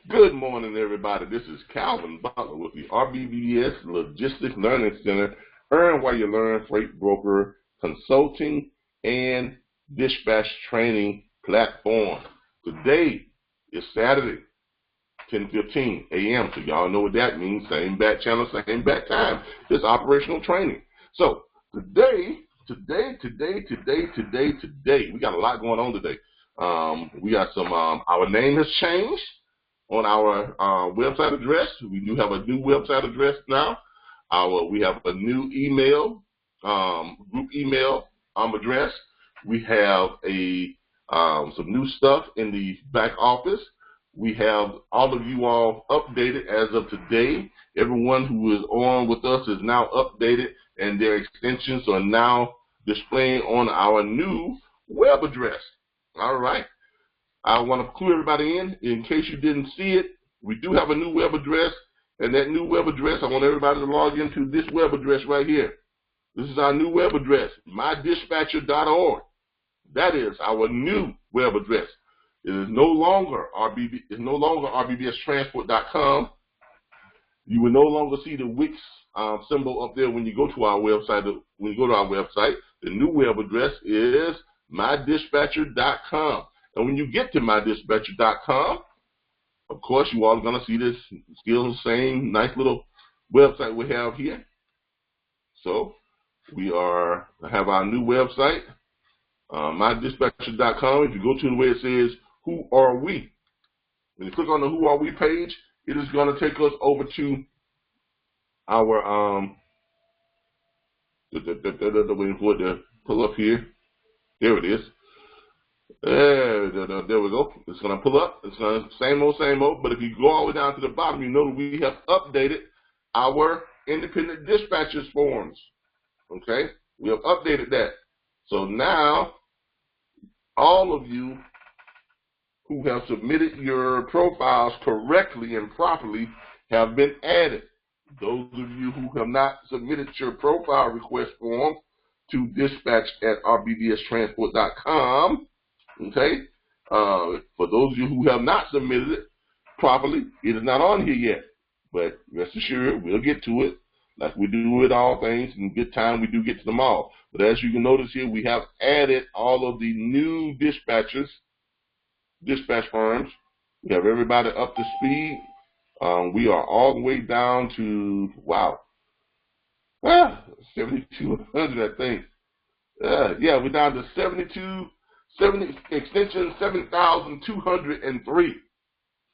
Good morning, everybody. This is Calvin Butler with the RBBS Logistics Learning Center. Earn while you learn freight broker consulting and dispatch training platform. Today is Saturday, 10:15 a.m. So y'all know what that means. Same back channel, same back time. It's operational training. So today, we got a lot going on today. We got some, our name has changed on our website address. We do have a new website address now. We have a new email, group email address. We have some new stuff in the back office. We have all of you all updated as of today. Everyone who is on with us is now updated, and their extensions are now displaying on our new web address. All right. I want to clue everybody in case you didn't see it. We do have a new web address, and that new web address, I want everybody to log into this web address right here. This is our new web address, mydispatcher.org. That is our new web address. It is no longer RBBStransport.com. You will no longer see the Wix symbol up there when you go to our website. The new web address is mydispatcher.com. And when you get to mydispatcher.com, of course, you all are going to see this still the same nice little website we have here. So we have our new website, mydispatcher.com. If you go to where it says, Who Are We? When you click on the Who Are We page, it is going to take us over to our, waiting for it to pull up here. There it is. There we go. It's going to pull up. It's going to same old. But if you go all the way down to the bottom, you know that we have updated our independent dispatchers forms. Okay? We have updated that. So now, all of you who have submitted your profiles correctly and properly have been added. Those of you who have not submitted your profile request form to dispatch@rbbstransport.com, okay, for those of you who have not submitted it properly, it is not on here yet. But rest assured, we'll get to it. Like we do with all things, in good time we do get to them all. But as you can notice here, we have added all of the new dispatch firms. We have everybody up to speed. We are all the way down to, 7,200, I think. Yeah, we're down to 70 extension 7,203.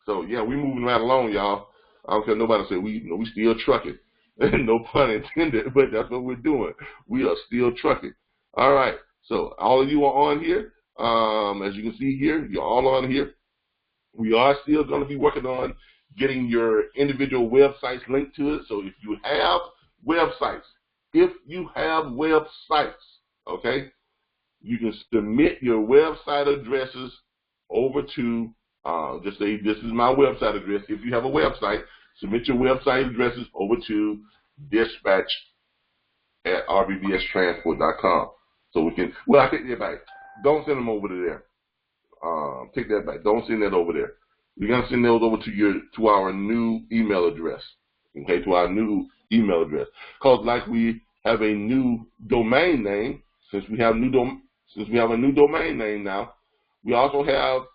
So yeah, we moving right along, y'all. I don't care nobody say we still trucking. No pun intended, but that's what we're doing. We are still trucking. All right. So all of you are on here. As you can see here, you're all on here. We are still going to be working on getting your individual websites linked to it. So if you have websites, okay, you can submit your website addresses over to, just say this is my website address. If you have a website, submit your website addresses over to dispatch@rbbstransport.com. So we can, I take that back. Don't send them over to there. Take that back. Don't send that over there. We're going to send those over to our new email address. Okay, to our new email address. Because like we have a new domain name, since we have a new domain name now, we also have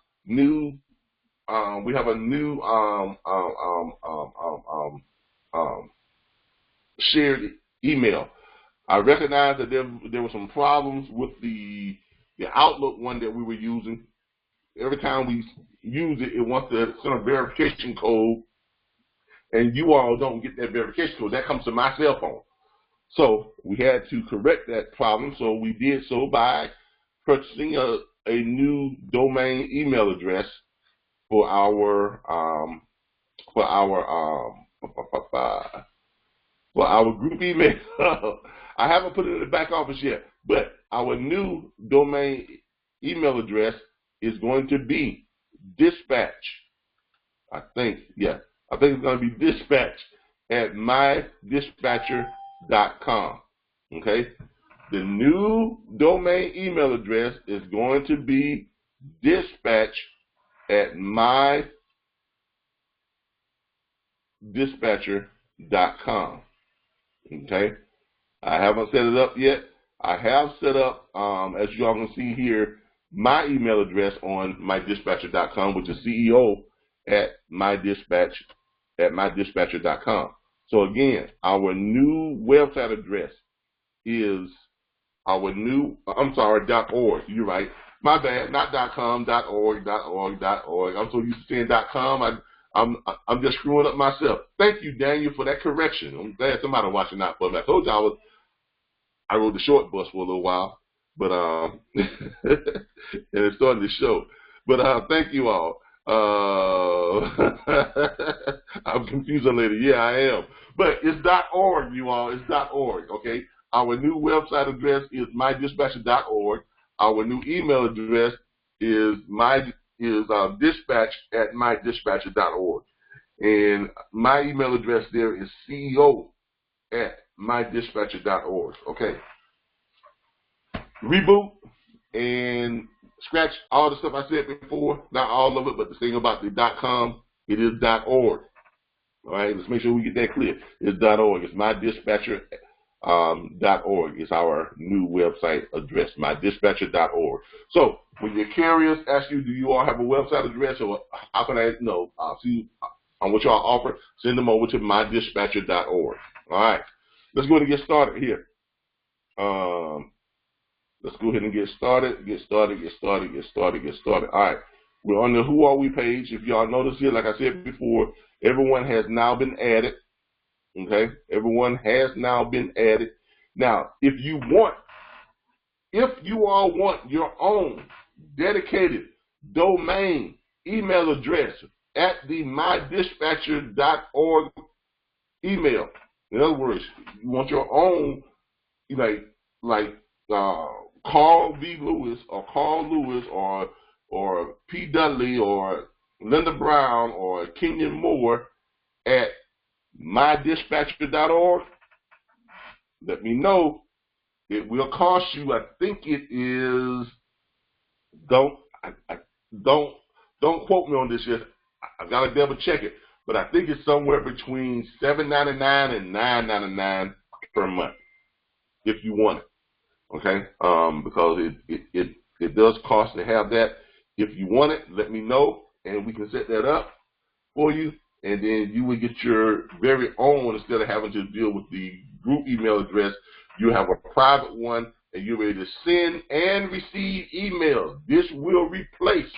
shared email. I recognize that there were some problems with the Outlook one that we were using. Every time we use it, it wants to send a verification code, and you all don't get that verification code. That comes to my cell phone. So we had to correct that problem. So we did so by purchasing a new domain email address for our group email. I haven't put it in the back office yet, but our new domain email address is going to be dispatch. I think it's going to be dispatch@mydispatcher.com. Okay? The new domain email address is going to be dispatch@my mydispatcher.com. Okay, I haven't set it up yet. I have set up, as you all can see here, my email address on mydispatcher.com, which is CEO at mydispatcher.com. So again, our new website address is .org. You're right. My bad, not .com, .org. I'm so used to saying .com. I'm just screwing up myself. Thank you, Daniel, for that correction. I'm glad somebody watching out for me. I told you I rode the short bus for a little while, but and it started to show. But thank you all. I'm confused on later. Yeah, I am. But it's .org, you all. It's .org. Okay. Our new website address is mydispatcher.org. Our new email address is dispatch@mydispatcher.org. And my email address there is CEO@mydispatcher.org. Okay. Reboot and scratch all the stuff I said before. Not all of it, but the thing about the .com, it is .org. All right, let's make sure we get that clear. It's .org. It's mydispatcher.org is our new website address, mydispatcher.org. So when your carriers ask you, do you all have a website address, or how can I know? See on what y'all offer, send them over to mydispatcher.org. All right, let's go ahead and get started here. Let's go ahead and get started. All right, we're on the Who Are We page. If y'all notice here, like I said before, everyone has now been added. Okay, everyone has now been added. Now, if you all want your own dedicated domain email address at the mydispatcher.org email, in other words, you want your own, like Carl V. Lewis or Carl Lewis or P. Dudley or Linda Brown or Kenyon Moore at mydispatcher.org, let me know. It will cost you, I think it is, don't quote me on this yet. I gotta double check it, but I think it's somewhere between $7.99 and $9.99 per month if you want it. Okay, because it does cost to have that. If you want it, let me know, and we can set that up for you, and then you will get your very own instead of having to deal with the group email address. You have a private one, and you're ready to send and receive emails. This will replace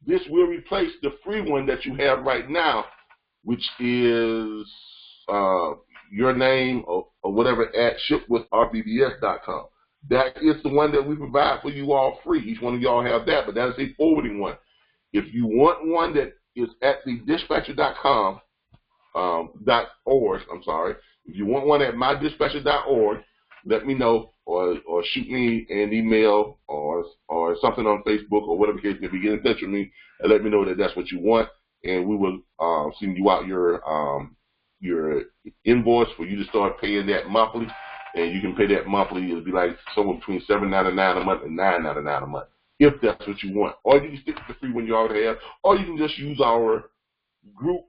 the free one that you have right now, which is your name or whatever at shipwithrbbs.com. That is the one that we provide for you all free. Each one of y'all have that, but that is a forwarding one. If you want one that is at the dispatcher.com, .org, I'm sorry. If you want one at mydispatcher.org, let me know, or shoot me an email or something on Facebook or whatever case may be. Get in touch with me and let me know that that's what you want, and we will send you out your invoice for you to start paying that monthly. And you can pay that monthly. It'll be like somewhere between $7.99 a month and $9.99 a month, if that's what you want. Or you can stick with the free one you already have, or you can just use our group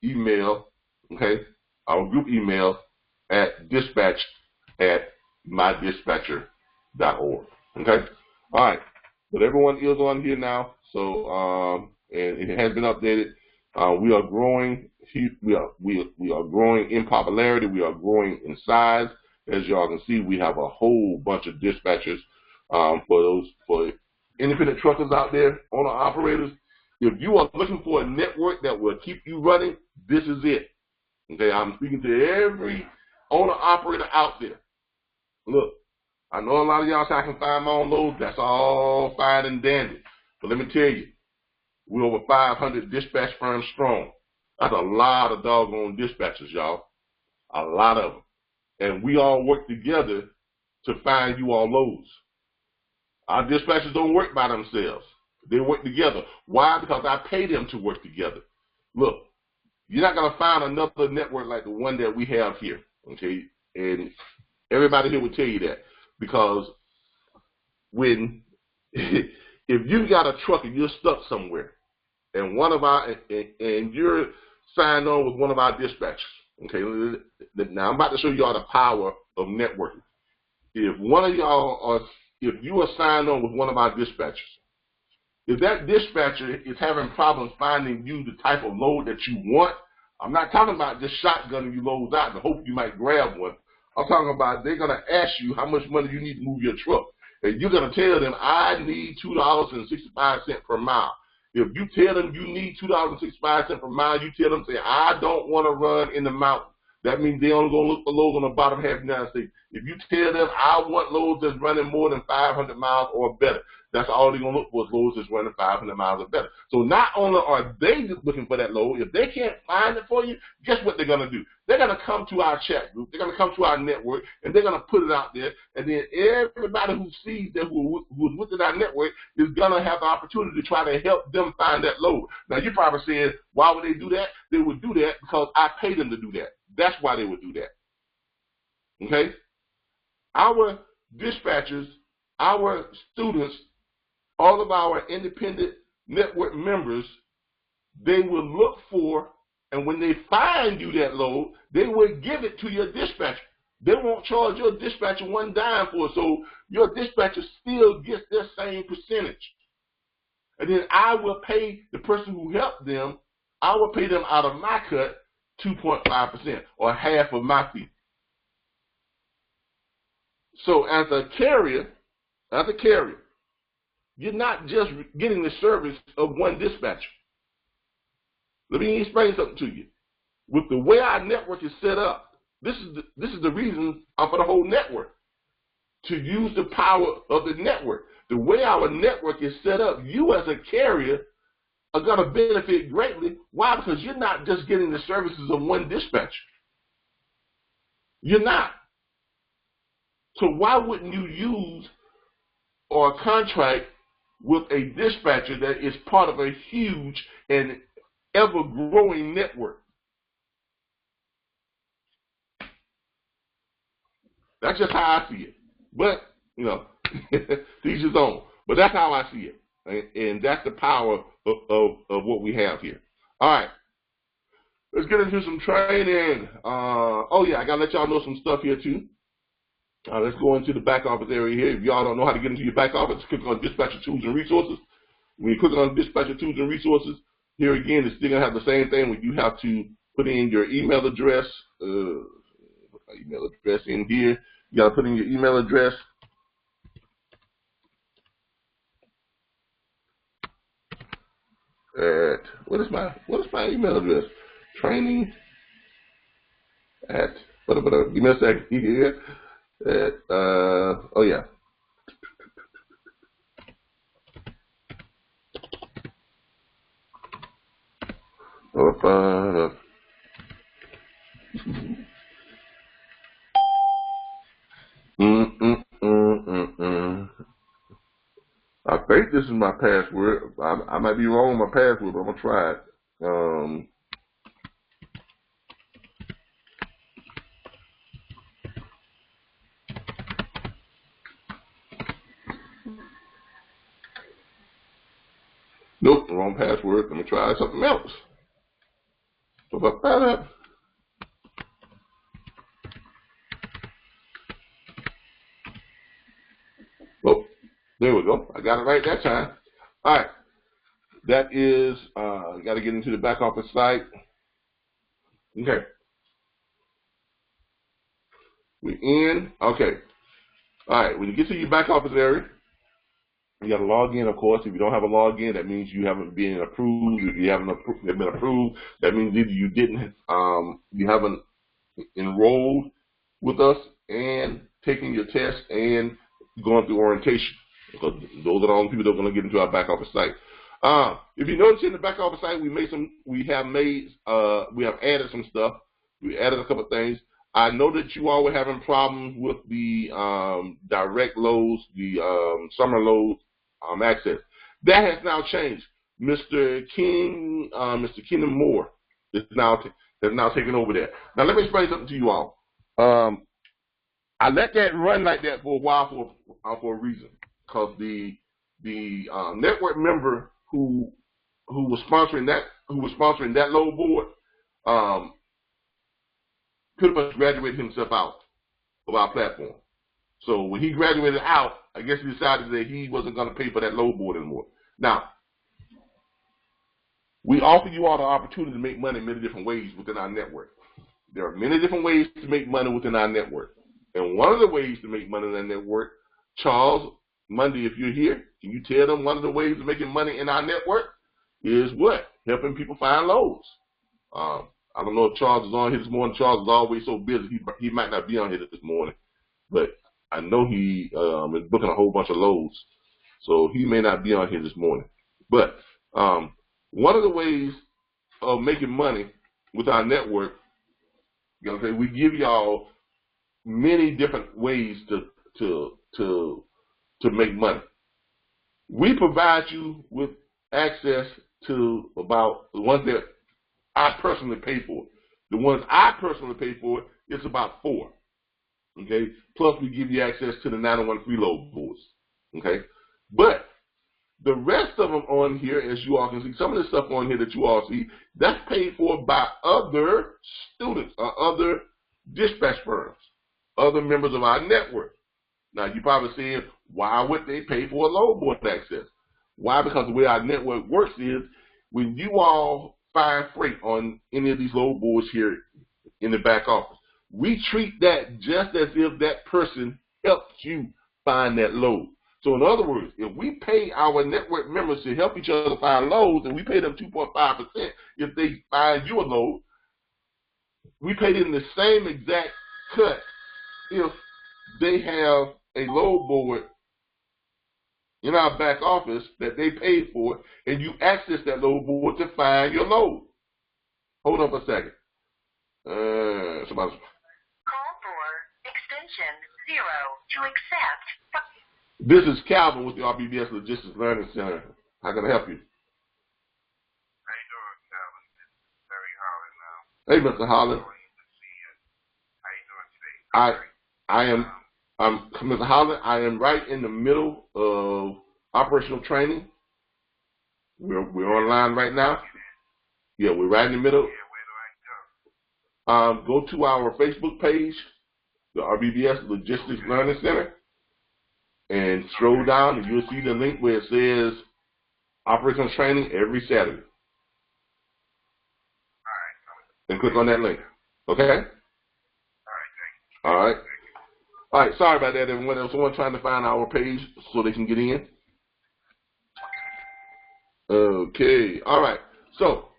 email, okay? Our group email at dispatch@mydispatcher.org, okay? All right, but everyone is on here now, so and it has been updated. We are growing. We are growing in popularity. We are growing in size. As y'all can see, we have a whole bunch of dispatchers for independent truckers out there, owner operators. If you are looking for a network that will keep you running, this is it. Okay, I'm speaking to every owner operator out there. Look, I know a lot of y'all say I can find my own loads. That's all fine and dandy. But let me tell you, we're over 500 dispatch firms strong. That's a lot of doggone dispatchers, y'all. A lot of them. And we all work together to find you all loads. Our dispatchers don't work by themselves. They work together. Why? Because I pay them to work together. Look, you're not going to find another network like the one that we have here, okay? And everybody here will tell you that. Because when, if you got a truck and you're stuck somewhere, and and you're signed on with one of our dispatchers. Okay, now I'm about to show y'all the power of networking. If one of y'all are, if you are signed on with one of our dispatchers, if that dispatcher is having problems finding you the type of load that you want, I'm not talking about just shotgunning you loads out and hope you might grab one. I'm talking about they're going to ask you how much money you need to move your truck. And you're going to tell them, I need $2.65 per mile. If you tell them you need $2.65 per mile, you tell them, say, I don't want to run in the mountain. That means they're only going to look for loads on the bottom half of the United States. If you tell them, I want loads that's running more than 500 miles or better, that's all they're going to look for is loads that's running 500 miles or better. So not only are they looking for that load, if they can't find it for you, guess what they're going to do? They're going to come to our chat group, they're going to come to our network, and they're going to put it out there, and then everybody who sees that who's within our network is going to have the opportunity to try to help them find that load. Now, you probably said, why would they do that? They would do that because I pay them to do that. That's why they would do that. Okay? Our dispatchers, our students, all of our independent network members, they will look for, and when they find you that load, they will give it to your dispatcher. They won't charge your dispatcher one dime for it, so your dispatcher still gets their same percentage. And then I will pay the person who helped them, I will pay them out of my cut 2.5% or half of my fee. So as a carrier, you're not just getting the service of one dispatcher. Let me explain something to you. With the way our network is set up, this is the reason for the whole network, to use the power of the network. The way our network is set up, you as a carrier are going to benefit greatly. Why? Because you're not just getting the services of one dispatcher. You're not. So why wouldn't you use or contract with a dispatcher that is part of a huge and ever-growing network? That's just how I see it. But, you know, each his own. But that's how I see it. And that's the power of what we have here. All right. Let's get into some training. Oh, yeah, I got to let y'all know some stuff here, too. Let's go into the back office area here. If y'all don't know how to get into your back office, click on Dispatcher Tools and Resources. When you click on Dispatcher Tools and Resources, here again, it's still going to have the same thing when you have to put in your email address. Email address in here. You got to put in your email address. What is my email address? Training at give me a second here. Oh yeah. I think this is my password. I might be wrong with my password, but I'm gonna try it. Nope, wrong password. Let me try something else. Oh, there we go. I got it right that time. All right. That is, got to get into the back office site. Okay. We're in. Okay. All right. When you get to your back office area, you got to log in, of course. If you don't have a login, that means you haven't been approved. If you haven't been approved, that means either you didn't, you haven't enrolled with us and taking your test and going through orientation. Because those are the only people that are going to get into our back office site. If you notice in the back office site, we have added some stuff. We added a couple of things. I know that you all were having problems with the direct loads, the summer load access. That has now changed. Mr. Keenan Moore has now taken over that. Now let me explain something to you all. I let that run like that for a while for a reason, because the network member who was sponsoring that load board, pretty much graduated himself out of our platform. So when he graduated out, I guess he decided that he wasn't going to pay for that load board anymore. Now, we offer you all the opportunity to make money in many different ways within our network. There are many different ways to make money within our network. And one of the ways to make money in our network, Charles, Monday, if you're here, can you tell them one of the ways of making money in our network is what? Helping people find loads. I don't know if Charles is on here this morning. Charles is always so busy, he might not be on here this morning. But I know he is booking a whole bunch of loads, so he may not be on here this morning. But one of the ways of making money with our network, we give y'all many different ways to make money. We provide you with access to about the ones that I personally pay for. The ones I personally pay for, it's about 4. Okay, plus we give you access to the 901 freeload boards. Okay, but the rest of them on here, as you all can see, some of the stuff on here that you all see, that's paid for by other students or other dispatch firms, other members of our network. Now, you probably saying, why would they pay for a load board access? Why? Because the way our network works is when you all find freight on any of these load boards here in the back office, we treat that just as if that person helped you find that load. So in other words, if we pay our network members to help each other find loads, and we pay them 2.5% if they find you a load, we pay them the same exact cut if they have a load board in our back office that they paid for, and you access that load board to find your load. Hold on for a second. Somebody. Call for extension 0 to accept. This is Calvin with the RBBS Logistics Learning Center. How can I help you? How you doing, Calvin? It's Terry Holland now. Hey, Mr. Holland. How you doing today? I'm Mr. Holland. I am right in the middle of operational training. We're online right now. Yeah, we're right in the middle. Yeah, where do I go? Go to our Facebook page, the RBBS Logistics Learning Center, and scroll down, and you'll see the link where it says operational training every Saturday. All right. And click on that link. Okay? All right, thank you. All right. All right, sorry about that, everyone. There's someone trying to find our page so they can get in. Okay, all right. So,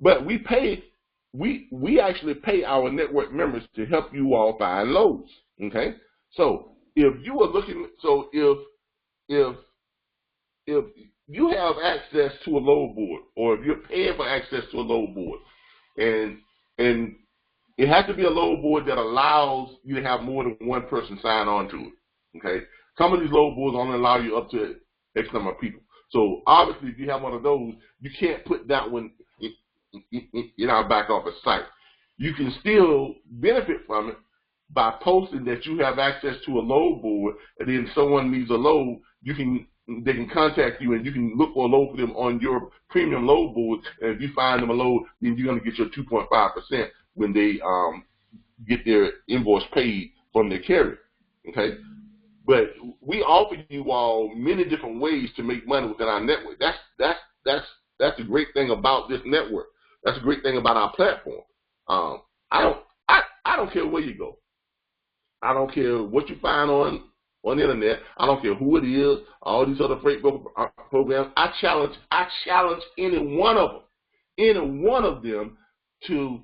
but we actually pay our network members to help you all find loads. Okay? So if you are looking, so if you have access to a load board, or if you're paying for access to a load board, and it has to be a load board that allows you to have more than one person sign on to it. Okay, some of these load boards only allow you up to X number of people. So obviously, if you have one of those, you can't put that one in our back office site. You can still benefit from it by posting that you have access to a load board, and then if someone needs a load, they can contact you, and you can look for a load for them on your premium load board. And if you find them a load, then you're going to get your 2.5% when they get their invoice paid from their carrier. Okay, but we offer you all many different ways to make money within our network. That's the great thing about this network. That's the great thing about our platform. I don't care where you go. I don't care what you find on the internet. I don't care who it is. All these other freight broker programs. I challenge any one of them to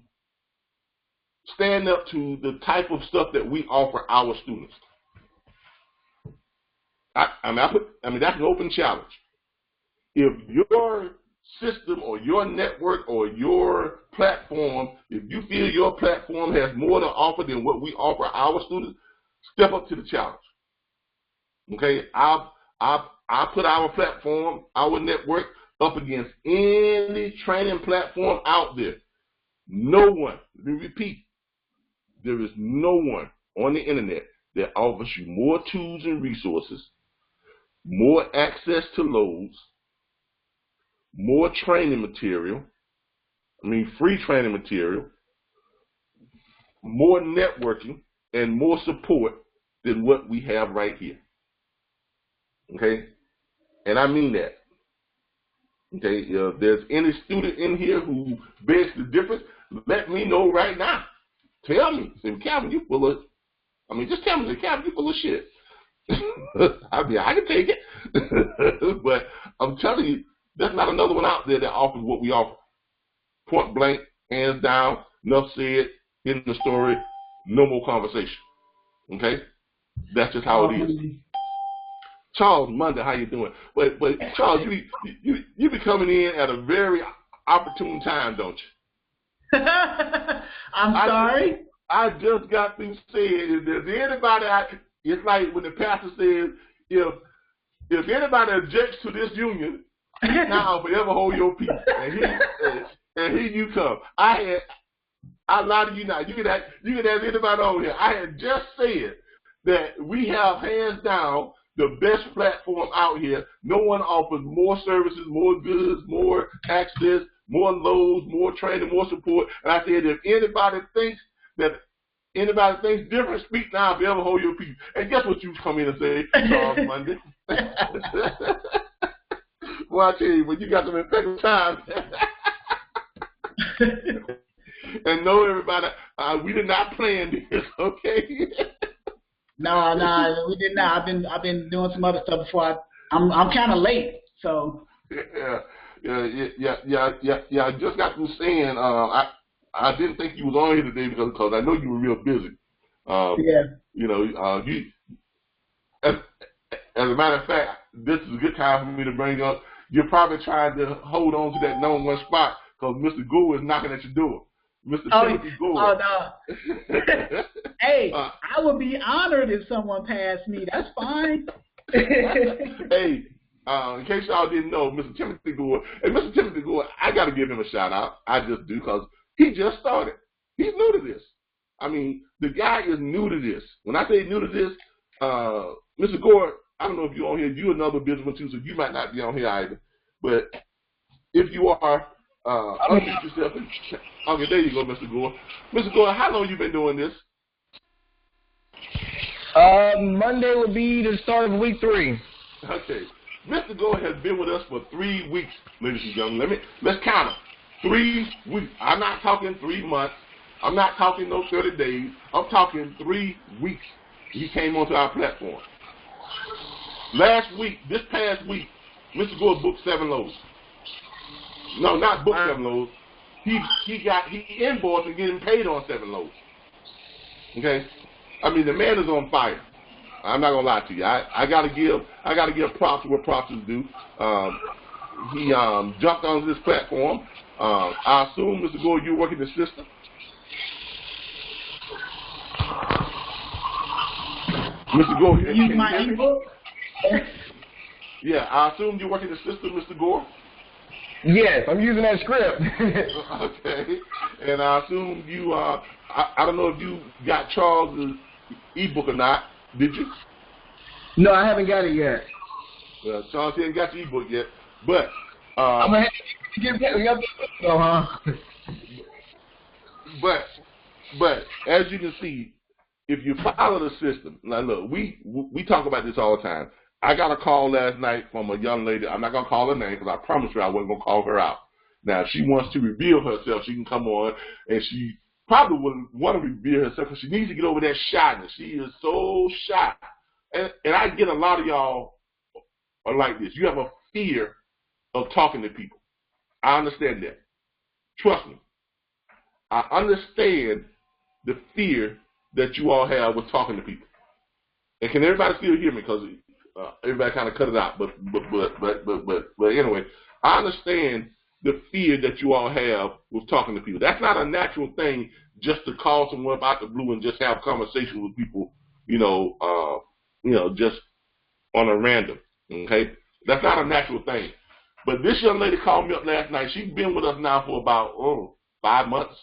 stand up to the type of stuff that we offer our students. That's an open challenge. If your system or your network or your platform, if you feel your platform has more to offer than what we offer our students, step up to the challenge. Okay, I put our platform, our network, up against any training platform out there. No one, let me repeat, there is no one on the internet that offers you more tools and resources, more access to loads, more training material, free training material, more networking, and more support than what we have right here. Okay? And I mean that. Okay? If there's any student in here who begs the difference, let me know right now. Tell me. Say, Calvin, you full of, just tell me, Calvin, you full of shit. I can take it. But I'm telling you, there's not another one out there that offers what we offer. Point blank, hands down, enough said, in the story, no more conversation. Okay? That's just how it is. Charles Monday, how you doing? But Charles, you be coming in at a very opportune time, don't you? I'm sorry? I just got through saying, if there's anybody, it's like when the pastor says, if anybody objects to this union, now forever hold your peace. And here you come. I lie to you now. You can ask anybody over here. I had just said that we have hands down the best platform out here. No one offers more services, more goods, more access, more loads, more training, more support. And I said, if anybody thinks different, speak now, if you ever hold your peace. And guess what you come in and say, Charles Monday? Well, I tell you, when you got some impeccable time. And know everybody, we did not plan this, okay? No, we did not. I've been doing some other stuff before. I'm kind of late, so. Yeah. I just got through saying I didn't think you was on here today because I know you were real busy. Yeah. As a matter of fact, this is a good time for me to bring up. You're probably trying to hold on to that number one spot because Mr. Gore is knocking at your door. Mr. Timothy Gore. Oh, no. Hey, I would be honored if someone passed me. That's fine. Hey, in case y'all didn't know, Mr. Timothy Gore, I got to give him a shout out. I just do because he just started. He's new to this. The guy is new to this. When I say new to this, Mr. Gore, I don't know if you're on here. You're another businessman too, so you might not be on here either. But if you are, unmute yourself. Okay, there you go, Mr. Gore. Mr. Gore, how long you been doing this? Monday will be the start of week 3. Okay. Mr. Gore has been with us for 3 weeks, ladies and gentlemen. Let's count them. 3 weeks. I'm not talking 3 months. I'm not talking no 30 days. I'm talking 3 weeks. He came onto our platform. This past week, Mr. Gore booked 7 loads. No, not booked 7 loads. He invoiced and getting paid on 7 loads. Okay? The man is on fire. I'm not gonna lie to you. I gotta give props where props is due. He jumped onto this platform. I assume, Mr. Gore, you're working the system. Mr. Gore, use my ebook. Yeah, I assume you're working the system, Mr. Gore. Yes, I'm using that script. Okay, and I assume you. I don't know if you got Charles' ebook or not. Did you? No, I haven't got it yet. Well, Charles hasn't got your ebook yet, but I'm gonna have to get the huh? But as you can see, if you follow the system, now look, we talk about this all the time. I got a call last night from a young lady. I'm not gonna call her name because I promised her I wasn't gonna call her out. Now, if she wants to reveal herself, she can come on, and she probably wouldn't want to reveal herself because she needs to get over that shyness. She is so shy. And I get a lot of y'all are like this. You have a fear of talking to people. I understand that. Trust me. I understand the fear that you all have with talking to people. And can everybody still hear me? Because everybody kind of cut it out. But anyway, I understand the fear that you all have with talking to people. That's not a natural thing just to call someone up out the blue and just have conversations with people, just on a random, okay? That's not a natural thing. But this young lady called me up last night. She's been with us now for about 5 months,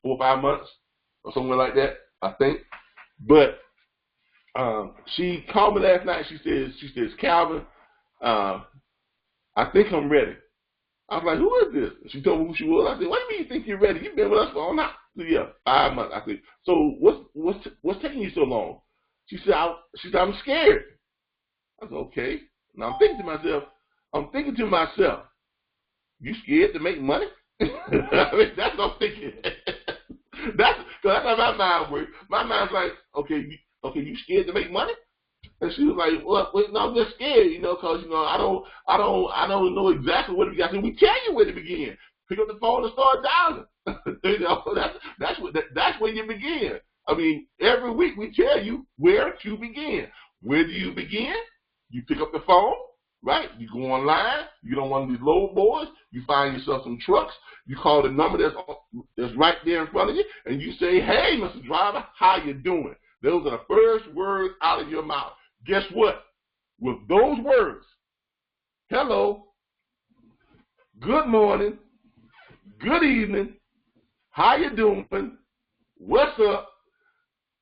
4 or 5 months, or somewhere like that, I think. But she called me last night. She says, Calvin, I think I'm ready. I was like, who is this? She told me who she was. I said, what do you mean you think you're ready? You've been with us for all night. I said, yeah, 5 months. I said, so what's taking you so long? She said, I'm scared. I said, okay. Now I'm thinking to myself, you scared to make money? I mean, that's what I'm thinking. That's how my mind works. My mind's like, okay, you scared to make money? And she was like, well, no, I'm just scared, because I don't know exactly where to begin. I said, we tell you where to begin. Pick up the phone and start dialing. That's where you begin. I mean, every week we tell you where to begin. Where do you begin? You pick up the phone, right? You go online. You get on one of these load boards. You find yourself some trucks. You call the number that's right there in front of you, and you say, hey, Mr. Driver, how you doing? Those are the first words out of your mouth. Guess what? With those words, hello, good morning, good evening, how you doing, what's up,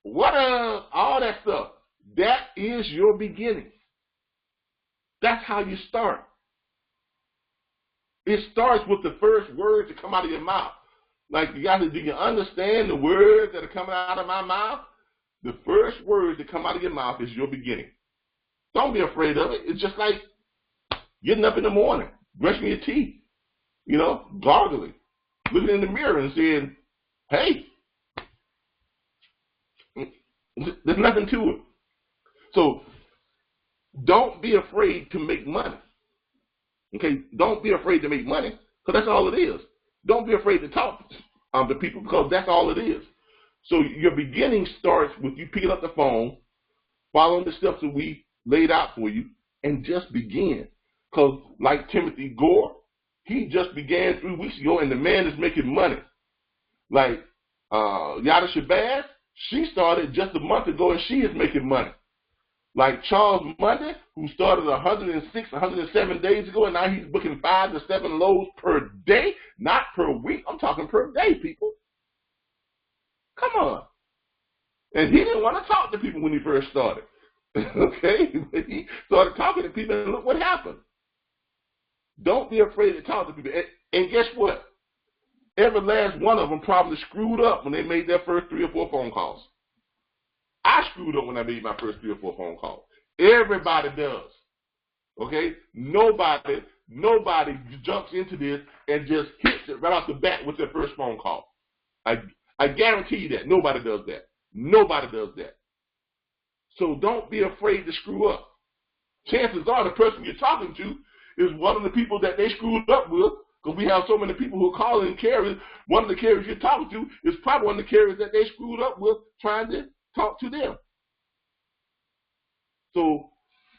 what up, all that stuff, that is your beginning. That's how you start. It starts with the first words that come out of your mouth. Like, do you understand the words that are coming out of my mouth? The first words that come out of your mouth is your beginning. Don't be afraid of it. It's just like getting up in the morning, brushing your teeth, gargling, looking in the mirror and saying, hey, there's nothing to it. So don't be afraid to make money. Okay? Don't be afraid to make money, because that's all it is. Don't be afraid to talk to people, because that's all it is. So your beginning starts with you picking up the phone, following the steps that we laid out for you, and just begin. Because like Timothy Gore, he just began 3 weeks ago, and the man is making money. Like Yada Shabazz, she started just a month ago, and she is making money. Like Charles Monday, who started 106, 107 days ago, and now he's booking 5 to 7 loads per day, not per week. I'm talking per day, people. Come on. And he didn't want to talk to people when he first started. Okay? He started talking to people, and look what happened. Don't be afraid to talk to people. And guess what? Every last one of them probably screwed up when they made their first 3 or 4 phone calls. I screwed up when I made my first 3 or 4 phone calls. Everybody does. Okay? Nobody jumps into this and just hits it right off the bat with their first phone call. I guarantee you that. Nobody does that. Nobody does that. So don't be afraid to screw up. Chances are the person you're talking to is one of the people that they screwed up with, because we have so many people who are calling carriers. One of the carriers you're talking to is probably one of the carriers that they screwed up with trying to talk to them. So,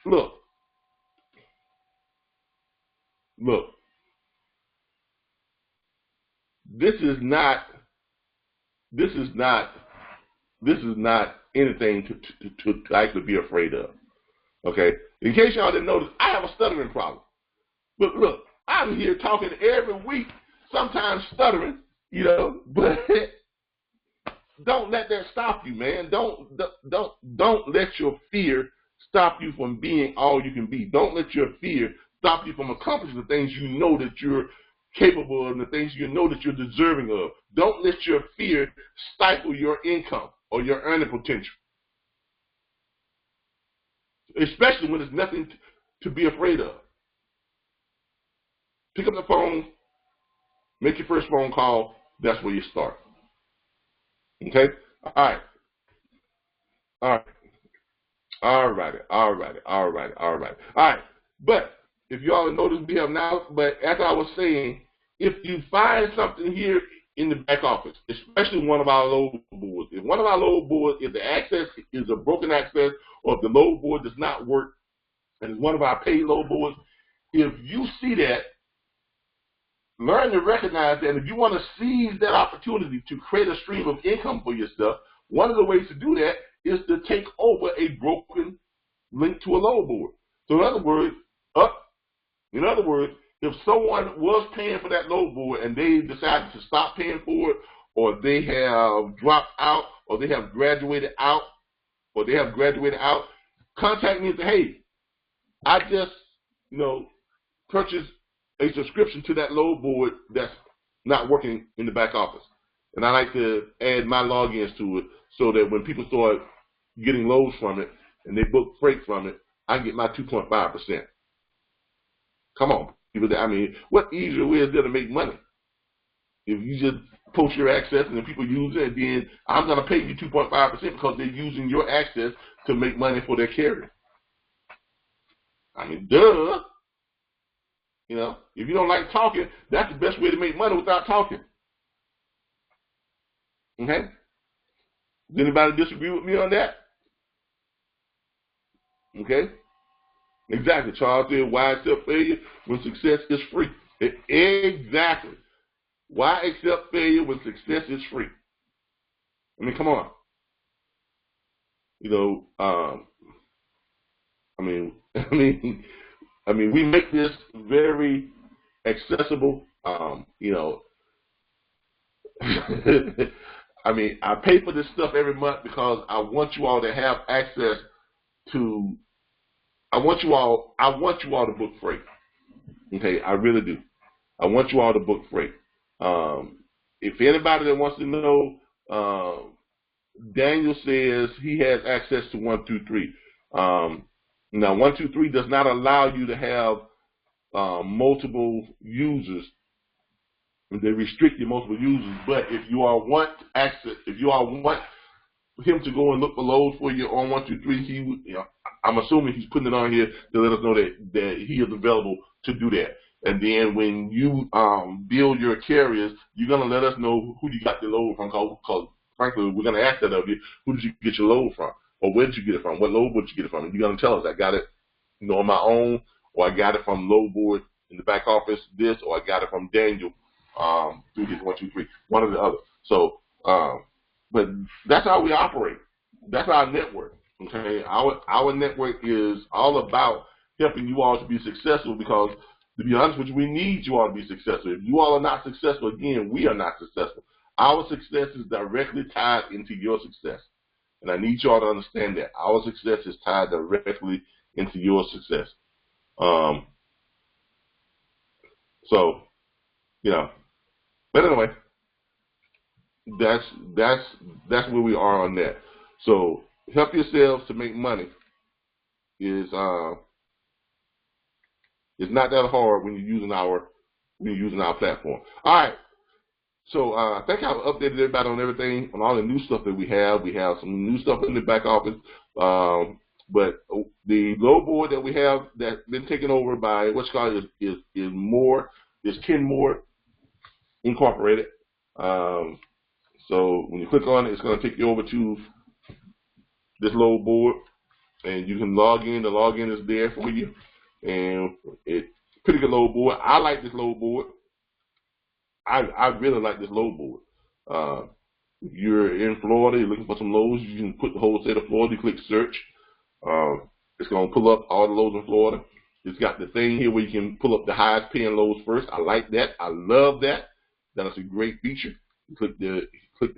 look. This is not anything to actually be afraid of. Okay? In case y'all didn't notice, I have a stuttering problem. But look, I'm here talking every week, sometimes stuttering, but don't let that stop you, man. Don't let your fear stop you from being all you can be. Don't let your fear stop you from accomplishing the things you know that you're capable of and the things you know that you're deserving of. Don't let your fear stifle your income or your earning potential, especially when there's nothing to be afraid of. Pick up the phone, make your first phone call. That's where you start. Okay? All right. But if you all notice, we have now, but as I was saying, if you find something here in the back office, especially one of our load boards, if one of our load boards, if the access is a broken access, or if the load board does not work, and it's one of our paid load boards, if you see that, learn to recognize that. And if you want to seize that opportunity to create a stream of income for yourself, one of the ways to do that is to take over a broken link to a load board. So in other words, if someone was paying for that load board and they decided to stop paying for it, or they have dropped out, or they have graduated out, contact me and say, hey, I just, purchased a subscription to that load board that's not working in the back office. And I like to add my logins to it so that when people start getting loads from it and they book freight from it, I get my 2.5%. Come on, people. I mean, what easier way is there to make money? If you just post your access and then people use it, then I'm going to pay you 2.5% because they're using your access to make money for their carrier. I mean, duh. You know, if you don't like talking, that's the best way to make money without talking. Okay? Does anybody disagree with me on that? Okay? Exactly. Charles said, why accept failure when success is free? Exactly. Why accept failure when success is free? I mean, come on. You know, I mean, we make this very accessible. You know, I mean, I pay for this stuff every month because I want you all to have access to. I want you all to book freight. Okay, I really do. I want you all to book freight. If anybody that wants to know, Daniel says he has access to 123. Now, 123 does not allow you to have multiple users. They restrict your multiple users. But if you all want access, if you all want him to go and look for loads for you on 123, I'm assuming he's putting it on here to let us know that he is available to do that. And then when you build your carriers, you're going to let us know who you got the load from, because frankly, we're going to ask that of you. Who did you get your load from? Or where did you get it from? What load board did you get it from? And you're going to tell us, I got it on my own, or I got it from load board in the back office, this, or I got it from Daniel through his 123, one or the other. So, but that's how we operate. That's our network. Okay, our network is all about helping you all to be successful because, to be honest with you, we need you all to be successful. If you all are not successful, again, we are not successful. Our success is directly tied into your success. And I need you all to understand that. Our success is tied directly into your success. So, you know, but anyway, that's where we are on that. So, help yourselves to make money is not that hard when you're using our platform. All right. So I think I've updated everybody on everything, on all the new stuff that we have. We have some new stuff in the back office. But the load board that we have that's been taken over by what's called is Ken Moore Incorporated. So when you click on it, it's going to take you over to this load board, and you can log in. The login is there for you, and it's pretty good load board. I like this load board. I really like this load board. If you're in Florida, you're looking for some loads, you can put the whole state of Florida, you click search. It's going to pull up all the loads in Florida. It's got the thing here where you can pull up the highest paying loads first. I like that. I love that. That's a great feature. You click the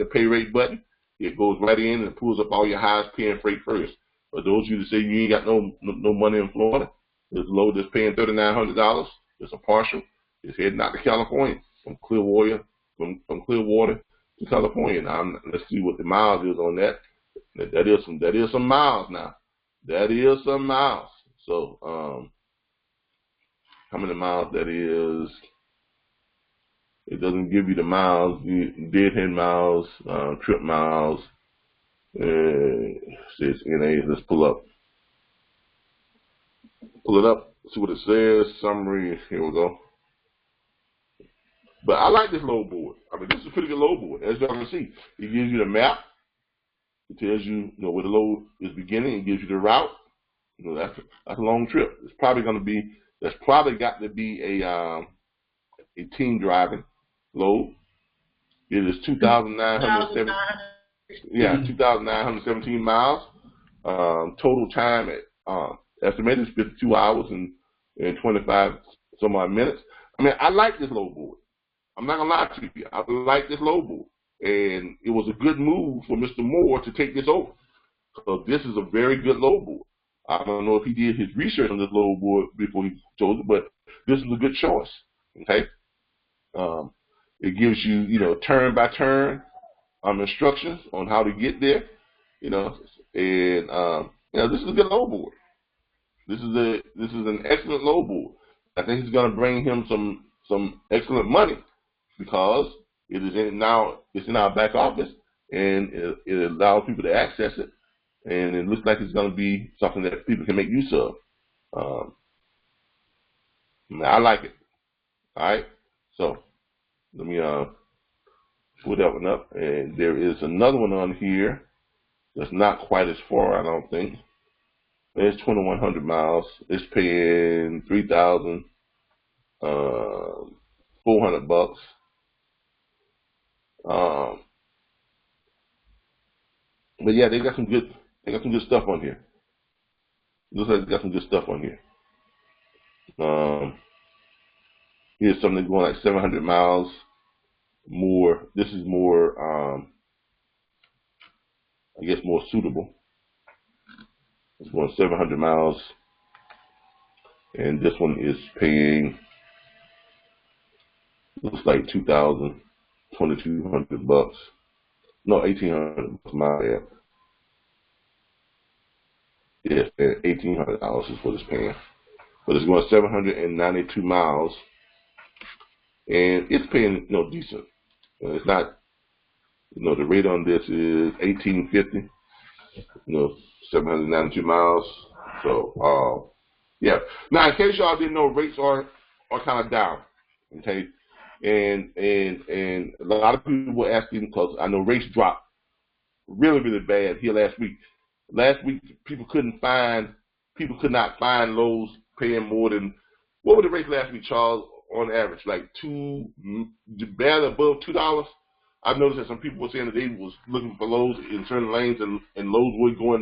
pay rate button. It goes right in and it pulls up all your highest paying freight first. For those of you that say you ain't got no money in Florida, there's a load that's paying $3,900. It's a partial. It's heading out to California from Clearwater to California. Now let's see what the miles is on that. That is some miles now. That is some miles. So how many miles that is? It doesn't give you the miles, deadhead miles, trip miles. Says NA. Let's pull it up, see what it says. Summary. Here we go. But I like this load board. I mean, this is a pretty good load board. As y'all can see, it gives you the map. It tells you, where the load is beginning. It gives you the route. That's a long trip. It's probably going to be. That's probably got to be a team driving load. It is 2,917. Yeah, 2,917 miles. Total time at estimated is 52 hours and 25 some odd minutes. I mean, I like this load board. I'm not gonna lie to you. I like this load board, and it was a good move for Mr. Moore to take this over. So this is a very good load board. I don't know if he did his research on this load board before he chose it, but this is a good choice. Okay, it gives you, turn by turn instructions on how to get there. And this is a good load board. This is an excellent load board. I think it's going to bring him some excellent money because it's in our back office, and it allows people to access it, and it looks like it's going to be something that people can make use of. I like it. All right, so let me put that one up, and there is another one on here that's not quite as far, I don't think. It's 2,100 miles. It's paying $3,400. But yeah, they got some good stuff on here. Looks like they got some good stuff on here. Here's something going like 700 miles more. This is more, I guess, more suitable. It's going 700 miles, and this one is paying, looks like $2,200. No, $1,800. My bad. Yes, $1,800 is what it's paying. But it's going 792 miles, and it's paying decent. It's not, the rate on this is $1,850. 792 miles. So, yeah. Now, in case y'all didn't know, rates are kind of down. Okay, and a lot of people were asking because I know rates dropped really, really bad here last week. Last week, people could not find lows paying more than, what were the rates last week, Charles? On average, like barely above $2. I've noticed that some people were saying that they was looking for lows in certain lanes, and lows were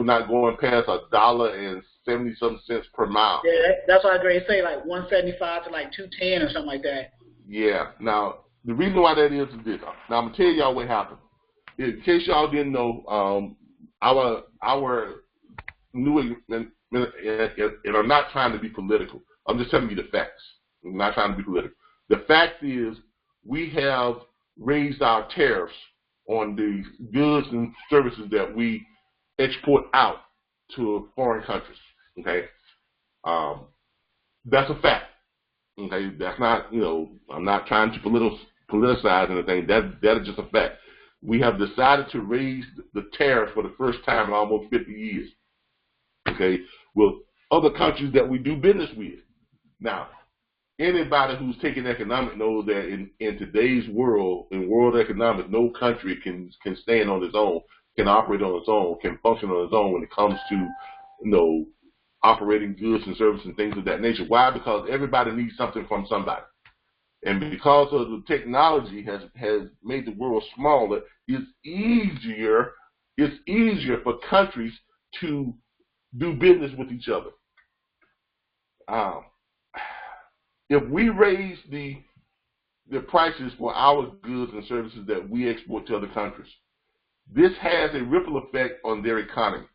not going past $1.70 per mile. Yeah, that's why I say like 175 to like 210 or something like that. Yeah. Now the reason why that is this. Now I'm gonna tell y'all what happened. In case y'all didn't know, our new and I'm not trying to be political. I'm just telling you the facts. I'm not trying to be political. The fact is, we have raised our tariffs on the goods and services that we export out to foreign countries. Okay, that's a fact. Okay, that's not, I'm not trying to politicize anything. That is just a fact. We have decided to raise the tariff for the first time in almost 50 years. Okay, with other countries that we do business with. Now, anybody who's taking economics knows that in today's world, in world economics, no country can stand on its own, can operate on its own, can function on its own when it comes to, operating goods and services and things of that nature. Why? Because everybody needs something from somebody. And because of the technology has made the world smaller, it's easier for countries to do business with each other. If we raise the prices for our goods and services that we export to other countries, this has a ripple effect on their economy,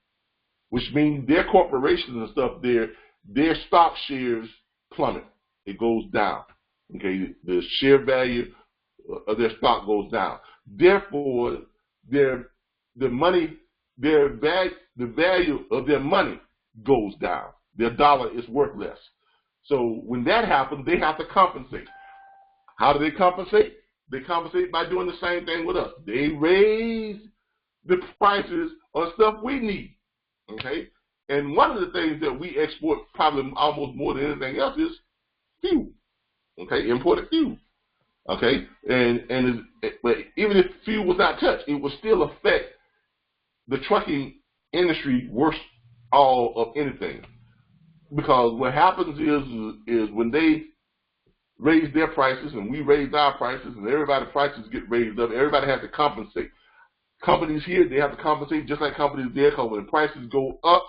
which means their corporations and stuff, their stock shares plummet. It goes down. Okay, the share value of their stock goes down. Therefore, the value of their money goes down. Their dollar is worth less. So when that happens, they have to compensate. How do they compensate? They compensate by doing the same thing with us. They raise the prices on stuff we need. Okay? And one of the things that we export probably almost more than anything else is fuel. Okay? Imported fuel. Okay? But even if fuel was not touched, it would still affect the trucking industry worse all of anything. Because what happens is when they raise their prices and we raise our prices and everybody's prices get raised up, everybody has to compensate. Companies here, they have to compensate just like companies there, because when the prices go up,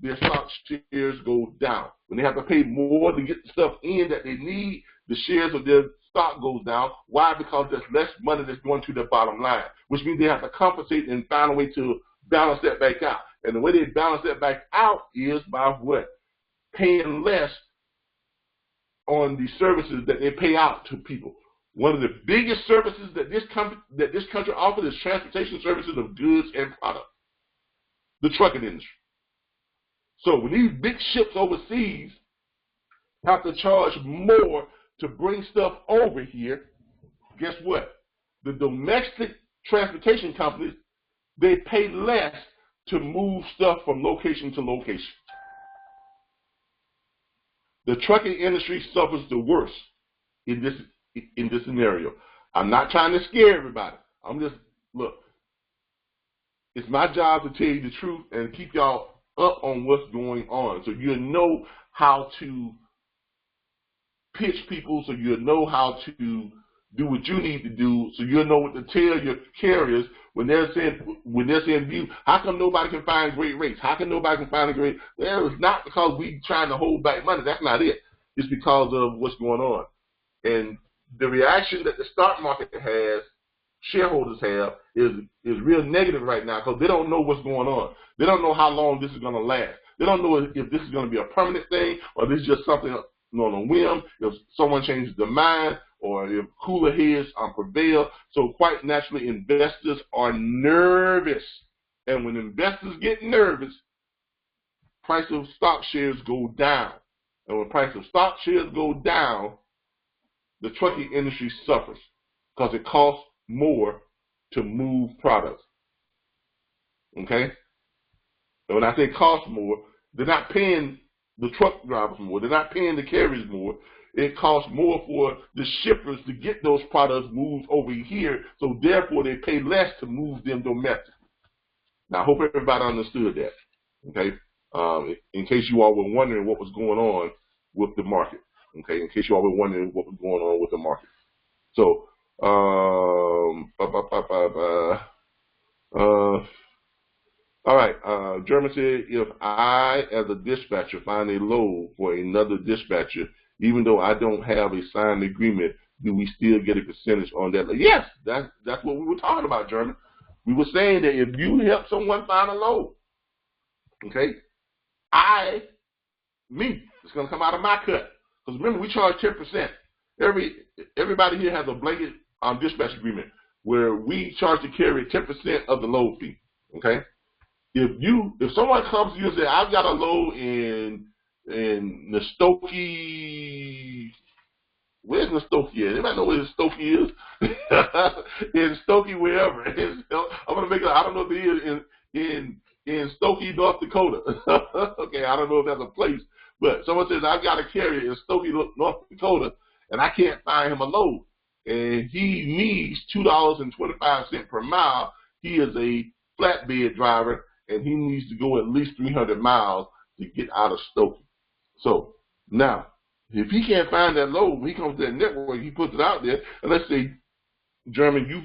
their stock shares go down. When they have to pay more to get the stuff in that they need, the shares of their stock goes down. Why? Because there's less money that's going to their bottom line, which means they have to compensate and find a way to balance that back out. And the way they balance that back out is by what? Paying less on the services that they pay out to people. One of the biggest services that this country offers is transportation services of goods and products, the trucking industry. So when these big ships overseas have to charge more to bring stuff over here, guess what? The domestic transportation companies, they pay less to move stuff from location to location. The trucking industry suffers the worst in this scenario. I'm not trying to scare everybody. I'm just, look, it's my job to tell you the truth and keep y'all up on what's going on, so you'll know how to pitch people, so you'll know how to do what you need to do, so you'll know what to tell your carriers when they're saying to you, how come nobody can find great rates? How come nobody can find a great? Well, it's not because we trying to hold back money. That's not it. It's because of what's going on. And the reaction that the stock market has, shareholders have, is real negative right now because they don't know what's going on. They don't know how long this is going to last. They don't know if this is going to be a permanent thing or this is just something on a whim, if someone changes their mind or if cooler heads prevail. So quite naturally, investors are nervous. And when investors get nervous, price of stock shares go down. And when price of stock shares go down, the trucking industry suffers because it costs more to move products. Okay? And when I say cost more, they're not paying the truck drivers more. They're not paying the carriers more. It costs more for the shippers to get those products moved over here, so therefore they pay less to move them domestically. Now, I hope everybody understood that, okay? In case you all were wondering what was going on with the market, okay? In case you all were wondering what was going on with the market. So, all right, German said, if I, as a dispatcher, find a load for another dispatcher, even though I don't have a signed agreement, do we still get a percentage on that? Yes, that's what we were talking about, German. We were saying that if you help someone find a load, okay, it's going to come out of my cut. Because remember, we charge 10%. Everybody here has a blanket dispatch agreement where we charge the carrier 10% of the load fee, okay? If someone comes to you and says, I've got a load in Stokey, where's Stokey at? Anybody know where Stokey is? In Stokey, wherever. I'm gonna make I don't know if it is in Stokey, North Dakota. Okay, I don't know if that's a place, but someone says I've got a carrier in Stokey, North Dakota, and I can't find him a load, and he needs $2.25 per mile. He is a flatbed driver, and he needs to go at least 300 miles to get out of Stokey. So now, if he can't find that load, when he comes to that network, he puts it out there, and let's say, German, you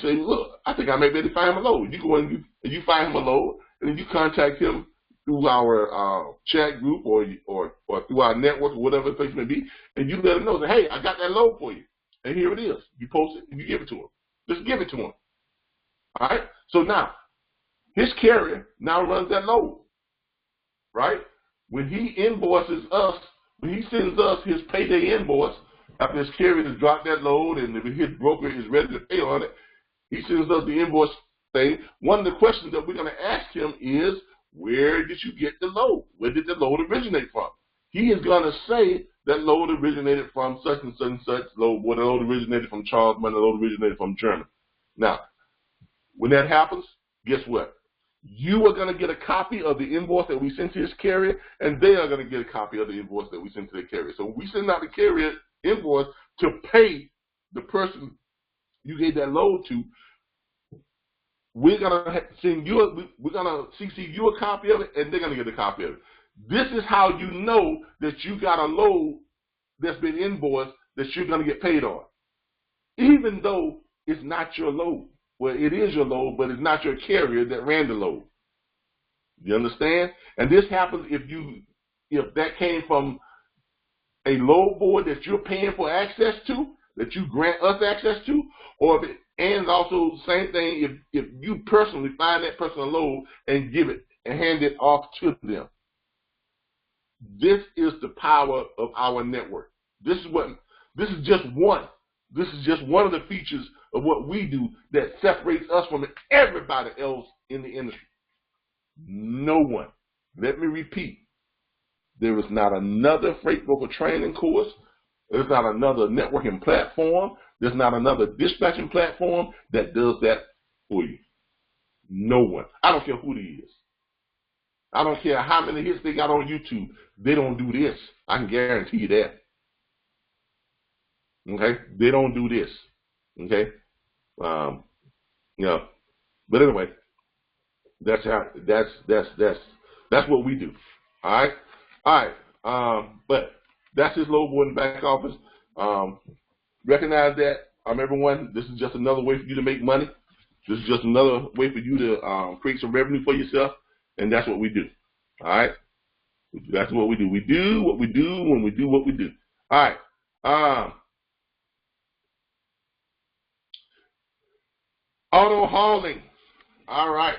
say, look, I think I may be able to find him a load. You go in and you find him a load, and then you contact him through our chat group or through our network or whatever the place may be, and you let him know that, hey, I got that load for you, and here it is. You post it, and you give it to him. Just give it to him. All right? So now, his carrier now runs that load, right? When he invoices us, when he sends us his payday invoice, after his carrier has dropped that load and if his broker is ready to pay on it, he sends us the invoice thing. One of the questions that we're going to ask him is, where did you get the load? Where did the load originate from? He is going to say that load originated from such and such and such load, where the load originated from Charles, when the load originated from Germany. Now, when that happens, guess what? You are going to get a copy of the invoice that we sent to his carrier, and they are going to get a copy of the invoice that we sent to the carrier. So we send out the carrier invoice to pay the person you gave that load to. We're going to send you, we're going to CC you a copy of it, and they're going to get a copy of it. This is how you know that you got a load that's been invoiced that you're going to get paid on, even though it's not your load. Well, it is your load, but it's not your carrier that ran the load. You understand? And this happens if that came from a load board that you're paying for access to, that you grant us access to, or if it, and also the same thing if you personally find that person a load and give it and hand it off to them. This is the power of our network. This is just one. This is just one of the features of what we do that separates us from everybody else in the industry. No one. Let me repeat. There is not another freight broker training course. There's not another networking platform. There's not another dispatching platform that does that for you. No one. I don't care who it is. I don't care how many hits they got on YouTube. They don't do this. I can guarantee you that. Okay? They don't do this. Okay? But anyway, that's what we do. All right. But that's his low board in the back office. Recognize that, everyone, this is just another way for you to make money. This is just another way for you to create some revenue for yourself, and that's what we do. All right? That's what we do. We do what we do when we do what we do. All right. Auto hauling. All right.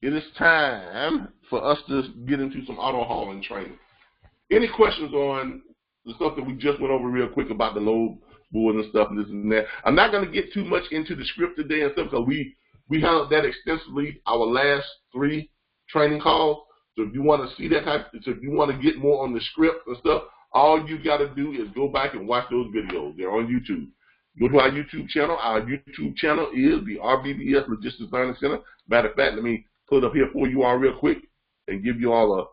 It is time for us to get into some auto hauling training. Any questions on the stuff that we just went over real quick about the load board and stuff and this and that? I'm not going to get too much into the script today and stuff because we handled that extensively our last 3 training calls. So if you want to see that so if you want to get more on the script and stuff, all you got to do is go back and watch those videos. They're on YouTube. Go to our YouTube channel. Our YouTube channel is the RBBS Logistics Learning Center. Matter of fact, let me put it up here for you all real quick and give you all a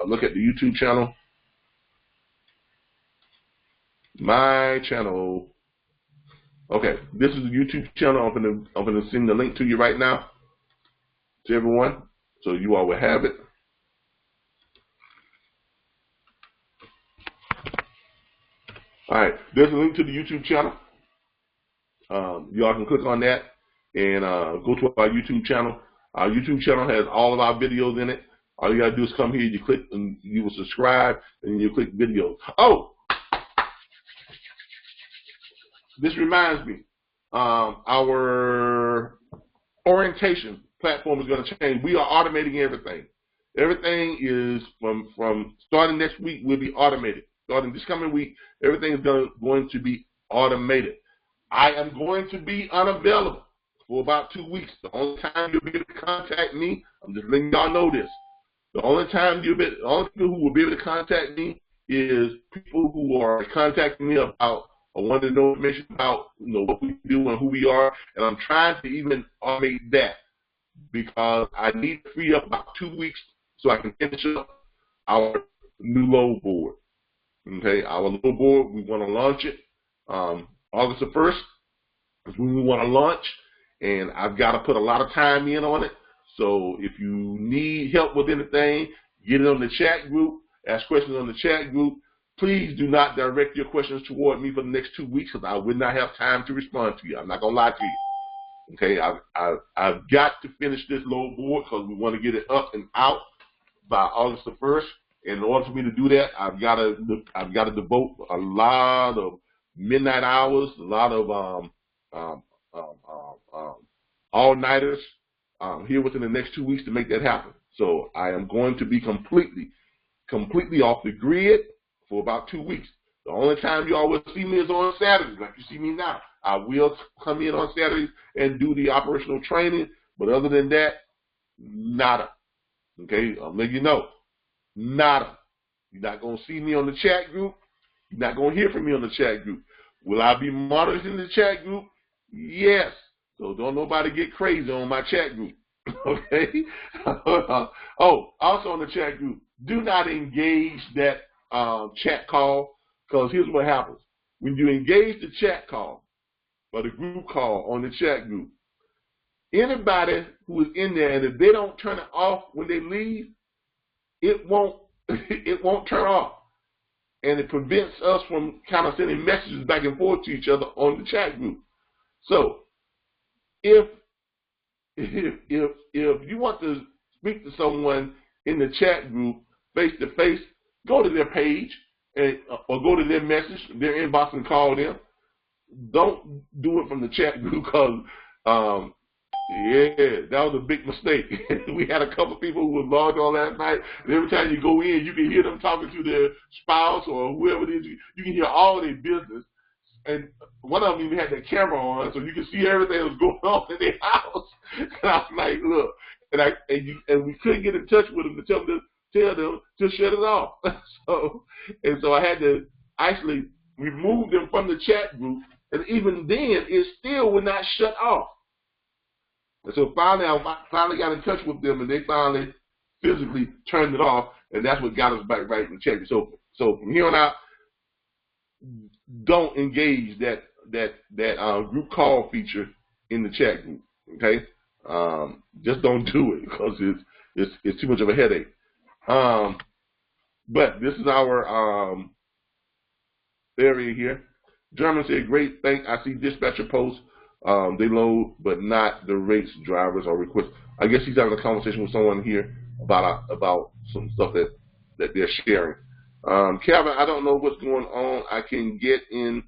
look at the YouTube channel. My channel. Okay, this is the YouTube channel. I'm gonna send the link to you right now to everyone, so you all will have it. All right, there's a link to the YouTube channel. You all can click on that and go to our YouTube channel. Our YouTube channel has all of our videos in it. All you gotta do is come here, you click, and you will subscribe, and you click videos. Oh, this reminds me, our orientation platform is going to change. We are automating everything. Everything is from starting next week will be automated. Starting this coming week, everything is going to be automated. I am going to be unavailable for about 2 weeks. The only time you'll be able to contact me, I'm just letting y'all know this. The only people who will be able to contact me is people who are contacting me about or wanting to know information about what we do and who we are, and I'm trying to even automate that because I need to free up about 2 weeks so I can finish up our new load board. Okay, our load board, we want to launch it August the 1st is when we want to launch, and I've got to put a lot of time in on it. So if you need help with anything, get it on the chat group, ask questions on the chat group. Please do not direct your questions toward me for the next 2 weeks because I will not have time to respond to you. I'm not going to lie to you. Okay, I've got to finish this load board because we want to get it up and out by August the 1st. And in order for me to do that, I've got to devote a lot of midnight hours, a lot of all-nighters here within the next 2 weeks to make that happen. So I am going to be completely off the grid for about 2 weeks. The only time you all will see me is on Saturdays, like you see me now. I will come in on Saturdays and do the operational training, but other than that, nada. Okay, I'll let you know. Nada. You're not going to see me on the chat group. You're not going to hear from me on the chat group. Will I be monitoring the chat group? Yes. So don't nobody get crazy on my chat group. Okay? Oh, also on the chat group, do not engage that chat call, because here's what happens. When you engage the chat call or the group call on the chat group, anybody who is in there, and if they don't turn it off when they leave, it won't turn off. And it prevents us from kind of sending messages back and forth to each other on the chat group. So if you want to speak to someone in the chat group face to face, go to their page or go to their message, their inbox, and call them. Don't do it from the chat group because Yeah, that was a big mistake. We had a couple people who were logged on last night, and every time you go in, you can hear them talking to their spouse or whoever it is. You can hear all their business. And one of them even had their camera on, so you could see everything that was going on in their house. And I was like, look, and we couldn't get in touch with them to tell them to shut it off. So I had to actually remove them from the chat group, and even then, it still would not shut off. And so finally, I finally got in touch with them, and they finally physically turned it off, and that's what got us back right in the chat. So from here on out, don't engage that group call feature in the chat group. Okay, just don't do it because it's too much of a headache. But this is our area here. German said, "Great, I see dispatcher posts. They load, but not the rates, drivers, or requests." I guess he's having a conversation with someone here about some stuff that they're sharing. Kevin, I don't know what's going on. I can get into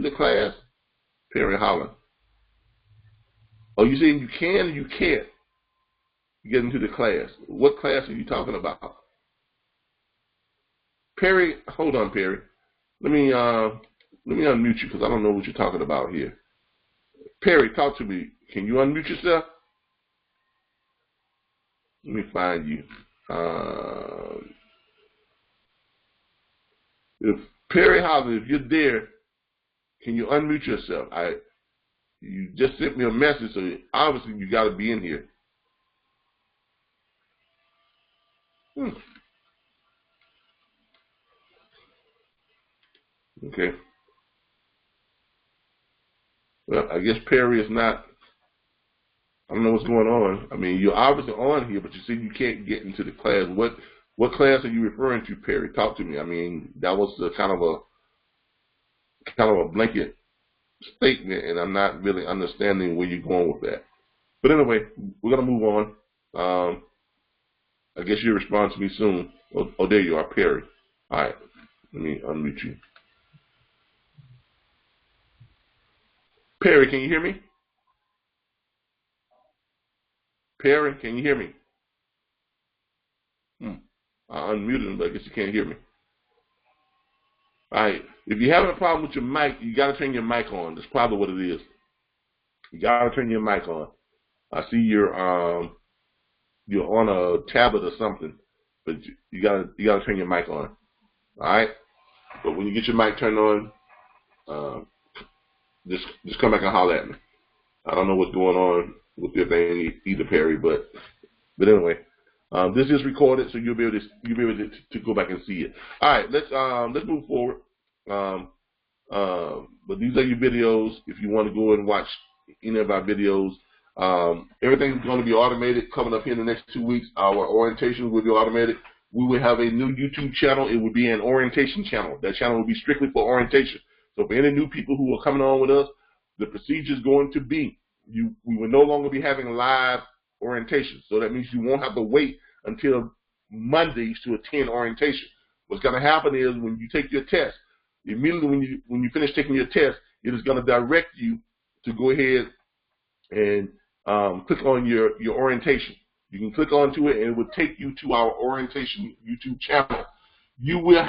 the class. Perry Holland. Oh, you saying you can or you can't get into the class? What class are you talking about? Perry, hold on, Perry. Let me unmute you because I don't know what you're talking about here. Perry, talk to me. Can you unmute yourself? Let me find you. If Perry Holland, if you're there, can you unmute yourself? You just sent me a message, so obviously you got to be in here. Okay. Well, I guess Perry is not. I don't know what's going on. I mean, you're obviously on here, but you see you can't get into the class. What class are you referring to, Perry? Talk to me. I mean, that was kind of a blanket statement, and I'm not really understanding where you're going with that. But anyway, we're gonna move on. I guess you'll respond to me soon. Oh, there you are, Perry. All right, let me unmute you. Perry, can you hear me? Perry, can you hear me? I unmuted him, but I guess you can't hear me. All right. If you're having a problem with your mic, you got to turn your mic on. That's probably what it is. You got to turn your mic on. I see you're on a tablet or something, but you got to turn your mic on. All right. But when you get your mic turned on, just come back and holler at me. I don't know what's going on with your thing either, Perry, but anyway, this is recorded, so you'll be able to go back and see it. All right, let's move forward. But these are your videos. If you want to go and watch any of our videos, everything's going to be automated. Coming up here in the next 2 weeks, our orientation will be automated. We will have a new YouTube channel. It will be an orientation channel. That channel will be strictly for orientation. So for any new people who are coming on with us, the procedure is going to be we will no longer be having live orientation. So that means you won't have to wait until Mondays to attend orientation. What's going to happen is when you take your test, immediately when you finish taking your test, it is going to direct you to go ahead and click on your orientation. You can click onto it, and it will take you to our orientation YouTube channel. You will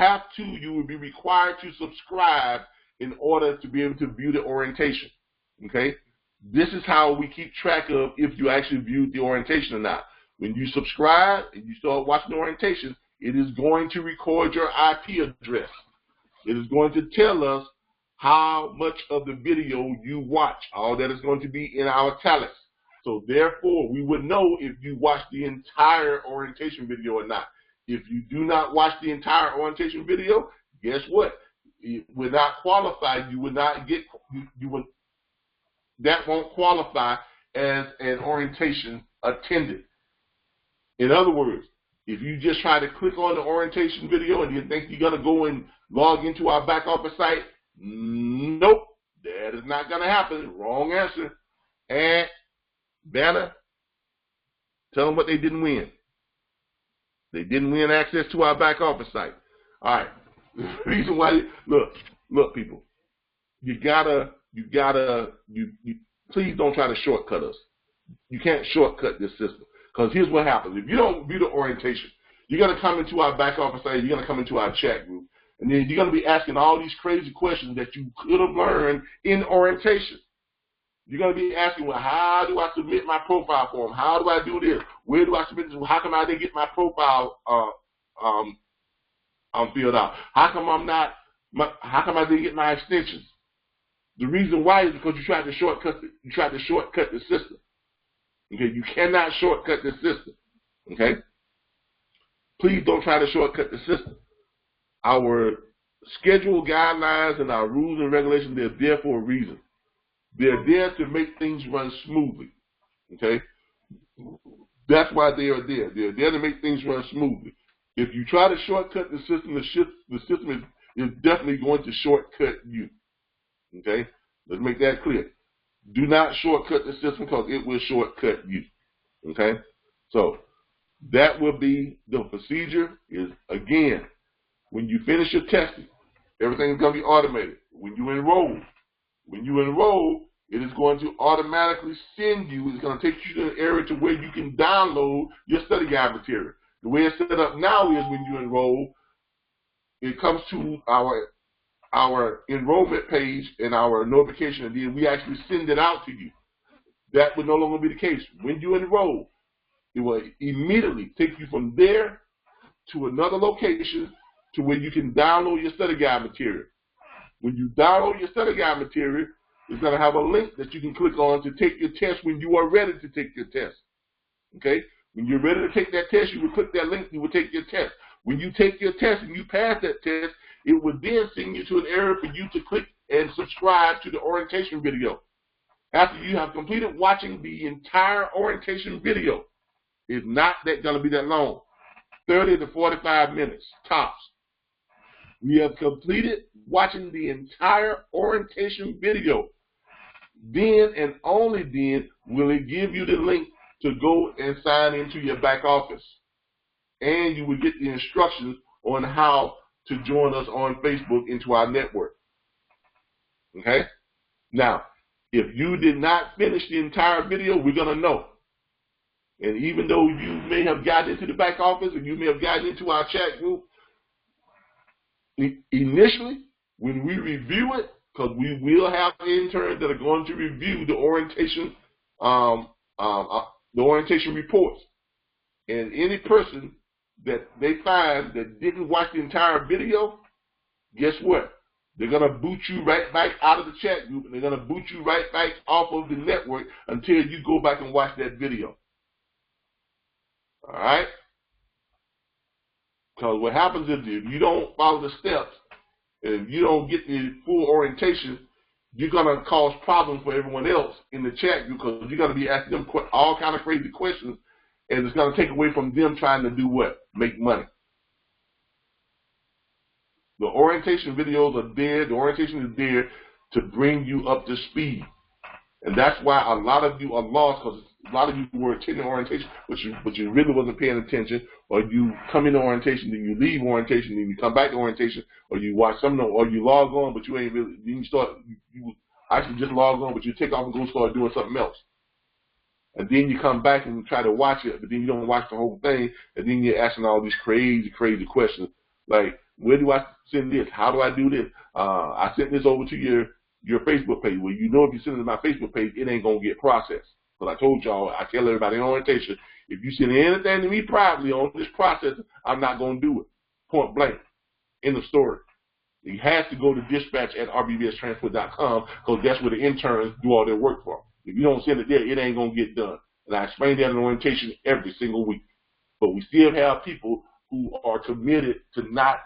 be required to subscribe in order to be able to view the orientation. Okay? This is how we keep track of if you actually viewed the orientation or not. When you subscribe and you start watching the orientation, it is going to record your IP address. It is going to tell us how much of the video you watch. All that is going to be in our italics. So therefore, we would know if you watched the entire orientation video or not. If you do not watch the entire orientation video, guess what? It would not qualify. You would not get. That won't qualify as an orientation attended. In other words, if you just try to click on the orientation video and you think you're going to go and log into our back office site, nope, that is not going to happen. Wrong answer. And Banner, tell them what they didn't win. They didn't win access to our back office site. All right. The reason why, look, people, you gotta please don't try to shortcut us. You can't shortcut this system. Because here's what happens. If you don't view the orientation, you're going to come into our back office, you're going to come into our chat group, and then you're going to be asking all these crazy questions that you could have learned in orientation. You're going to be asking, well, how do I submit my profile form? How do I do this? Where do I submit this? How come I didn't get my profile filled out? How come I didn't get my extensions? The reason why is because you tried to shortcut the system. Okay, you cannot shortcut the system. Okay, please don't try to shortcut the system. Our schedule guidelines and our rules and regulations, they're there for a reason. They're there to make things run smoothly. Okay, that's why they are there. They're there to make things run smoothly. If you try to shortcut the system, the system is definitely going to shortcut you. Okay, let's make that clear. Do not shortcut the system because it will shortcut you. Okay, so that will be the procedure. Is again, when you finish your testing, everything is going to be automated. When you enroll, it is going to automatically send you. It's going to take you to an area to where you can download your study guide material. The way it's set up now is when you enroll, it comes to our enrollment page and our notification, and then we actually send it out to you. That would no longer be the case. When you enroll, it will immediately take you from there to another location to where you can download your study guide material. When you download your study guide material, it's going to have a link that you can click on to take your test when you are ready to take your test. Okay? When you're ready to take that test, you will click that link, you will take your test. When you take your test and you pass that test, it will then send you to an area for you to click and subscribe to the orientation video. After you have completed watching the entire orientation video, it's not going to be that long, 30 to 45 minutes, tops. We have completed watching the entire orientation video. Then and only then will it give you the link to go and sign into your back office. And you will get the instructions on how to join us on Facebook into our network. Okay? Now, if you did not finish the entire video, we're going to know. And even though you may have gotten into the back office and you may have gotten into our chat group, initially, when we review it, because we will have interns that are going to review the orientation reports. And any person that they find that didn't watch the entire video, guess what? They're going to boot you right back out of the chat group, and they're going to boot you right back off of the network until you go back and watch that video. All right? Because what happens is if you don't follow the steps, and if you don't get the full orientation, you're going to cause problems for everyone else in the chat group because you're going to be asking them all kind of crazy questions, and it's going to take away from them trying to do what? Make money. The orientation videos are there. The orientation is there to bring you up to speed. And that's why a lot of you are lost because a lot of you were attending orientation, but you really wasn't paying attention, or you come into orientation, then you leave orientation, then you come back to orientation, or you watch some of them, or you log on, but you ain't really, you actually just log on, but you take off and go start doing something else. And then you come back and try to watch it, but then you don't watch the whole thing, and then you're asking all these crazy, crazy questions. Like, where do I send this? How do I do this? I sent this over to your Facebook page. Well, you know if you send it to my Facebook page, it ain't going to get processed. But I told y'all, I tell everybody in orientation, if you send anything to me privately on this process, I'm not going to do it. Point blank. End of story. It has to go to dispatch at rbbstransport.com because that's where the interns do all their work for. If you don't send it there, it ain't going to get done. And I explain that in orientation every single week. But we still have people who are committed to not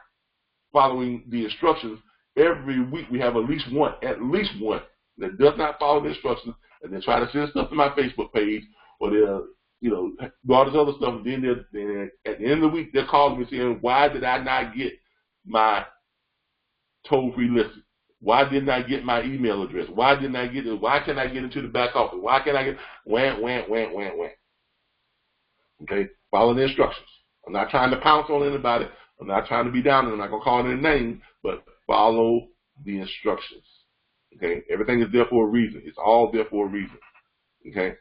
following the instructions. Every week we have at least one that does not follow the instructions, and they try to send stuff to my Facebook page, or they'll, do all this other stuff, and then at the end of the week, they're calling me saying, why did I not get my toll-free listing? Why didn't I get my email address? Why didn't I get it? Why can't I get into the back office? Why can't I get wham. Okay? Follow the instructions. I'm not trying to pounce on anybody. I'm not trying to be down. I'm not going to call any names, but follow the instructions. Okay, everything is there for a reason. It's all there for a reason. Okay,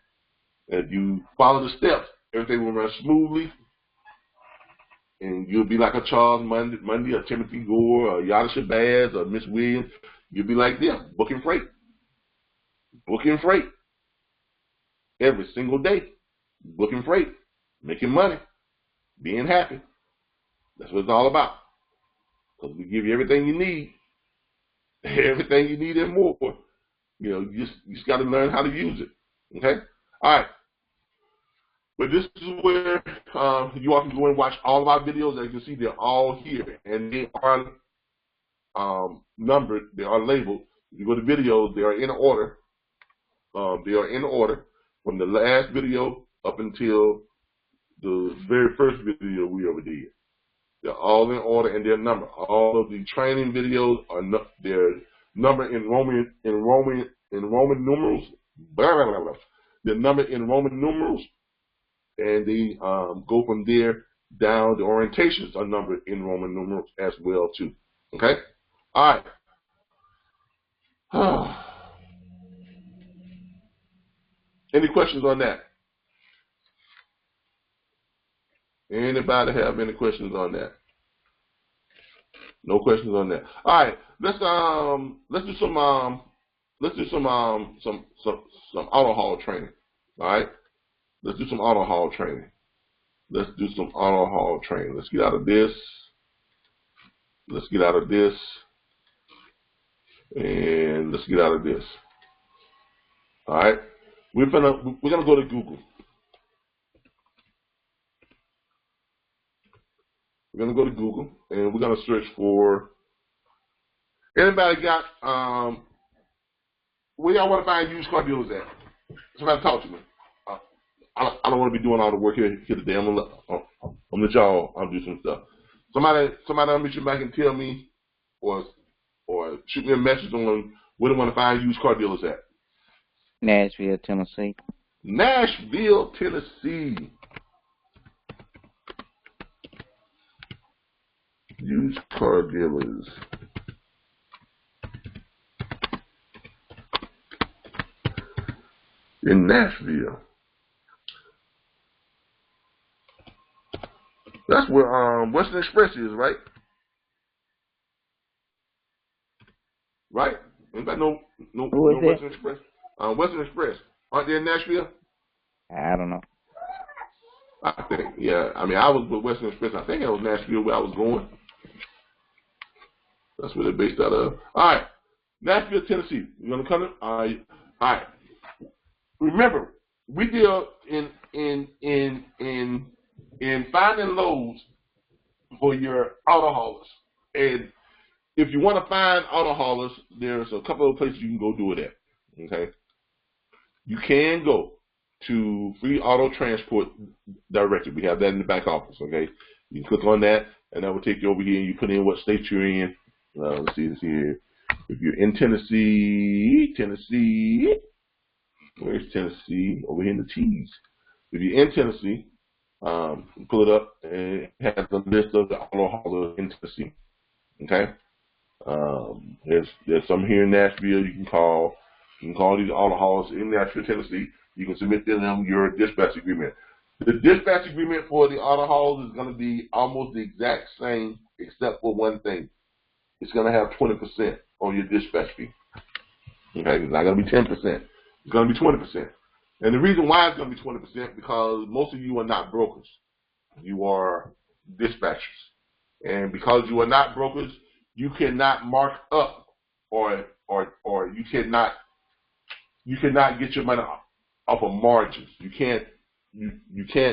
if you follow the steps, everything will run smoothly, and you'll be like a Charles Mundy, a Timothy Gore, a Yada Shabazz, or Miss Williams. You'll be like them, booking freight every single day, booking freight, making money, being happy. That's what it's all about. Because we give you everything you need, and more. You know, you just got to learn how to use it. Okay, all right. But this is where you all can go and watch all of our videos. As you can see, they're all here, and they are numbered. They are labeled. If you go to videos, they are in order. They are in order from the last video up until the very first video we ever did. They're all in order and they're numbered. All of the training videos are they're numbered in Roman numerals. Blah, blah, blah, blah. They're numbered in Roman numerals, and they go from there down. The orientations are numbered in Roman numerals as well too. Okay. All right. Any questions on that? Anybody have any questions on that? No questions on that. All right, let's do some auto haul training. All right, let's do some auto haul training. Let's get out of this. And let's get out of this. All right, we're gonna go to Google. We're going to go to Google, and we're going to search for, anybody got, where y'all want to find used car dealers at? Somebody talk to me. I don't want to be doing all the work here today. I'm going to let y'all do some stuff. Somebody unmute your mic and tell me, or shoot me a message on where they want to find used car dealers at. Nashville, Tennessee. Nashville, Tennessee. Used car dealers. In Nashville. That's where Western Express is, right? Right? Anybody know Western Express? Western Express. Aren't they in Nashville? I don't know. I think, yeah. I mean, I was with Western Express. I think it was Nashville where I was going. That's where they're based out of. All right, Nashville, Tennessee. You want to come in? All right. Remember, we deal in finding loads for your auto haulers. And if you want to find auto haulers, there's a couple of places you can go do it at. Okay, you can go to Free Auto Transport Directory. We have that in the back office. Okay, you can click on that, and that will take you over here, and you put in what state you're in. Let's see this here. If you're in Tennessee, where's Tennessee? Over here in the T's. If you're in Tennessee, pull it up, and it has a list of the auto haulers in Tennessee. Okay. There's some here in Nashville you can call. You can call these auto haulers in Nashville, Tennessee. You can submit to them your dispatch agreement. The dispatch agreement for the auto haulers is going to be almost the exact same, except for one thing. It's going to have 20% on your dispatch fee. Okay, it's not going to be 10%. It's going to be 20%. And the reason why it's going to be 20% because most of you are not brokers. You are dispatchers. And because you are not brokers, you cannot mark up or you cannot get your money off of margins. You can't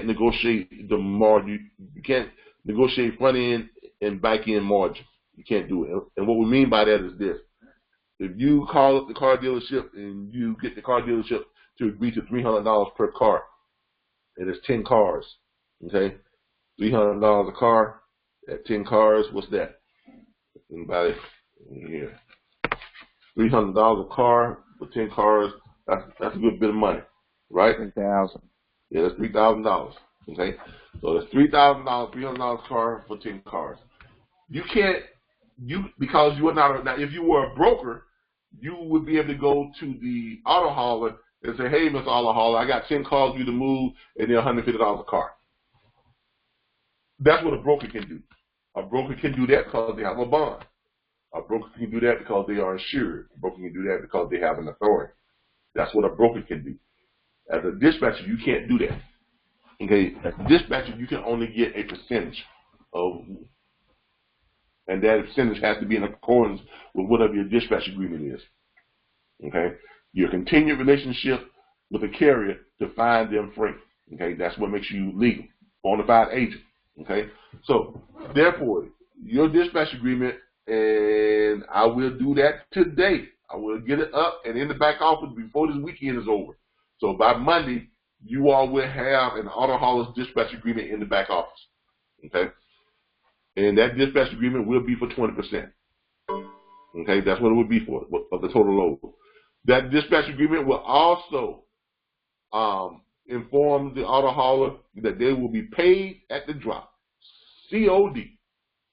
negotiate the margin. You can't negotiate front end and back end margins. You can't do it. And what we mean by that is this. If you call up the car dealership and you get the car dealership to agree to $300 per car, and it's 10 cars, okay? $300 a car at 10 cars, what's that? Anybody here? $300 a car for 10 cars, that's a good bit of money, right? $3,000. Yeah, that's $3,000, okay? So that's $3,000, $300 a car for 10 cars. You can't, because you are not, now if you were a broker, you would be able to go to the auto hauler and say, hey, Mr. Auto Hauler, I got 10 cars for you to move, and they're $150 a car. That's what a broker can do. A broker can do that because they have a bond. A broker can do that because they are insured. A broker can do that because they have an authority. That's what a broker can do. As a dispatcher, you can't do that. Okay, as a dispatcher, you can only get a percentage of, and that percentage has to be in accordance with whatever your dispatch agreement is. Okay, your continued relationship with a carrier to find them freight. Okay, that's what makes you legal, bona fide agent. Okay, so therefore, your dispatch agreement, and I will do that today. I will get it up and in the back office before this weekend is over. So by Monday, you all will have an auto hauler's dispatch agreement in the back office. Okay, and that dispatch agreement will be for 20%. Okay, that's what it would be for the total load. That dispatch agreement will also inform the auto hauler that they will be paid at the drop. COD,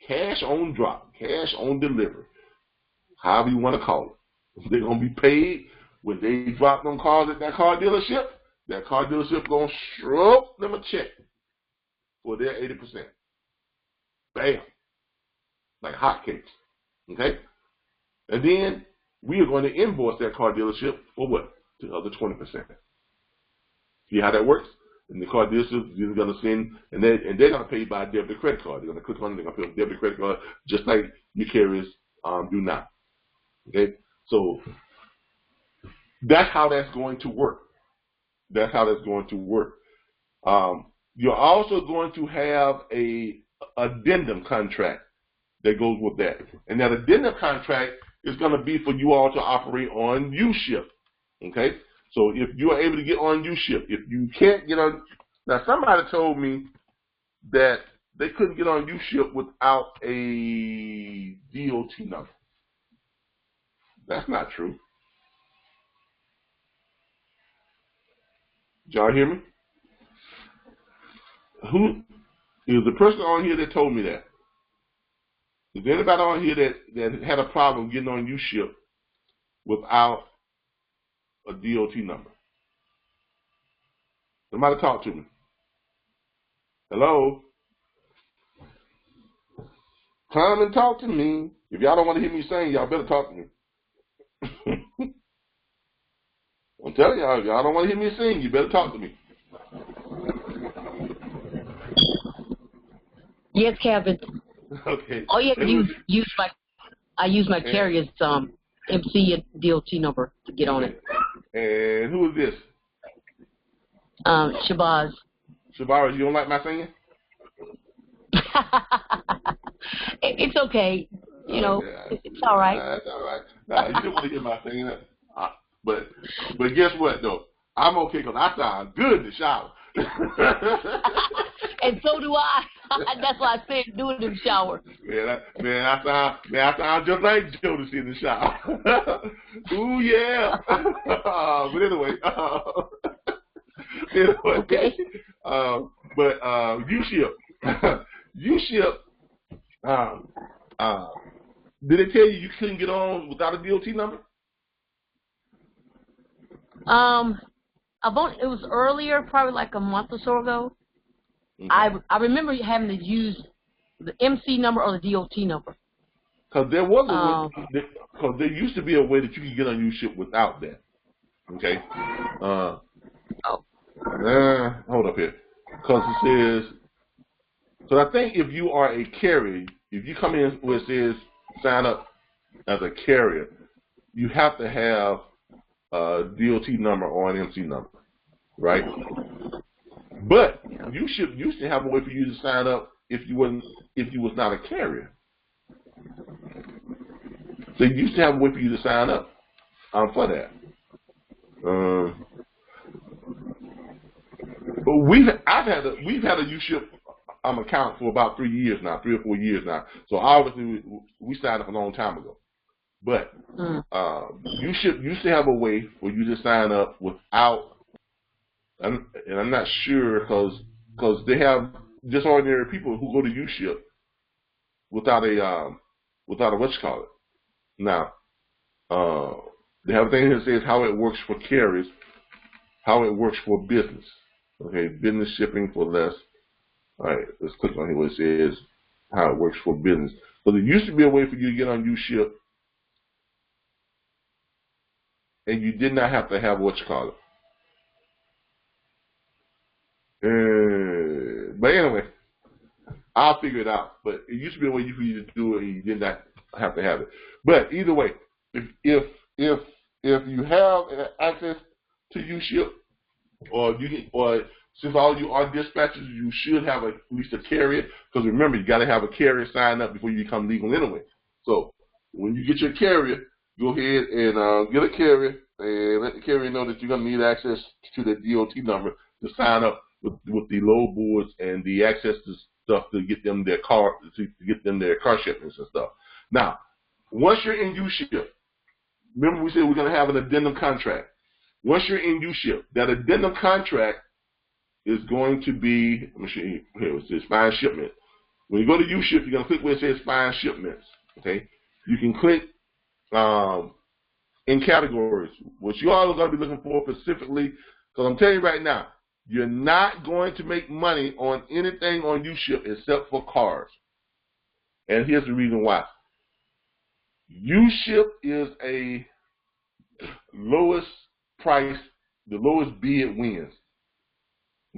cash on drop, cash on delivery, however you want to call it. They're going to be paid when they drop them cars at that car dealership. That car dealership going to stroke them a check for their 80%. Bam. Like hotcakes. Okay? And then we are going to invoice that car dealership for what? The other 20%. See how that works? And the car dealership is going to send, and they're going to pay by debit or credit card. They're going to click on it, they're going to pay with debit or credit card, just like your carriers do now. Okay? So that's how that's going to work. That's how that's going to work. You're also going to have a addendum contract that goes with that. And that addendum contract is going to be for you all to operate on UShip. Okay? So if you are able to get on UShip, if you can't get on, now somebody told me that they couldn't get on UShip without a DOT number. That's not true. Did y'all hear me? Who is the person on here that told me that? Is there anybody on here that had a problem getting on UShip without a DOT number? Somebody talk to me. Hello? Come and talk to me. If y'all don't want to hear me sing, y'all better talk to me. I'm telling y'all, if y'all don't want to hear me sing, you better talk to me. Yes, Kevin. Okay. Oh yeah, I use my carrier's MC and DOT number to get on it. And who is this? Shabazz. Shabazz, you don't like my singing? It's okay. You know, it's all right. It's all right. Nah, you don't want to hear my singing. But guess what, though? I'm okay because I sound good in the shower. And so do I. That's why I said do it in the shower. Man, I sound just like Jodeci in the shower. Ooh, yeah. But anyway. Okay. But UShip. UShip, did they tell you couldn't get on without a DOT number? It was earlier, probably like a month or so ago. Mm-hmm. I remember having to use the MC number or the DOT number. Because there was a way, because there used to be a way that you could get on UShip without that. Okay. Hold up here. Because it says, so I think if you are a carrier, if you come in where it says sign up as a carrier, you have to have a DOT number or an MC number, right? But UShip used to have a way for you to sign up if you was not a carrier. So you used to have a way for you to sign up for that. But we've had a UShip account for about 3 years now, 3 or 4 years now. So obviously we signed up a long time ago. But UShip used to have a way for you to sign up without, and I'm not sure because they have just ordinary people who go to UShip without a whatchamacallit. Now, They have a thing that says how it works for carriers, how it works for business. Okay, business shipping for less. All right, let's click on here where it says how it works for business. So there used to be a way for you to get on UShip, and you did not have to have what you call it. But anyway, I'll figure it out. But it used to be a way for you to do it, and you did not have to have it. But either way, if you have access to UShip, or since all you are dispatchers, you should have at least a carrier. Because remember, you got to have a carrier sign up before you become legal anyway. So when you get your carrier, go ahead and get a carrier and let the carrier know that you're going to need access to the DOT number to sign up with the load boards and the access to stuff to get them their car shipments and stuff. Now, once you're in UShip, remember we said we're going to have an addendum contract. Once you're in UShip, that addendum contract is going to be, let me show you here, it says find shipment. When you go to UShip, you're going to click where it says find shipments. Okay, you can click in categories, which you all are going to be looking for specifically, because I'm telling you right now, you're not going to make money on anything on UShip except for cars. And here's the reason why. UShip is a lowest price, the lowest bid wins.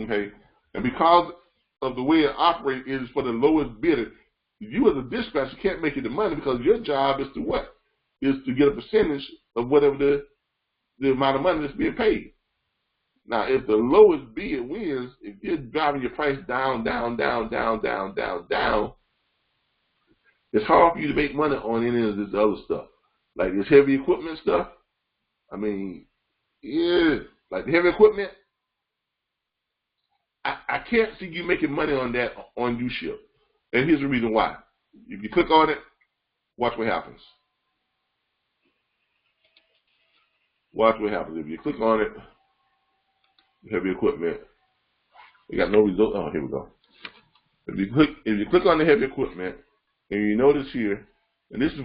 Okay, and because of the way it operates, it is for the lowest bidder. You as a dispatcher can't make you the money because your job is to what? Is to get a percentage of whatever the amount of money that's being paid. Now, if the lowest bid wins, if you're driving your price down, it's hard for you to make money on any of this other stuff. Like this heavy equipment stuff, I mean, yeah, like the heavy equipment, I can't see you making money on that on UShip. And here's the reason why. If you click on it, watch what happens. Watch what happens. If you click on it, heavy equipment, you got no result. Oh, here we go. If you click on the heavy equipment, and you notice here, and this is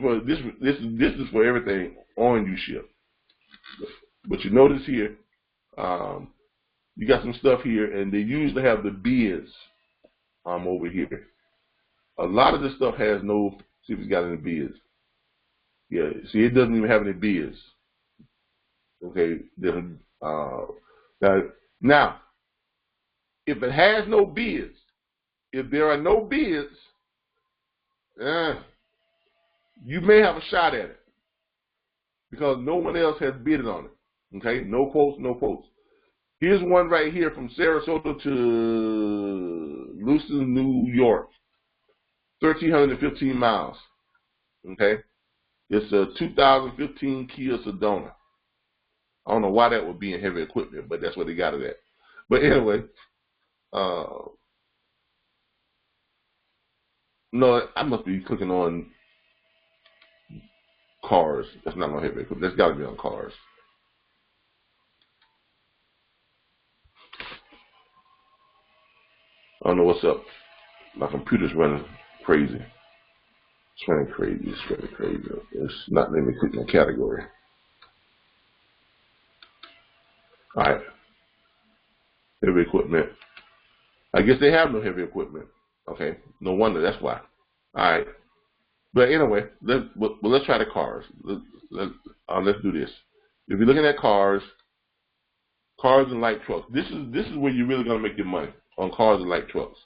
for everything on UShip. But you notice here, you got some stuff here, and they usually have the bids over here. A lot of this stuff has no, see if it's got any bids. Yeah, see, it doesn't even have any bids. Okay, now, if it has no bids, if there are no bids, you may have a shot at it because no one else has bid on it. Okay, no quotes, no quotes. Here's one right here from Sarasota to Lewiston, New York, 1,315 miles. Okay, it's a 2015 Kia Sedona. I don't know why that would be in heavy equipment, but that's what they got it at. But anyway, no, I must be clicking on cars. That's not on heavy equipment. That's got to be on cars. I don't know what's up. My computer's running crazy. It's running crazy. It's running crazy. It's not letting me click my category. All right. Heavy equipment. I guess they have no heavy equipment. Okay. No wonder. That's why. All right. But anyway, let's try the cars. Let's do this. If you're looking at cars and light trucks, this is where you're really going to make your money, on cars and light trucks.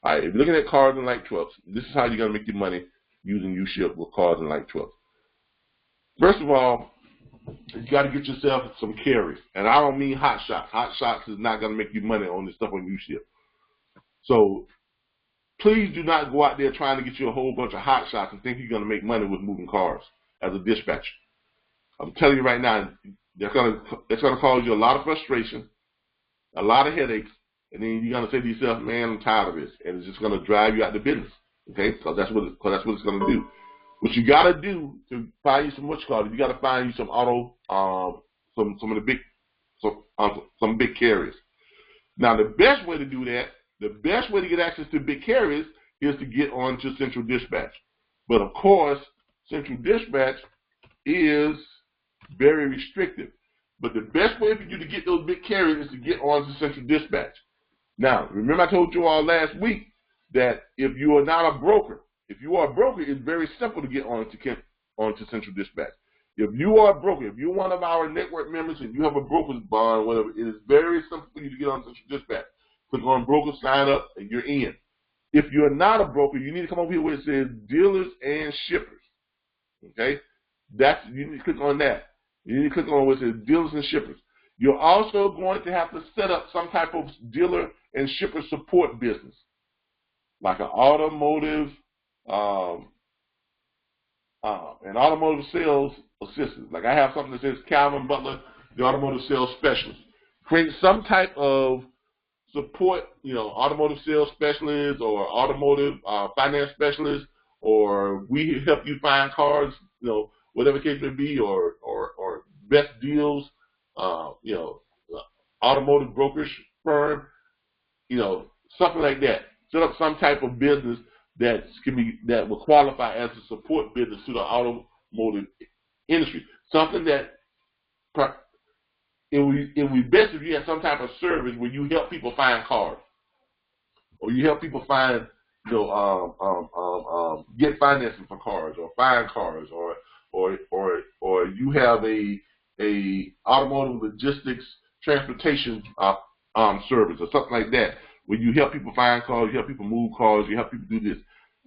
All right. If you're looking at cars and light trucks, this is how you're going to make your money using UShip with cars and light trucks. First of all, you got to get yourself some carriers. And I don't mean hot shots. Hot shots is not going to make you money on this stuff on UShip. So please do not go out there trying to get you a whole bunch of hot shots and think you're going to make money with moving cars as a dispatcher. I'm telling you right now, it's going to cause you a lot of frustration, a lot of headaches, and then you're going to say to yourself, man, I'm tired of this. And it's just going to drive you out of business. Okay? Because that's what it's going to do. What you got to do to find you some you got to find you some some of the big, some big carriers. Now, the best way to do that, the best way to get access to big carriers is to get on to Central Dispatch. But of course, Central Dispatch is very restrictive. But the best way for you to get those big carriers is to get onto Central Dispatch. Now, remember I told you all last week that if you are not a broker, if you are a broker, it's very simple to get onto Central Dispatch. If you are a broker, if you're one of our network members and you have a broker's bond, whatever, it is very simple for you to get on Central Dispatch. Click on broker, sign up, and you're in. If you're not a broker, you need to come over here where it says dealers and shippers. Okay? You need to click on that. You need to click on where it says dealers and shippers. You're also going to have to set up some type of dealer and shipper support business, like an automotive sales assistant. Like I have something that says Calvin Butler, the automotive sales specialist. Create some type of support, automotive sales specialist or automotive finance specialist, or we help you find cars, whatever case may be, or best deals, automotive brokerage firm, something like that. Set up some type of business that will qualify as a support business to the automotive industry. Something that it would be best if you had some type of service where you help people find cars, or you help people find, get financing for cars, or find cars, or you have a automotive logistics transportation service or something like that, where you help people find cars, you help people move cars, you help people do this.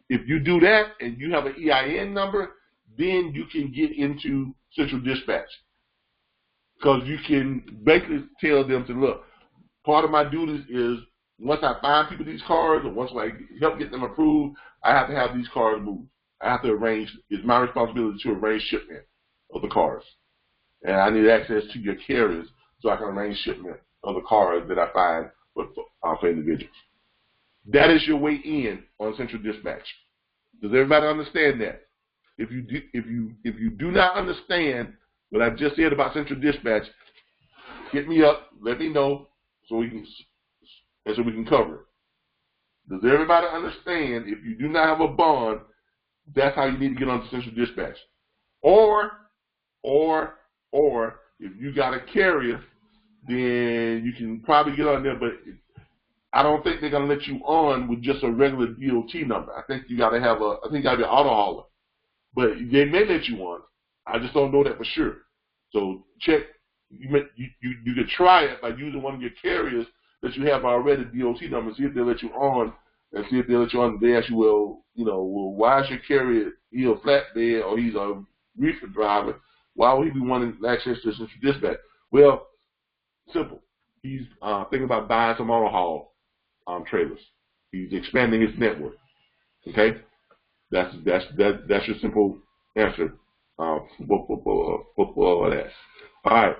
If you do that and you have an EIN number, then you can get into Central Dispatch, because you can basically tell them to, look, part of my duties is once I find people these cars, or once I help get them approved, I have to have these cars moved. I have to arrange, it's my responsibility to arrange shipment of the cars. And I need access to your carriers so I can arrange shipment of the cars that I find for individuals. That is your way in on Central Dispatch. Does everybody understand that? If you do not understand what I've just said about Central Dispatch, hit me up, let me know, so we can cover it. Does everybody understand if you do not have a bond, that's how you need to get on Central Dispatch? Or if you got a carrier, then you can probably get on there, but I don't think they're gonna let you on with just a regular DOT number. I think you gotta be an auto hauler. But they may let you on. I just don't know that for sure. So check. You could try it by using one of your carriers that you have already, DOT number, see if they'll let you on, and see if they'll let you on. They ask you, well, why is your carrier, he's a flatbed or he's a reefer driver? Why would he be wanting access to Central Dispatch? Well, simple. He's thinking about buying some auto haul trailers. He's expanding his network. Okay, that's your simple answer for that. All right.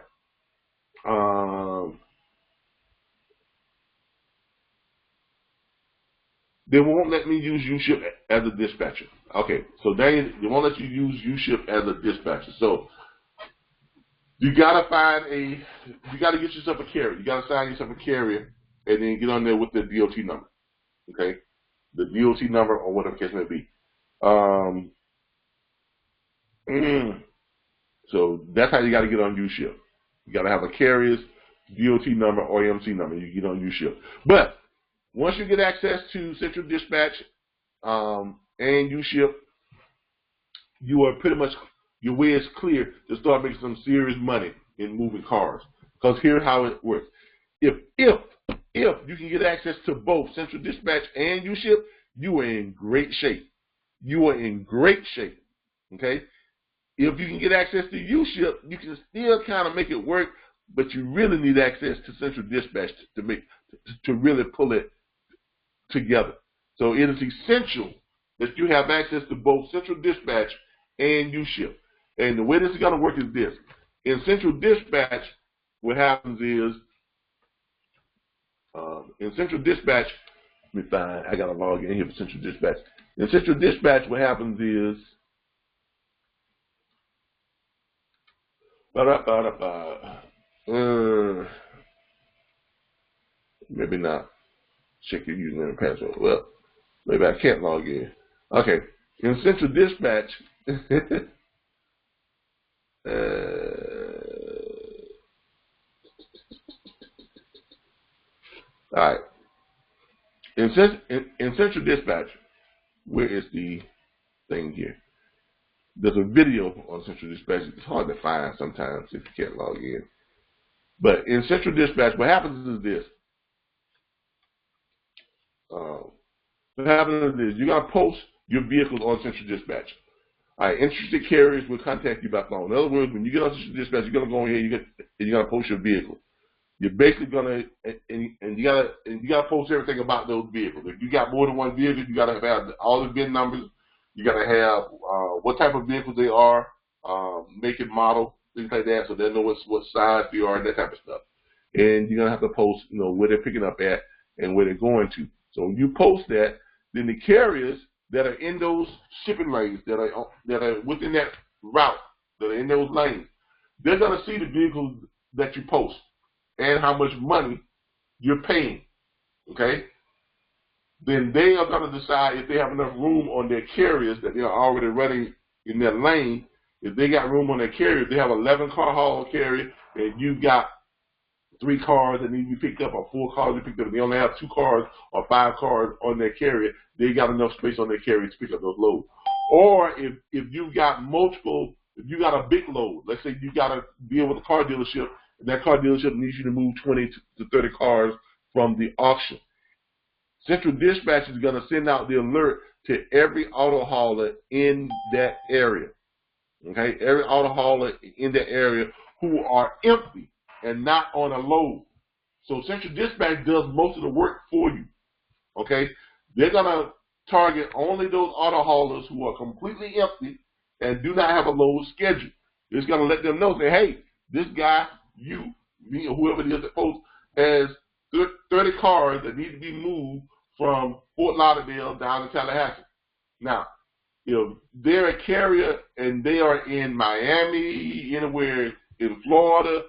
They won't let me use UShip as a dispatcher. Okay, so they won't let you use UShip as a dispatcher. So you gotta get yourself a carrier. You gotta sign yourself a carrier and then get on there with the DOT number. Okay, the DOT number or whatever case may be. So that's how you gotta get on UShip. You gotta have a carrier's DOT number or EMC number. You get on UShip. But once you get access to Central Dispatch and UShip, you are pretty much, your way is clear to start making some serious money in moving cars. Because here's how it works. If you can get access to both Central Dispatch and UShip, you are in great shape. You are in great shape. Okay? If you can get access to UShip, you can still kind of make it work, but you really need access to Central Dispatch to really pull it together. So it is essential that you have access to both Central Dispatch and UShip. And the way this is going to work is this. In Central Dispatch, what happens is, in Central Dispatch, let me find, I got to log in here for Central Dispatch. In Central Dispatch, what happens is, maybe not. Check your username and password. Well, maybe I can't log in. Okay. In Central Dispatch, All right. In Central Dispatch, where is the thing here? There's a video on Central Dispatch. It's hard to find sometimes if you can't log in. But in Central Dispatch, what happens is this. What happens is this. You're going to post your vehicles on Central Dispatch. All right, interested carriers will contact you by phone. In other words, when you get on Central Dispatch, you're going to go in here and you're going to post your vehicle. You're basically gonna and you gotta post everything about those vehicles. If you got more than one vehicle, you gotta have all the VIN numbers. You gotta have what type of vehicles they are, make and model, things like that, so they know what size they are and that type of stuff. And you're gonna have to post, where they're picking up at and where they're going to. So when you post that, then the carriers that are in those shipping lanes that are within that route, that are in those lanes, they're gonna see the vehicles that you post and how much money you're paying, okay? Then they are going to decide if they have enough room on their carriers that they are already running in their lane. If they got room on their carrier, if they have 11-car haul carrier, and you've got 3 cars that need to be picked up or 4 cars to be picked up, and they only have 2 cars or 5 cars on their carrier, they got enough space on their carrier to pick up those loads. Or if you've got multiple, if you got a big load, let's say you got to deal with a car dealership, and that car dealership needs you to move 20 to 30 cars from the auction. Central Dispatch is going to send out the alert to every auto hauler in that area. Okay, every auto hauler in that area who are empty and not on a load. So Central Dispatch does most of the work for you. Okay, they're going to target only those auto haulers who are completely empty and do not have a load scheduled. It's going to let them know, say, hey, this guy, you, me, or whoever it is that posts, has 30 cars that need to be moved from Fort Lauderdale down to Tallahassee. Now, if they're a carrier and they are in Miami, anywhere in Florida,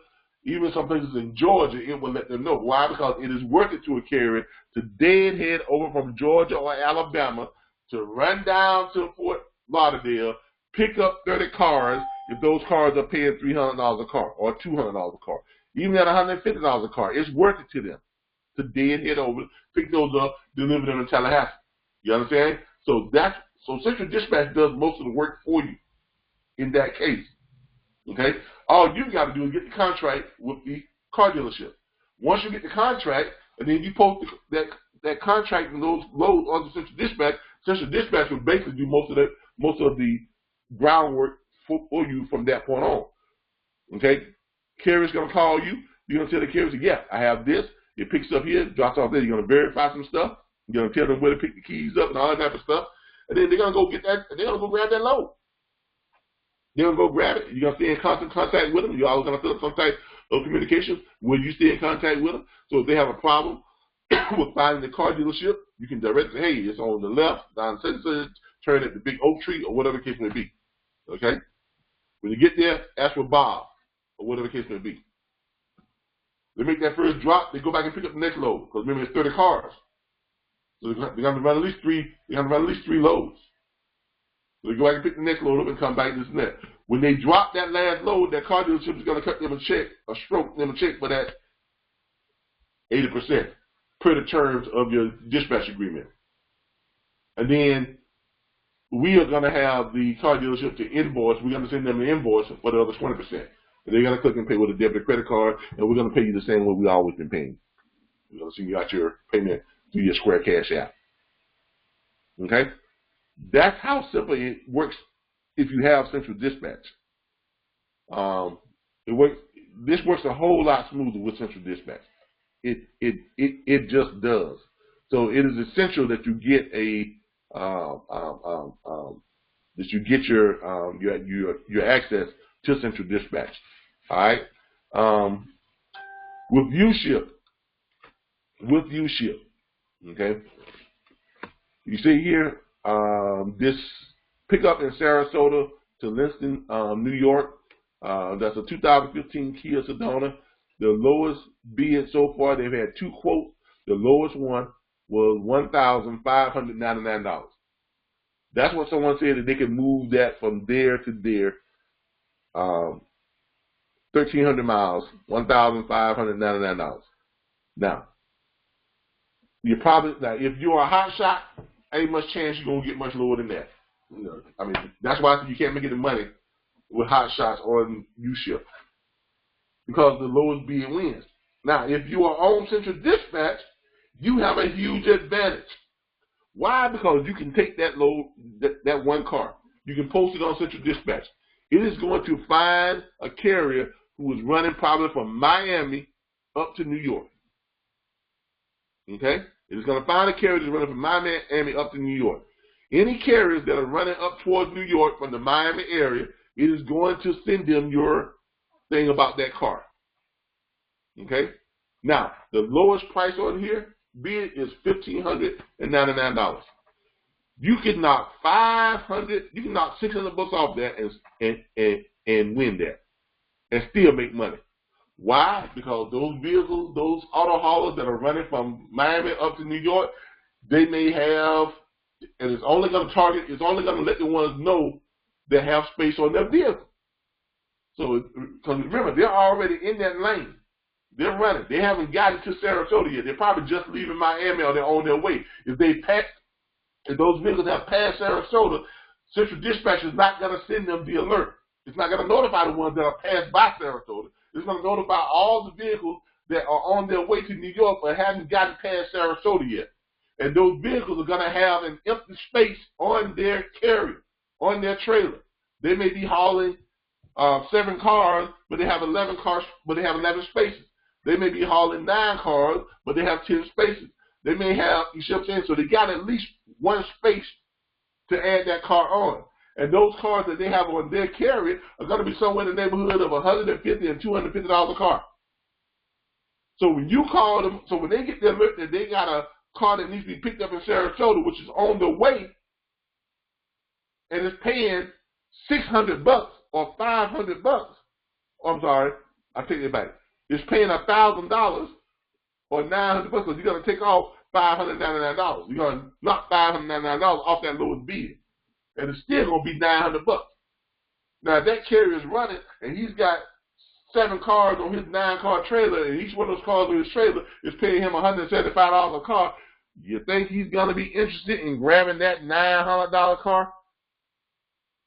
even some places in Georgia, it will let them know. Why? Because it is worth it to a carrier to deadhead over from Georgia or Alabama to run down to Fort Lauderdale, pick up 30 cars if those cars are paying $300 a car or $200 a car. Even at $150 a car, it's worth it to them to deadhead over, pick those up, deliver them in Tallahassee. You understand? So Central Dispatch does most of the work for you in that case. Okay? All you got to do is get the contract with the car dealership. Once you get the contract, and then you post that contract and those loads on the Central Dispatch will basically do most of the groundwork for you from that point on. Okay? Carrier's going to call you. You're going to tell the carrier, yeah, I have this. It picks up here, drops off there. You're going to verify some stuff. You're going to tell them where to pick the keys up and all that type of stuff. And then they're going to go get that, and they're going to go grab that load. They're going to go grab it. You're going to stay in constant contact with them. You're always going to set up some type of communication where you stay in contact with them. So if they have a problem with finding the car dealership, you can directly say, hey, it's on the left, down the center, turn at the big oak tree, or whatever the case may be. Okay? When you get there, ask for Bob, or whatever the case may be. They make that first drop, they go back and pick up the next load. Because remember, it's 30 cars. So they're going to run at least 3 loads. So they go back and pick the next load up and come back to this and that. When they drop that last load, that car dealership is going to cut them a check, or stroke them a check for that 80% per the terms of your dispatch agreement. And then we are going to have the car dealership to invoice. We're going to send them an invoice for the other 20%. And they're going to click and pay with a debit or credit card, and we're going to pay you the same way we've always been paying. We're going to send you out your payment through your Square Cash app. Okay? That's how simple it works if you have Central Dispatch. This works a whole lot smoother with Central Dispatch. It just does. So it is essential that you get your access to Central Dispatch. All right. With UShip, okay. You see here, this pickup in Sarasota to Linston, New York. That's a 2015 Kia Sedona. The lowest bid so far, they've had 2 quotes. The lowest one was $1,599. That's what someone said, that they can move that from there to there 1,300 miles, $1,599. Now, if you're a hot shot, ain't much chance you're gonna get much lower than that. You know, I mean, that's why I said you can't make any money with hot shots on UShip because the lowest bid wins. Now, if you are on Central Dispatch, you have a huge advantage. Why? Because you can take that that one car. You can post it on Central Dispatch. It is going to find a carrier who is running probably from Miami up to New York. Okay? It is going to find a carrier that's running from Miami up to New York. Any carriers that are running up towards New York from the Miami area, it is going to send them your thing about that car. Okay? Now, the lowest price on here bid is $1,599. You can knock 500, you can knock 600 bucks off that and win that and still make money. Why? Because those vehicles, those auto haulers that are running from Miami up to New York, they may have, and it's only going to let the ones know that have space on their vehicle. So, because remember, they're already in that lane. They're running. They haven't gotten to Sarasota yet. They're probably just leaving Miami or they're on their way. If those vehicles have passed Sarasota, Central Dispatch is not going to send them the alert. It's not going to notify the ones that are passed by Sarasota. It's going to notify all the vehicles that are on their way to New York but haven't gotten past Sarasota yet. And those vehicles are going to have an empty space on their carrier, on their trailer. They may be hauling 7 cars, but they have 11 cars, but they have 11 spaces. They may be hauling 9 cars, but they have 10 spaces. They may have, you see what I'm saying? So they got at least one space to add that car on. And those cars that they have on their carrier are going to be somewhere in the neighborhood of $150 and $250 a car. So when you call them, so when they get the alert that they got a car that needs to be picked up in Sarasota, which is on the way, and it's paying $600 or $500, I'm sorry, I take it back. It's paying $1,000 or $900 because you're going to take off $599. You're going to knock $599 off that lowest bid, and it's still going to be $900. Now, if that carrier is running and he's got 7 cars on his 9-car trailer, and each one of those cars on his trailer is paying him $175 a car, you think he's going to be interested in grabbing that $900 car?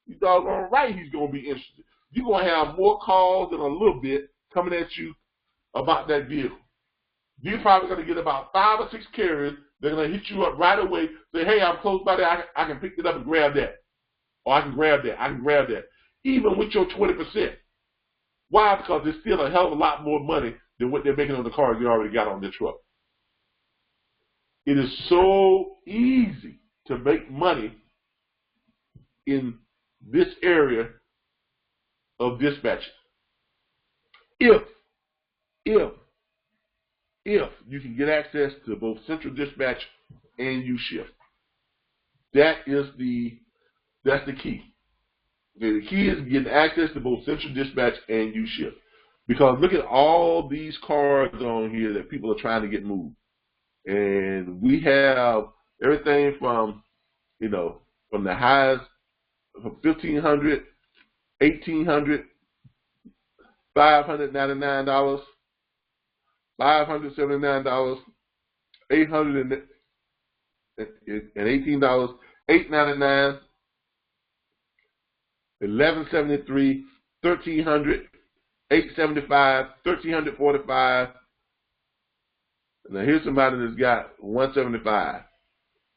You doggone right he's going to be interested. You're going to have more calls in a little bit coming at you about that vehicle. You're probably going to get about 5 or 6 carriers. They're going to hit you up right away, say, hey, I'm close by there. I can pick it up and grab that. Or I can grab that. I can grab that. Even with your 20%. Why? Because there's still a hell of a lot more money than what they're making on the cars they already got on their truck. It is so easy to make money in this area of dispatching. If you can get access to both Central Dispatch and UShip. That's the key. Okay, the key is getting access to both Central Dispatch and UShip. Because look at all these cars on here that people are trying to get moved. And we have everything from, from the highs from $1,500, $1,800, $599, $579, $818, $899, $1,173, $1,300, $875, $1,345. Now here's somebody that's got $175,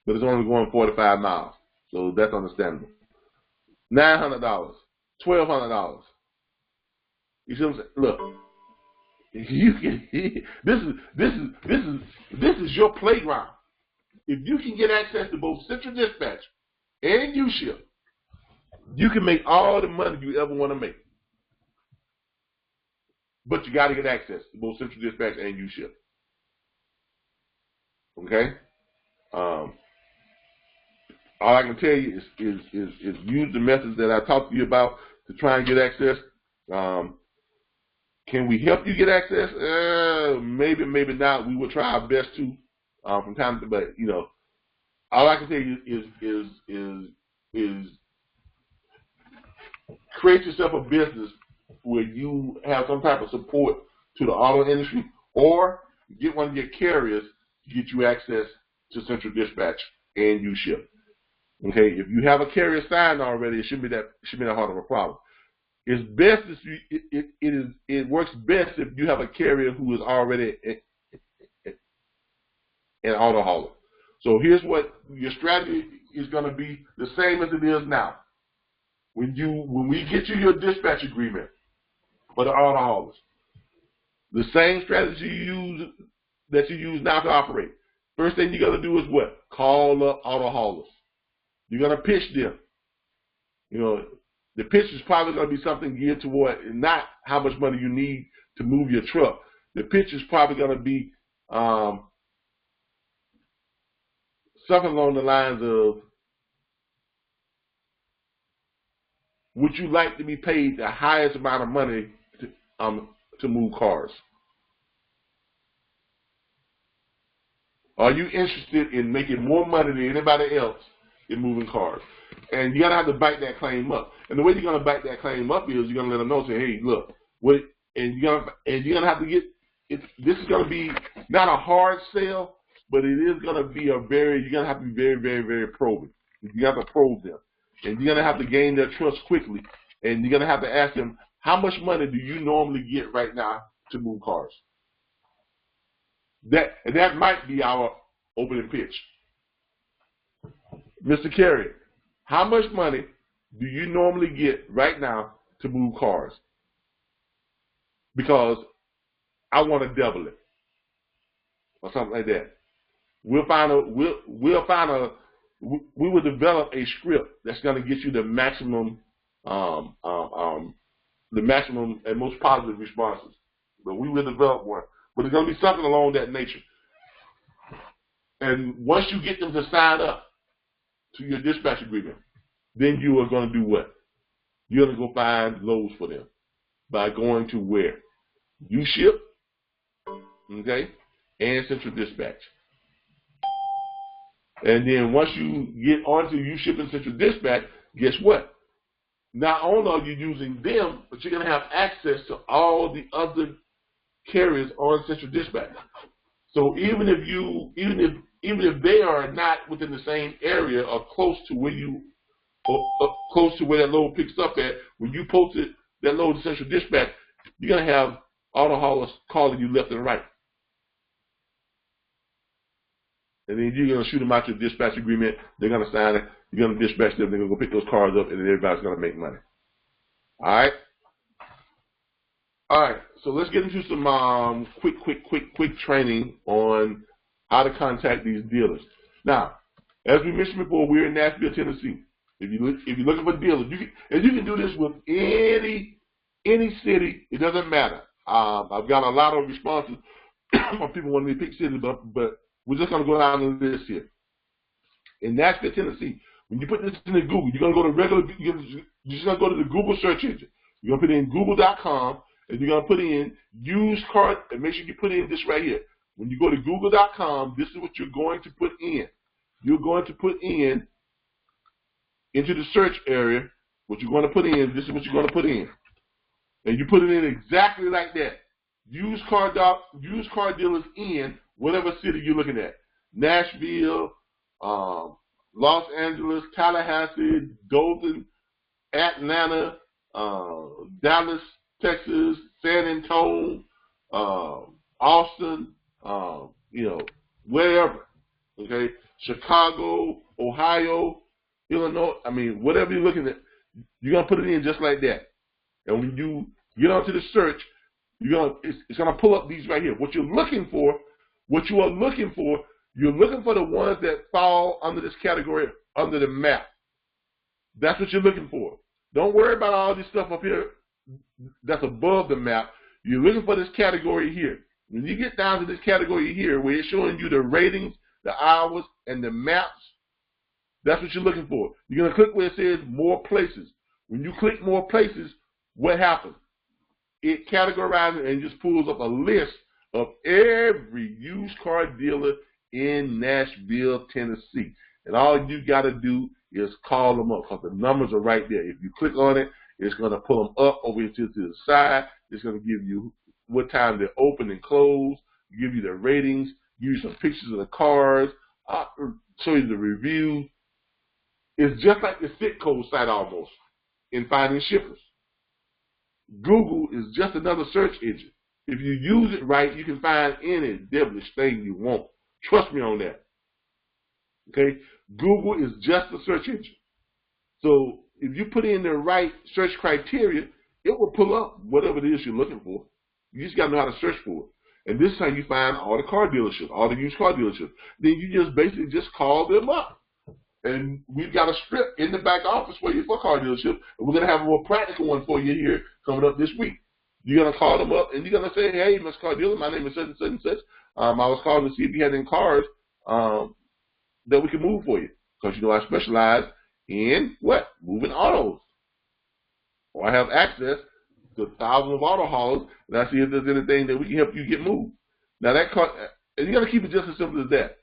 but it's only going 45 miles, so that's understandable. $900, $1,200. You see what I'm saying? Look, you can. This is your playground. If you can get access to both Central Dispatch and UShip, you can make all the money you ever want to make. But you got to get access to both Central Dispatch and UShip. Okay? All I can tell you is use the methods that I talked to you about to try and get access. Can we help you get access? Maybe, maybe not. We will try our best to from time to, but all I can tell you is create yourself a business where you have some type of support to the auto industry, or get one of your carriers to get you access to Central Dispatch and UShip. Okay, if you have a carrier signed already, it shouldn't be that hard of a problem. It's best it works best if you have a carrier who is already an auto hauler. So here's what your strategy is going to be, the same as it is now. When we get you your dispatch agreement for the auto haulers, the same strategy that you use now to operate. First thing you got to do is what? Call up auto haulers. You're going to pitch them. You know, the pitch is probably going to be something geared toward not how much money you need to move your truck. The pitch is probably going to be something along the lines of, would you like to be paid the highest amount of money to move cars? Are you interested in making more money than anybody else in moving cars? And you gotta have to back that claim up. And the way you're gonna back that claim up is you're gonna let them know, say, hey, look, and you're gonna have to get it. This is gonna be not a hard sell, but it is gonna be you're gonna have to be very, very, very probing. You have to probe them, and you're gonna have to gain their trust quickly. And you're gonna have to ask them, how much money do you normally get right now to move cars? That might be our opening pitch. Mr. Carrier, how much money do you normally get right now to move cars? Because I want to double it, or something like that. We will develop a script that's going to get you the maximum and most positive responses. But we will develop one. But it's going to be something along that nature. And once you get them to sign up to your dispatch agreement, then you are going to do what? You're going to go find loads for them by going to where? UShip, okay, and Central Dispatch. And then once you get onto UShip and Central Dispatch, guess what? Not only are you using them, but you're going to have access to all the other carriers on Central Dispatch. So even if they are not within the same area or close to where that load picks up at, when you posted that load to Central Dispatch, you're going to have auto haulers calling you left and right. And then you're going to shoot them out your dispatch agreement. They're going to sign it. You're going to dispatch them. They're going to go pick those cars up, and then everybody's going to make money. All right? All right. So let's get into some quick training on how to contact these dealers. Now, as we mentioned before, we're in Nashville, Tennessee. If you're looking for dealers, you can do this with any city. It doesn't matter. I've got a lot of responses from people wanting me to pick cities, but we're just going to go down the list here. In Nashville, Tennessee, when you put this in Google, you're going to go to you're just going to go to the Google search engine. You're going to put in google.com, and you're going to put in used car, and make sure you put in this right here. When you go to google.com, this is what you're going to put in. You're going to put in, into the search area, what you're going to put in, this is what you're going to put in. And you put it in exactly like that. Used car dealers in whatever city you're looking at. Nashville, Los Angeles, Tallahassee, Dothan, Atlanta, Dallas, Texas, San Antonio, Austin, wherever, okay? Chicago, Ohio, Illinois, whatever you're looking at, you're going to put it in just like that. And when you get onto the search, it's going to pull up these right here. What you're looking for, you're looking for the ones that fall under this category, under the map. That's what you're looking for. Don't worry about all this stuff up here that's above the map. You're looking for this category here. When you get down to this category here, where it's showing you the ratings, the hours, and the maps, that's what you're looking for. You're going to click where it says more places. When you click more places, what happens? It categorizes and just pulls up a list of every used car dealer in Nashville, Tennessee. And all you got to do is call them up, because the numbers are right there. If you click on it, It's going to pull them up over here to the side. It's going to give you what time they're open and close, give you the ratings, give you some pictures of the cars, show you the reviews. It's just like the Sitco site almost in finding shippers. Google is just another search engine. If you use it right, you can find any devilish thing you want. Trust me on that. Okay? Google is just a search engine. So if you put in the right search criteria, it will pull up whatever it is you're looking for. You just got to know how to search for it. And this is how you find all the car dealerships, all the used car dealerships. Then you just basically just call them up. And we've got a script in the back office for you for car dealership. And we're going to have a more practical one for you here coming up this week. You're going to call them up and you're going to say, hey, Mr. Car Dealer, my name is such and such and such. I was calling to see if you had any cars that we can move for you. Because, I specialize in what? Moving autos. Or I have access to thousands of auto haulers, and I see if there's anything that we can help you get moved. Now, that car, and you got to keep it just as simple as that.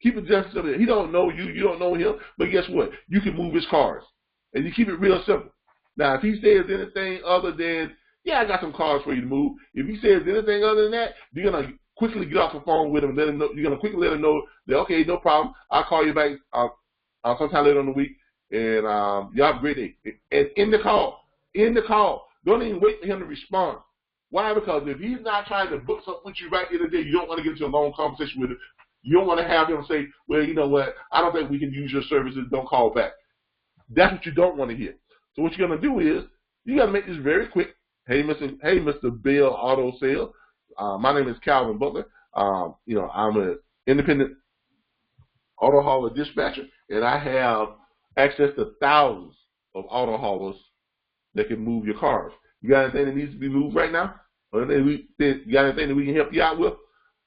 Keep it just as simple. He don't know you, you don't know him, but guess what? You can move his cars. And you keep it real simple. Now, if he says anything other than, yeah, I got some cars for you to move, if he says anything other than that, you're going to quickly get off the phone with him and let him know, you're going to quickly let him know that, okay, no problem, I'll call you back sometime later on the week, and y'all have a great day. And end the call. Don't even wait for him to respond. Why? Because if he's not trying to book something with you right in the day, you don't want to get into a long conversation with him. You don't want to have him say, well, you know what, I don't think we can use your services, don't call back. That's what you don't want to hear. So what you're going to do is, you got to make this very quick. Hey, Mr. Bill Auto Sales. My name is Calvin Butler. I'm an independent auto hauler dispatcher, and I have access to thousands of auto haulers that can move your cars. You got anything that needs to be moved right now? Or you got anything that we can help you out with?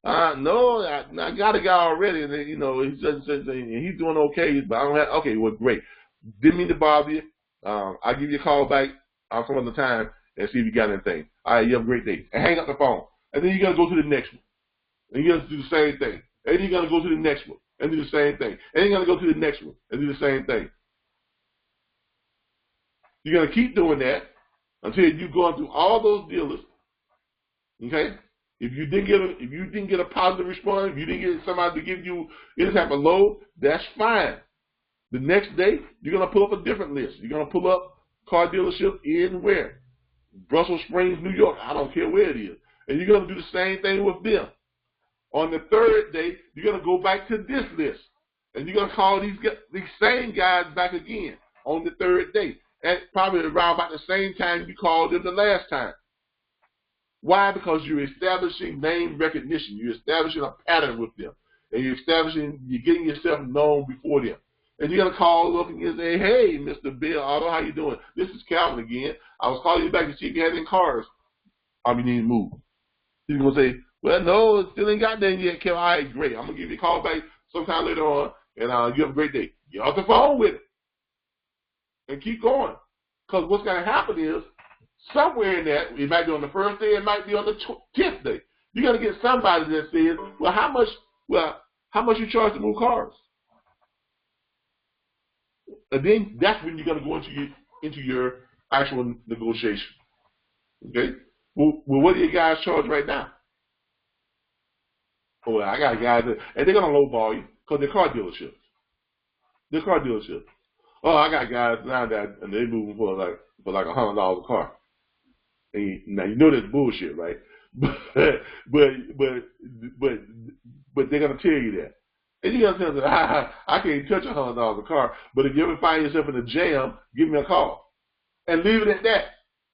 No, I got a guy already, and he's just and he's doing okay, but I don't have. Okay, well, great. Didn't mean to bother you. I'll give you a call back some other time and see if you got anything. All right, you have a great day. And hang up the phone. And then you're gonna go to the next one. And you're gonna do the same thing. And then you're gonna go to the next one and do the same thing. And you're gonna go to the next one and do the same thing. You're going to keep doing that until you're going through all those dealers. Okay? If you didn't get a positive response, if you didn't get somebody to give you any type of load, that's fine. The next day, you're going to pull up a different list. You're going to pull up car dealership in where? Brussels Springs, New York. I don't care where it is. And you're going to do the same thing with them. On the third day, you're going to go back to this list. And you're going to call these same guys back again on the third day. And probably around about the same time you called them the last time. Why? Because you're establishing name recognition. You're establishing a pattern with them. And you're getting yourself known before them. And you're going to call up and you say, hey, Mr. Bill Auto, how you doing? This is Calvin again. I was calling you back to see if you had any cars you need to move. He's going to say, well, no, it still ain't got nothing yet, Calvin. All right, great. I'm going to give you a call back sometime later on, and you have a great day. Get off the phone with it. And keep going. Because what's going to happen is, somewhere in that, it might be on the first day, it might be on the 10th day. You're going to get somebody that says, well, how much you charge to move cars? And then that's when you're going to go into your actual negotiation. Okay? Well, what do you guys charge right now? Oh, well, I got guys that, and they're going to lowball you because they're car dealerships. They're car dealerships. Oh, I got guys now that, and they moving for like $100 a car. And now you know that's bullshit, right? But they're gonna tell you that, and you're gonna tell them I can't touch $100 a car. But if you ever find yourself in a jam, give me a call, and leave it at that.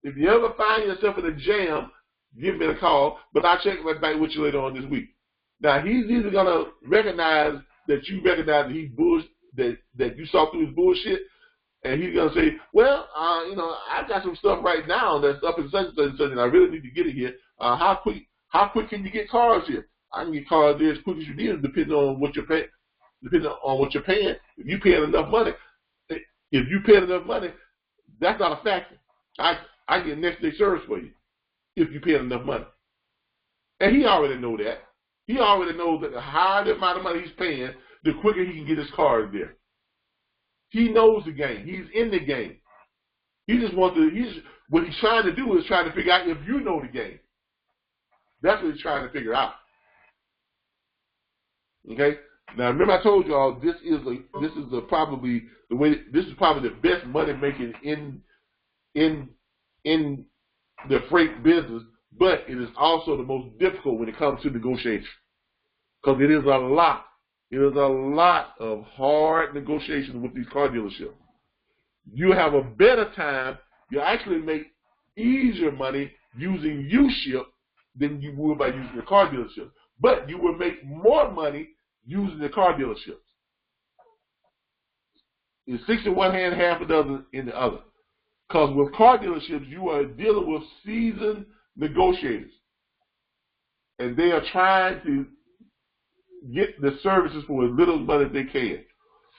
If you ever find yourself in a jam, give me a call. But I'll check back with you later on this week. Now he's either gonna recognize that you recognize that he's bullshit. That you saw through his bullshit, and he's gonna say, well, I've got some stuff right now that's up in such and such, and I really need to get it here. How quick can you get cars here? I can get cars there as quick as you need, depending on what you're paying. If you paying enough money, that's not a factor. I get next day service for you if you pay enough money, and he already know that. He already knows that the higher the amount of money he's paying, the quicker he can get his cars there. He knows the game. He's in the game. He just wants to. What he's trying to do is trying to figure out if you know the game. That's what he's trying to figure out. Okay. Now remember, I told y'all this is probably the best money making in the freight business, but it is also the most difficult when it comes to negotiation, because it is a lot. It is a lot of hard negotiations with these car dealerships. You have a better time. You actually make easier money using UShip than you would by using the car dealership. But you will make more money using the car dealerships. It's 60 in one hand, half a dozen in the other. Because with car dealerships, you are dealing with seasoned negotiators. And they are trying to get the services for as little money as they can.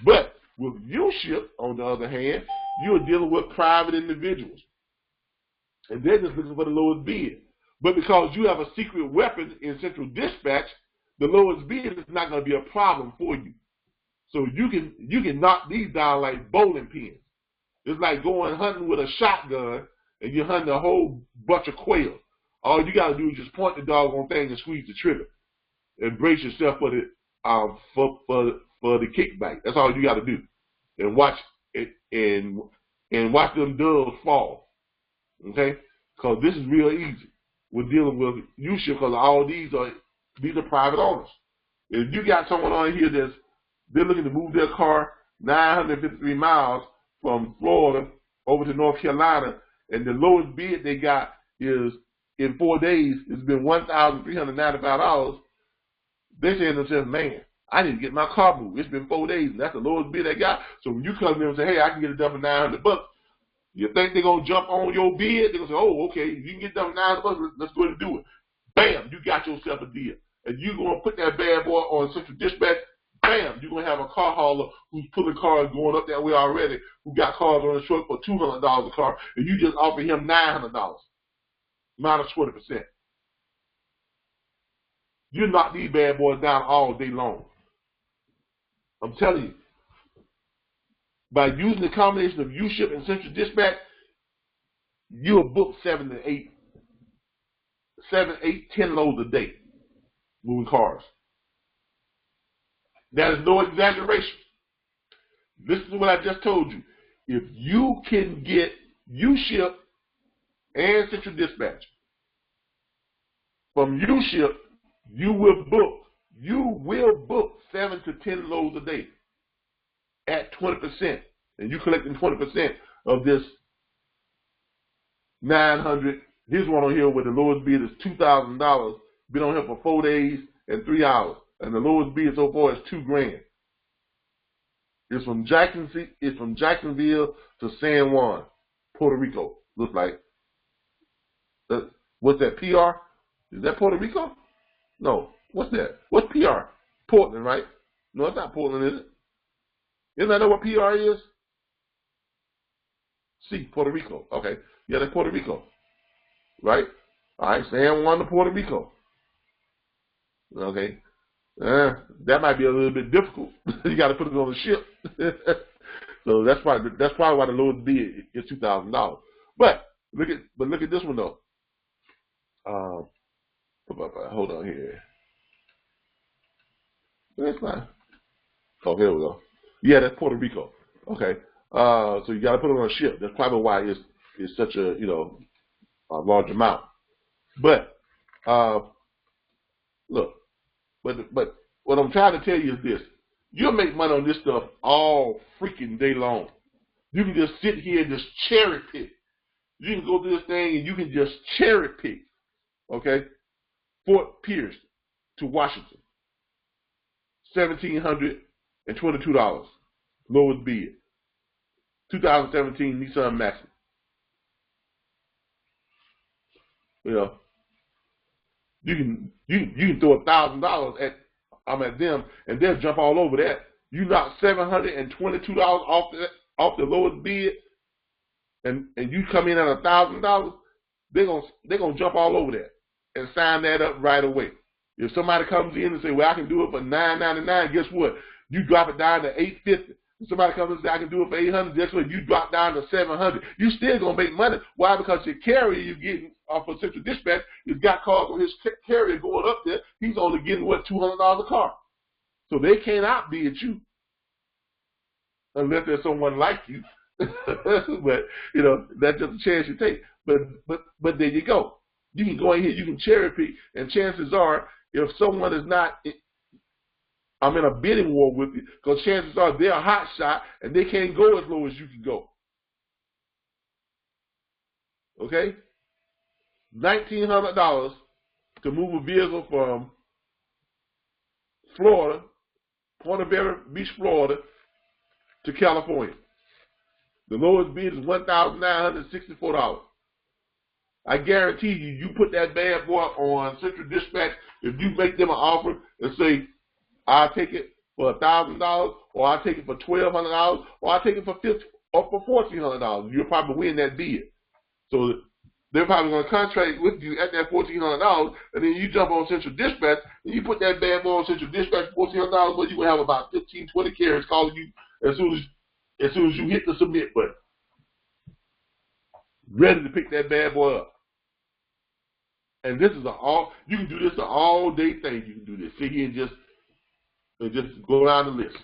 But with UShip, on the other hand, you are dealing with private individuals. And they're just looking for the lowest bid. But because you have a secret weapon in central dispatch, the lowest bid is not going to be a problem for you. So you can knock these down like bowling pins. It's like going hunting with a shotgun and you're hunting a whole bunch of quail. All you got to do is just point the doggone thing and squeeze the trigger and brace yourself for the kickback. That's all you got to do, and watch it and watch them doves fall. Okay, because this is real easy. We're dealing with UShip because all these are private owners. If you got someone on here they're looking to move their car 953 miles from Florida over to North Carolina, and the lowest bid they got is in 4 days, it's been $1,395. They're saying to themselves, man, I need to get my car moved. It's been 4 days, and that's the lowest bid they got. So when you come in and say, hey, I can get it done for $900, you think they're going to jump on your bid? They're going to say, oh, okay, if you can get it done for $900, let's go ahead and do it. Bam, you got yourself a deal. And you're going to put that bad boy on central dispatch. Bam, you're going to have a car hauler who's pulling cars going up that way already, who got cars on the short for $200 a car, and you just offer him $900, minus 20%. You knock these bad boys down all day long. I'm telling you. By using the combination of UShip and central dispatch, you'll book 7, 8, 10 loads a day moving cars. That is no exaggeration. Listen to what I just told you. If you can get UShip and central dispatch from UShip, you will book 7 to 10 loads a day at 20%, and you collecting 20% of this 900. Here's one on here where the lowest bid is $2,000. Been on here for 4 days and 3 hours, and the lowest bid so far is $2,000. It's from Jacksonville to San Juan, Puerto Rico. Looks like. What's that? PR? Is that Puerto Rico? No. What's that? What's PR? Portland, right? No, it's not Portland, is it? Isn't that know what PR is? See, Puerto Rico. Okay. Yeah, that's Puerto Rico. Right? All right, San Juan to Puerto Rico. Okay. That might be a little bit difficult. You got to put it on the ship. So that's probably why the lowest bid is $2,000. But look at this one though. Hold on here. That's fine. Oh, here we go. Yeah, that's Puerto Rico. Okay. So you got to put it on a ship. That's probably why it's such a a large amount. But look, but what I'm trying to tell you is this: you'll make money on this stuff all freaking day long. You can just sit here and just cherry pick. You can go to this thing and you can just cherry pick. Okay, Fort Pierce to Washington, $1,722, lowest bid. 2017 Nissan Maxima. You can throw $1,000 at them, and they'll jump all over that. You knock $722 off the lowest bid, and you come in at $1,000. They're gonna jump all over that and sign that up right away. If somebody comes in and say, "Well, I can do it for $999," guess what? You drop it down to $850. Somebody comes and says, I can do it for $800. That's when you drop down to $700. You still going to make money. Why? Because your carrier you're getting off of Central Dispatch has got calls on his carrier going up there. He's only getting, what, $200 a car. So they can't outbid you unless there's someone like you. But, you know, that's just a chance you take. But there you go. You can go in here, you can cherry pick, and chances are, if someone is not, I'm in a bidding war with you, because chances are they're a hot shot, and they can't go as low as you can go. Okay? $1,900 to move a vehicle from Florida, Ponte Beach, Florida, to California. The lowest bid is $1,964. I guarantee you, you put that bad boy on Central Dispatch, if you make them an offer and say, I'll take it for $1,000, or I'll take it for $1,200, or I'll take it for $1,500 or for $1,400, you'll probably win that bid. So they're probably going to contract with you at that $1,400, and then you jump on Central Dispatch, and you put that bad boy on Central Dispatch for $1,400, but you will have about 15, 20 carriers calling you as soon as you hit the submit button, ready to pick that bad boy up. And this is you can do this an all-day thing. You can do this. Sit here and just go down the list.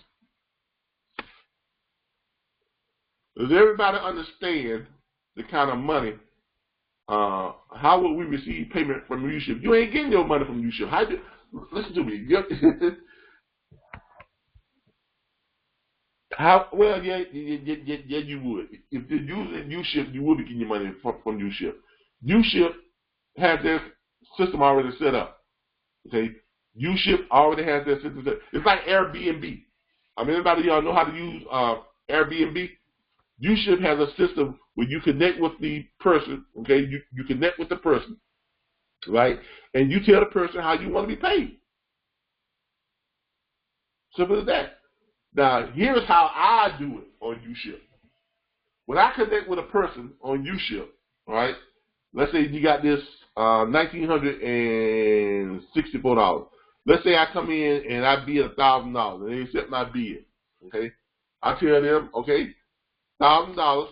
Does everybody understand the kind of money? How will we receive payment from UShip? You ain't getting your money from UShip. Listen to me. Well, yeah, you would. If you're using UShip, you would be getting your money from UShip. UShip has their system already set up. Okay, UShip already has their system set up. It's like Airbnb. I mean, anybody of y'all know how to use Airbnb? UShip has a system where you connect with the person. Okay, you connect with the person, right? And you tell the person how you want to be paid. Simple as that. Now, here's how I do it on UShip. When I connect with a person on UShip, right? Let's say you got this $1,964. Let's say I come in and I bid $1,000 and they accept my bid. Okay, I tell them, okay, $1,000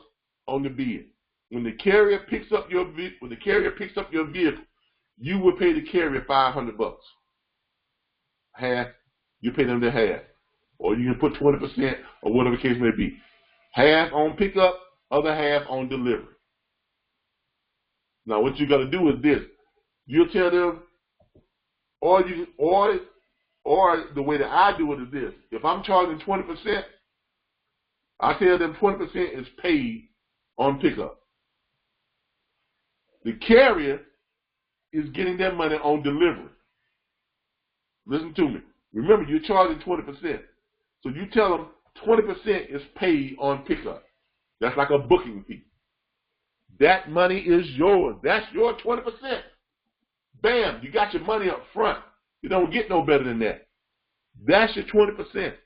on the bid. When the carrier picks up your vehicle, you will pay the carrier $500. Half, you pay them the half, or you can put 20% or whatever the case may be. Half on pickup, other half on delivery. Now, what you got to do is this: you'll tell them, or the way that I do it is this: if I'm charging 20%, I tell them 20% is paid on pickup. The carrier is getting their money on delivery. Listen to me. Remember, you're charging 20%. So you tell them 20% is paid on pickup. That's like a booking fee. That money is yours. That's your 20%. Bam, you got your money up front. You don't get no better than that. That's your 20%.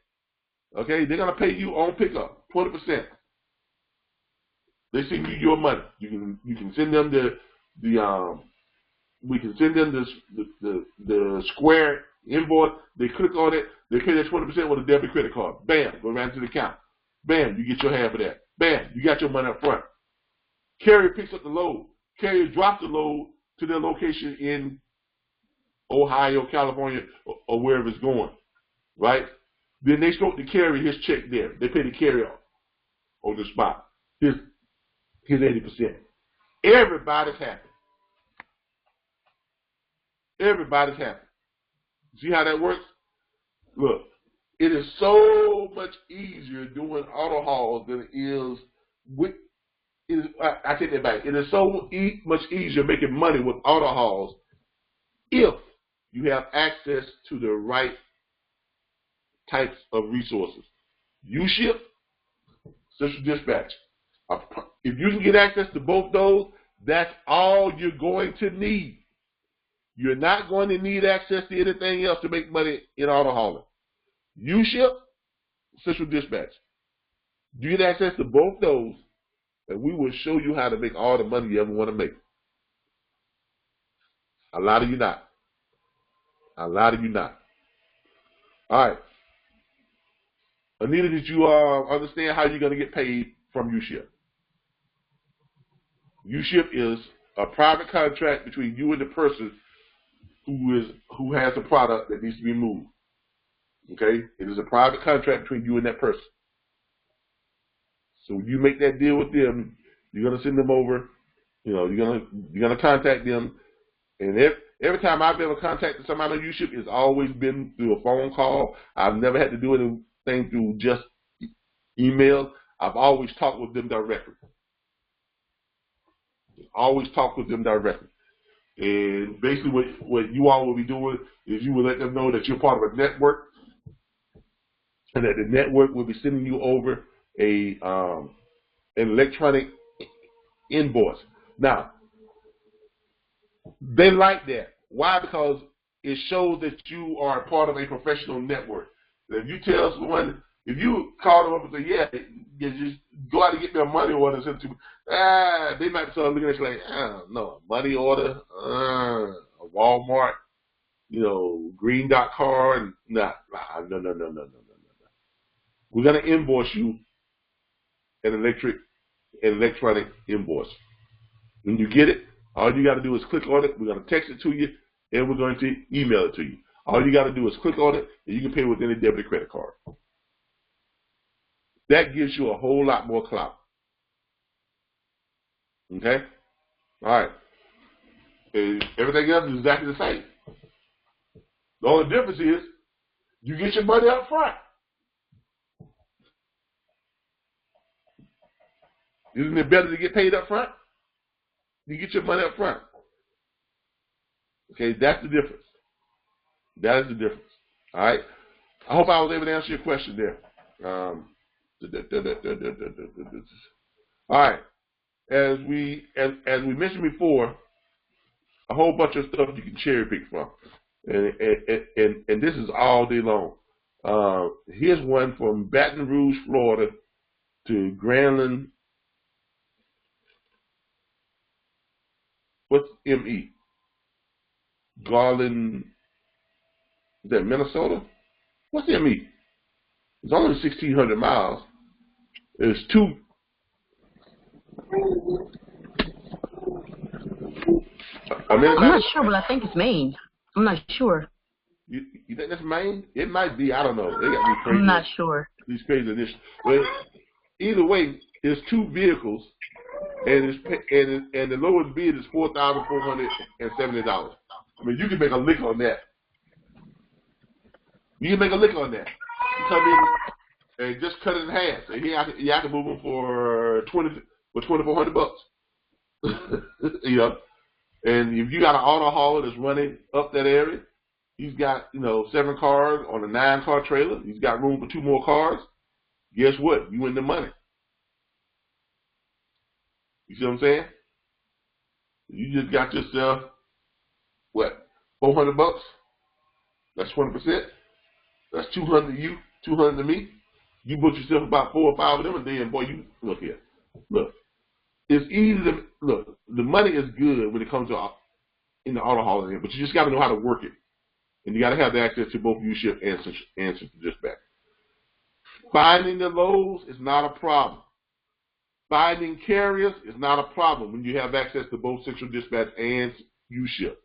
Okay, they're gonna pay you on pickup, 20%. They send you your money. You can send them we can send them the Square invoice. They click on it. They pay that 20% with a debit credit card. Bam, go right to the account. Bam, you get your half of that. Bam, you got your money up front. Carrier picks up the load. Carrier drops the load to their location in Ohio, California, or wherever it's going, right? Then they stroke the carrier his check there. They pay the carrier on the spot. His 80%. Everybody's happy. Everybody's happy. See how that works? Look, it is so much easier doing auto hauls than it is with. I take that back. It is so much easier making money with auto hauls if you have access to the right types of resources. UShip, Central Dispatch. If you can get access to both those, that's all you're going to need. You're not going to need access to anything else to make money in auto hauling. UShip, Central Dispatch. You get access to both those, and we will show you how to make all the money you ever want to make. A lot of you not. A lot of you not. All right. Anita, did you understand how you're going to get paid from UShip? UShip is a private contract between you and the person who has a product that needs to be moved. Okay? It is a private contract between you and that person. So when you make that deal with them, you're going to send them over. You know, you're gonna contact them. And every time I've ever contacted somebody on UShip, it's always been through a phone call. I've never had to do anything through just email. I've always talked with them directly. Always talk with them directly. And basically what you all will be doing is you will let them know that you're part of a network and that the network will be sending you over an electronic invoice. Now, they like that. Why? Because it shows that you are part of a professional network. If you tell someone, if you call them up and say, yeah, just go out and get me a money order, and send it to me, they might start looking at you like, no, a money order, a Walmart, you know, green dot card, no. We're going to invoice you an electronic invoice. When you get it, all you got to do is click on it. We're going to text it to you, and we're going to email it to you. All you got to do is click on it, and you can pay with any debit or credit card. That gives you a whole lot more clout. Okay? All right. And everything else is exactly the same. The only difference is you get your money up front. Isn't it better to get paid up front? You get your money up front. Okay, that's the difference. That is the difference. All right. I hope I was able to answer your question there. All right. As we mentioned before, a whole bunch of stuff you can cherry pick from, and this is all day long. Here's one from Baton Rouge, Florida, to Granlund. What's ME? Garland. Is that Minnesota? What's ME? It's only 1,600 miles. There's two. I'm not sure, but I think it's Maine. I'm not sure. You think that's Maine? It might be. I don't know. They got these crazy. I'm not sure. These crazy initials. Well, either way, there's two vehicles, and the lowest bid is $4,470. I mean, you can make a lick on that. You can make a lick on that. You come in and just cut it in half. And I can move them for $2,400. You know. And if you got an auto hauler that's running up that area, he's got, 7 cars on a 9-car trailer. He's got room for 2 more cars. Guess what? You in the money. You see what I'm saying? You just got yourself, what, $400? That's 20%. That's 200 to you, 200 to me. You book yourself about 4 or 5 of them, and then, boy, you look here. Look. It's easy to look. The money is good when it comes to in the auto hauling, but you just got to know how to work it, and you got to have the access to both UShip and Central Dispatch. Finding the loads is not a problem. Finding carriers is not a problem when you have access to both Central Dispatch and UShip.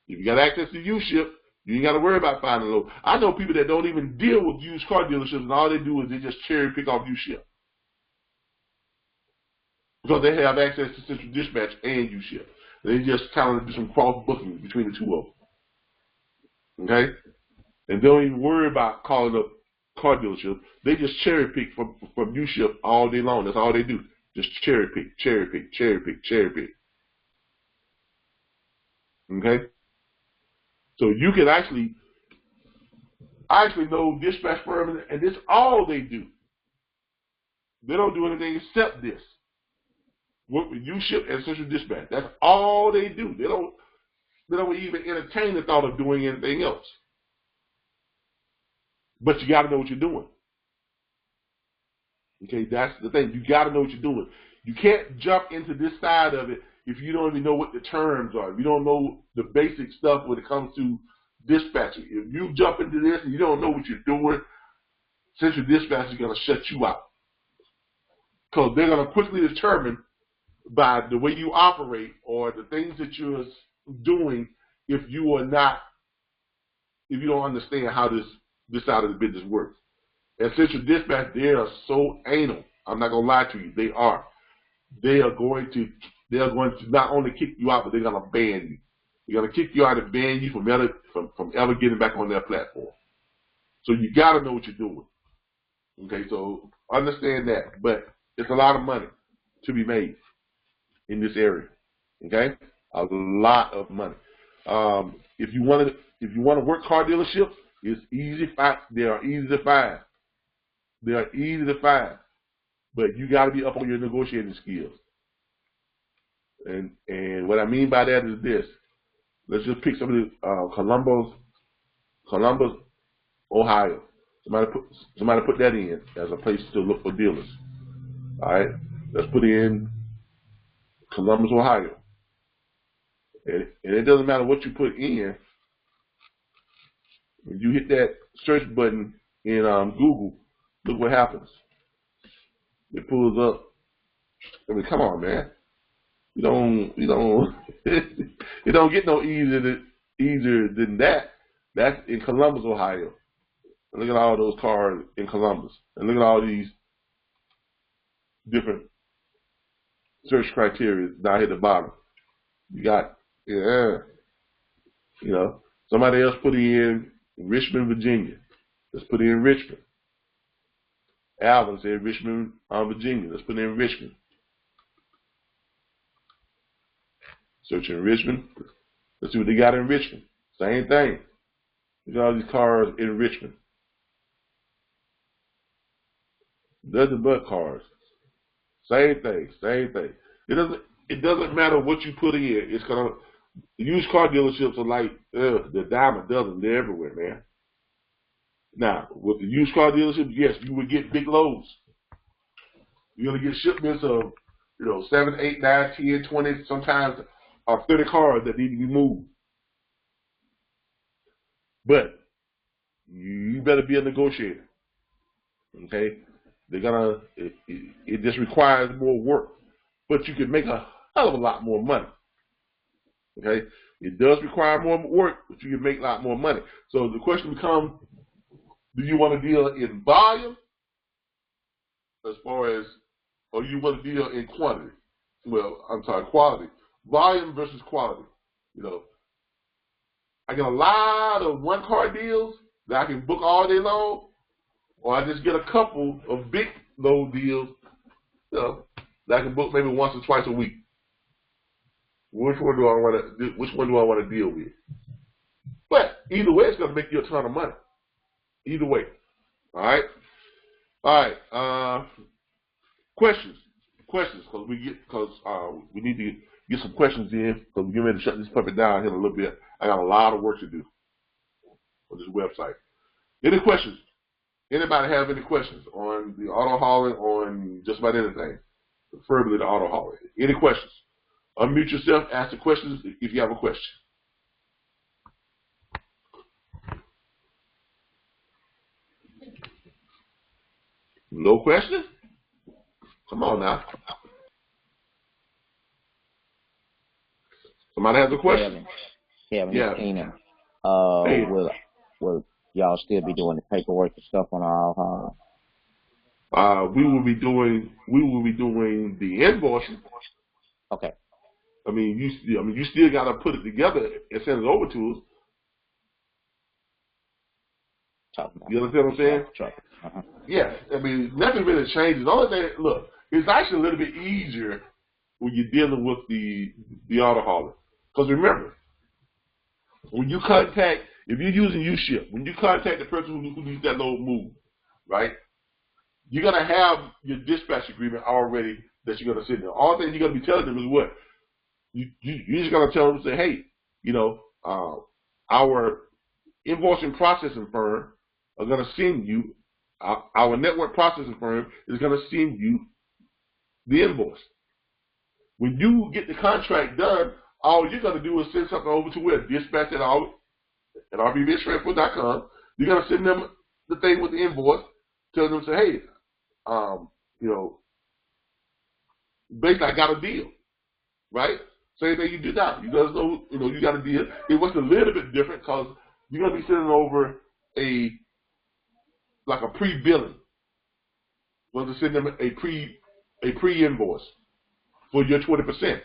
If you got access to UShip, you ain't got to worry about finding loads. I know people that don't even deal with used car dealerships, and all they do is they just cherry pick off UShip. Because they have access to Central Dispatch and UShip. They just kind of do some cross-booking between the two of them. Okay? And they don't even worry about calling up car dealerships. They just cherry pick from UShip all day long. That's all they do. Just cherry pick, cherry pick, cherry pick, cherry pick. Okay? So you can I actually know dispatch firms, and this is all they do. They don't do anything except this. Work with UShip and Central Dispatch. That's all they do. They don't even entertain the thought of doing anything else. But you got to know what you're doing. Okay, that's the thing. You got to know what you're doing. You can't jump into this side of it if you don't even know what the terms are. If you don't know the basic stuff when it comes to dispatching. If you jump into this and you don't know what you're doing, Central Dispatch is going to shut you out. Because they're going to quickly determine by the way you operate or the things that you're doing if you don't understand how this side of the business works. And Central Dispatch, they are so anal. I'm not going to lie to you. They are. They are going to not only kick you out, but they're going to ban you. They're going to kick you out and ban you from ever getting back on their platform. So you got to know what you're doing. Okay, so understand that. But it's a lot of money to be made in this area. Okay, a lot of money. If you want to work car dealerships, it's easy. They are easy to find. They are easy to find. But you got to be up on your negotiating skills. And what I mean by that is this. Let's just pick some of the Columbus, Ohio. Somebody put that in as a place to look for dealers. All right, let's put in Columbus, Ohio. And it doesn't matter what you put in. When you hit that search button in Google, look what happens. It pulls up. I mean, come on, man. You don't it don't get no easier than that. That's in Columbus, Ohio. And look at all those cars in Columbus. And look at all these different search criteria down here at the bottom. You got, somebody else put in Richmond, Virginia. Let's put in Richmond. Alvin said Richmond, Virginia. Let's put in Richmond. Search in Richmond. Let's see what they got in Richmond. Same thing. Look at all these cars in Richmond. Nothing but cars. Same thing. It doesn't matter what you put in. It's gonna. Used car dealerships are like the dime a dozen. They're everywhere, man. Now, with the used car dealerships, yes, you would get big loads. You're gonna get shipments of 7, 8, 9, 10, 20, sometimes 30 cars that need to be moved. But you better be a negotiator. Okay? It just requires more work. But you can make a hell of a lot more money. Okay? It does require more work, but you can make a lot more money. So the question becomes, do you want to deal in volume or you want to deal in quantity? Quality. Volume versus quality. I get a lot of one-car deals that I can book all day long, or I just get a couple of big load deals that I can book maybe once or twice a week. Which one do I want to deal with? But either way, it's going to make you a ton of money. Either way. All right. Questions, because we need to get some questions in, because we're getting ready to shut this puppy down here in a little bit. I got a lot of work to do on this website. Any questions? Anybody have any questions on the auto hauling, on just about anything? Preferably the auto hauling. Any questions? Unmute yourself, ask the questions if you have a question. No questions? Come on now. Somebody has a question? Kevin, yeah. Tina. Will y'all still be doing the paperwork and stuff on our we will be doing the invoicing. Okay. You still got to put it together and send it over to us. You understand what I'm saying? Yeah. Nothing really changes. The only thing, look, it's actually a little bit easier when you're dealing with the auto hauler. Because remember, if you're using UShip, when you contact the person who needs that load moved, right, you're going to have your dispatch agreement already that you're going to send them. All thing you're going to be telling them is what? You're just going to tell them, say, hey, our invoicing processing firm are going to send you, our network processing firm is going to send you the invoice. When you get the contract done, all you're going to do is send something over to where? Dispatch at RBBStransport.com. You're going to send them the thing with the invoice. Tell them, say, hey, you know, basically I got a deal, right? Same thing you do now. You guys know, you got a deal. It was a little bit different because you're gonna be sending over a pre-billing. We're gonna send them a pre-invoice for your 20%,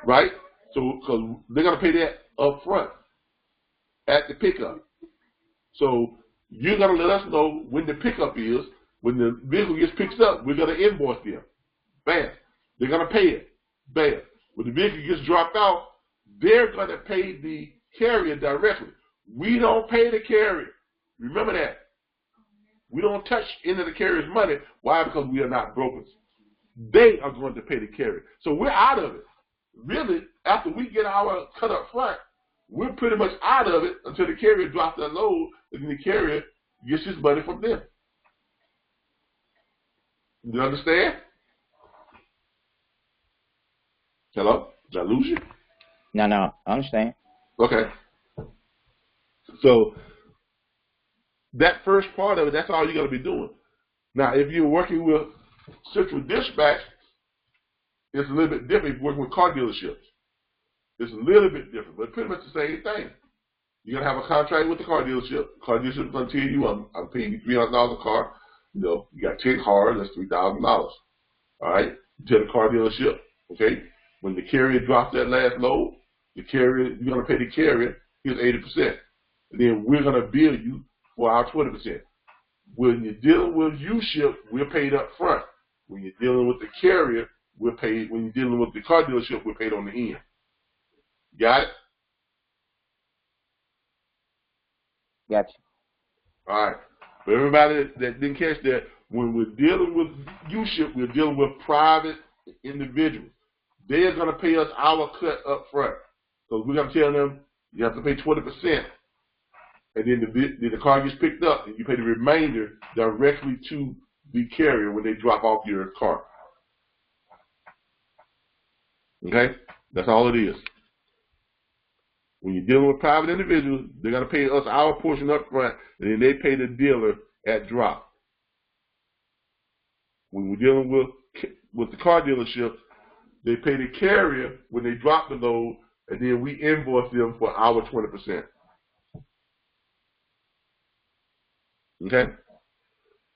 right? So because they're gonna pay that up front at the pickup. So you're gonna let us know when the pickup is. When the vehicle gets picked up, we're gonna invoice them. Bam. They're gonna pay it. Bam. When the vehicle gets dropped off, they're gonna pay the carrier directly. We don't pay the carrier. Remember that. We don't touch any of the carrier's money. Why? Because we are not brokers. They are going to pay the carrier. So we're out of it. Really, after we get our cut up front, we're pretty much out of it until the carrier drops that load, and then the carrier gets his money from them. You understand? Hello? Did I lose you? No, I understand. Okay. So that first part of it, that's all you're going to be doing. Now, if you're working with Central Dispatch, it's a little bit different if you're working with car dealerships. It's a little bit different, but pretty much the same thing. You're going to have a contract with the car dealership. Car dealership is going to tell you, I'm paying you $300 a car. You got 10 cars, that's $3,000. All right? You tell the car dealership, okay, when the carrier drops that last load, you're going to pay the carrier, here's 80%. And then we're going to bill you for our 20%. When you're dealing with UShip, we're paid up front. When you're dealing with the carrier, we're paid. When you're dealing with the car dealership, we're paid on the end. Got it? Gotcha. All right. For everybody that didn't catch that, when we're dealing with UShip, we're dealing with private individuals. They're going to pay us our cut up front. So we're going to tell them you have to pay 20%. And then the car gets picked up, and you pay the remainder directly to the carrier when they drop off your car. Okay? That's all it is. When you're dealing with private individuals, they're going to pay us our portion up front, and then they pay the dealer at drop. When we're dealing with the car dealership, they pay the carrier when they drop the load, and then we invoice them for our 20%. Okay?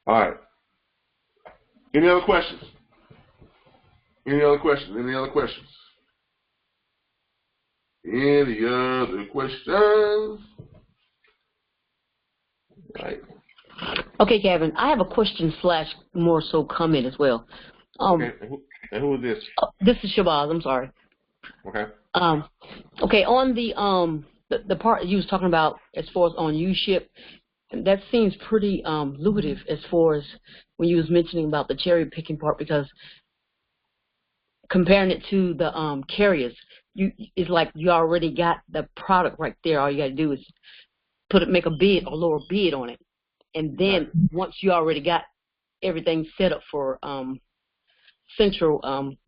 All right. Any other questions? Any other questions? Any other questions? Any other questions? Right. Okay, Gavin, I have a question / more so comment as well. Okay. And who is this? This is Shabazz. I'm sorry. Okay. Okay, on the part you was talking about as far as on UShip, that seems pretty lucrative as far as when you was mentioning about the cherry picking part, because comparing it to the carriers, it's like you already got the product right there. All you got to do is make a bid or lower bid on it, and then once you already got everything set up for Central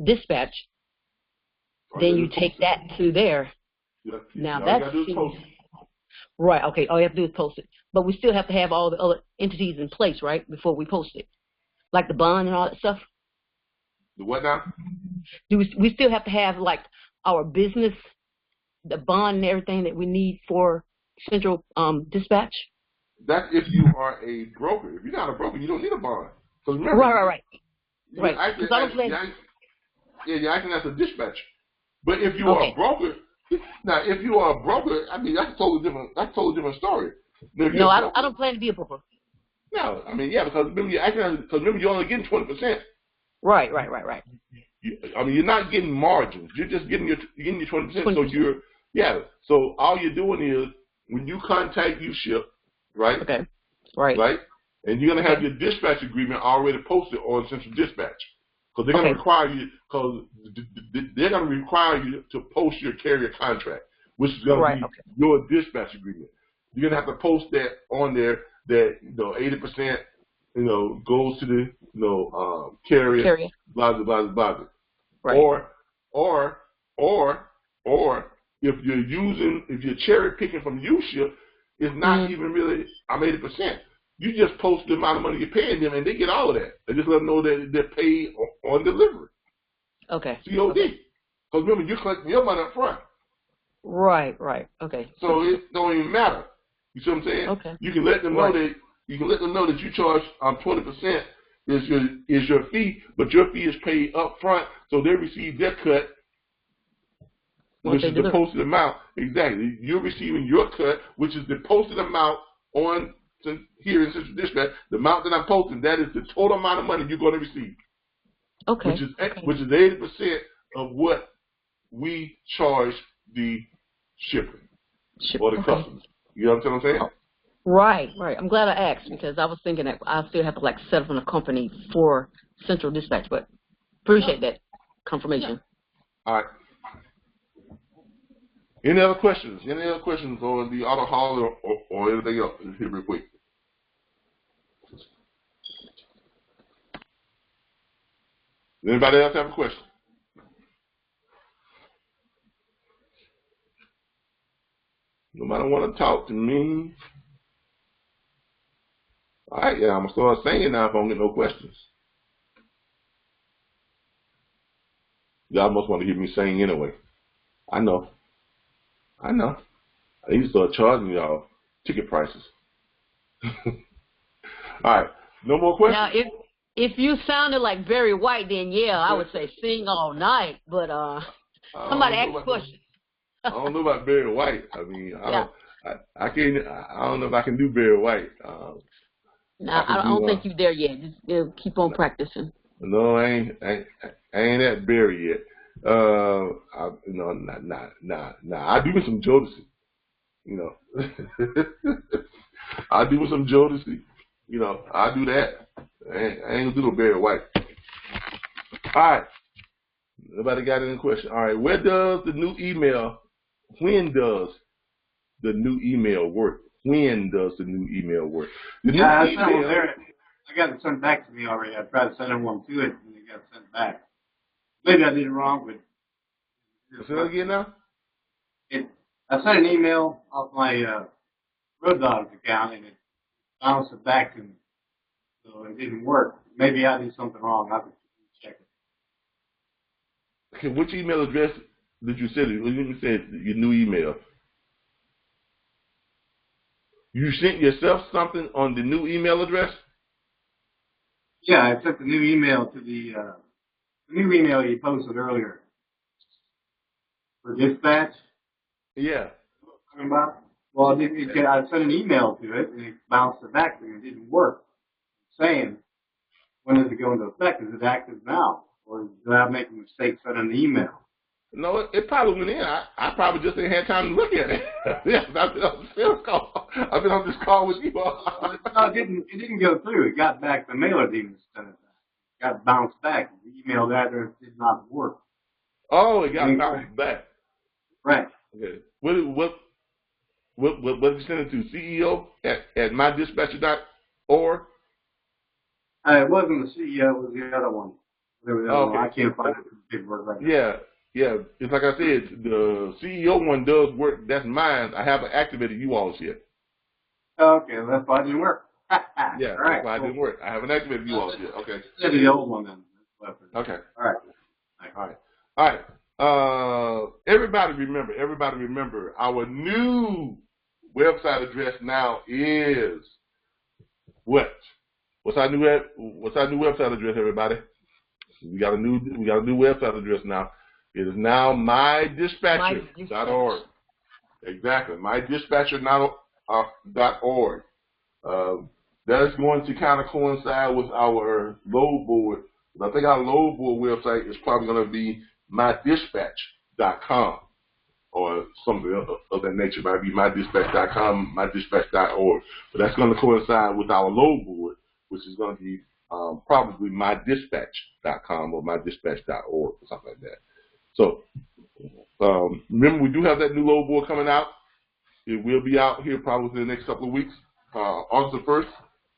Dispatch, then you take that to there. Now that's right. Okay, all you have to do is post it, but we still have to have all the other entities in place, right, before we post it, like the bond and all that stuff. The what now? Do we still have to have like our business, the bond and everything that we need for Central Dispatch? That's if you are a broker. If you're not a broker, you don't need a bond. So remember, right. You're acting as a dispatcher. But if you are a broker, now if you are a broker, I mean that's a totally different story. No, I don't plan to be a broker. No, I mean because remember you're only getting 20%. Right. I mean you're not getting margins. You're just getting your 20%. So So all you're doing is when you contact UShip, right? Okay. Right. Right. And you're going to have your dispatch agreement already posted on Central Dispatch. Because they're going to require you to post your carrier contract, which is going to be your dispatch agreement. You're going to have to post that on there that 80% goes to the carrier. Blah blah blah blah. Right. Or if you're cherry picking from UShip, it's not even really 80%. You just post the amount of money you're paying them, and they get all of that. And just let them know that they're paid on delivery. Okay. COD. Because remember, you're collecting your money up front. Right. Okay. So it don't even matter. You see what I'm saying? Okay. You can let them know that you charge 20% is your fee, but your fee is paid up front, so they receive their cut, which is the posted amount. Exactly. You're receiving your cut, which is the posted amount on here in Central Dispatch. The amount that I'm posting, that is the total amount of money you're going to receive. Okay. Which is 80% of what we charge the shipper or the customers. You know what I'm saying? Right. I'm glad I asked because I was thinking that I still have to like set up on a company for Central Dispatch, but appreciate that confirmation. All right. Any other questions? Any other questions on the auto haul or anything else? Here real quick. Anybody else have a question? Nobody want to talk to me? All right, yeah, I'm going to start singing now if I don't get no questions. Y'all must want to hear me sing anyway. I know. I need to start charging y'all ticket prices. All right, no more questions? Now, if you sounded like Barry White, then yeah, I would say sing all night, but somebody ask a question. I don't know about Barry White. I mean, I don't know if I can do Barry White. No, I don't think you're there yet. Just keep on practicing. No, I ain't at Barry yet. Nah. I do some Jodeci. You know, I do some Jodeci. You know, I do that. I ain't gonna do no Barry White. All right. Nobody got any question? All right. When does the new email work? When does the new email work? The new I email. I got it sent back to me already. I tried to send one to it, and it got sent back. Maybe I did it wrong, but. Say that again now? I sent an email off my Road Dogs account, and it bounced it back to me. So it didn't work. Maybe I did something wrong. I could check it. Okay, which email address did you send it? When you said your new email, you sent yourself something on the new email address? Yeah, I sent the new email to the new email you posted earlier for dispatch. Yeah. Talking about? Well, I sent an email to it, and it bounced it back to me. It didn't work. Saying, when does it go into effect? Is it active now? Or did I make a mistake sending the email? No, it probably went in. I probably just ain't had time to look at it. Yes, I've been on the sales call. I've been on this call with you. No, it didn't go through. It got back. The mailer didn't send it back. It got bounced back. The email address did not work. Oh, it got bounced back. Right. Okay. What did you send it to? CEO at mydispatcher.org? It wasn't the CEO. It was the other one. Okay. I can't find it in the paperwork right now. Yeah. It's like I said, the CEO one does work. That's mine. I haven't activated you all yet. Okay, well, that's why it didn't work. Yeah, right, that's why it didn't work. I haven't activated you all yet. Okay. It's the old one then. Okay. All right. Everybody remember, our new website address now is what? What's our new website address, everybody? We got a new website address now. It is now mydispatcher.org. Exactly, mydispatcher.org. That is going to kind of coincide with our load board. I think our load board website is probably going to be mydispatch.com or something of that nature. It might be mydispatch.com, mydispatch.org. But that's going to coincide with our load board, which is going to be probably mydispatch.com or mydispatch.org or something like that. So remember, we do have that new load board coming out. It will be out here probably within the next couple of weeks. August the 1st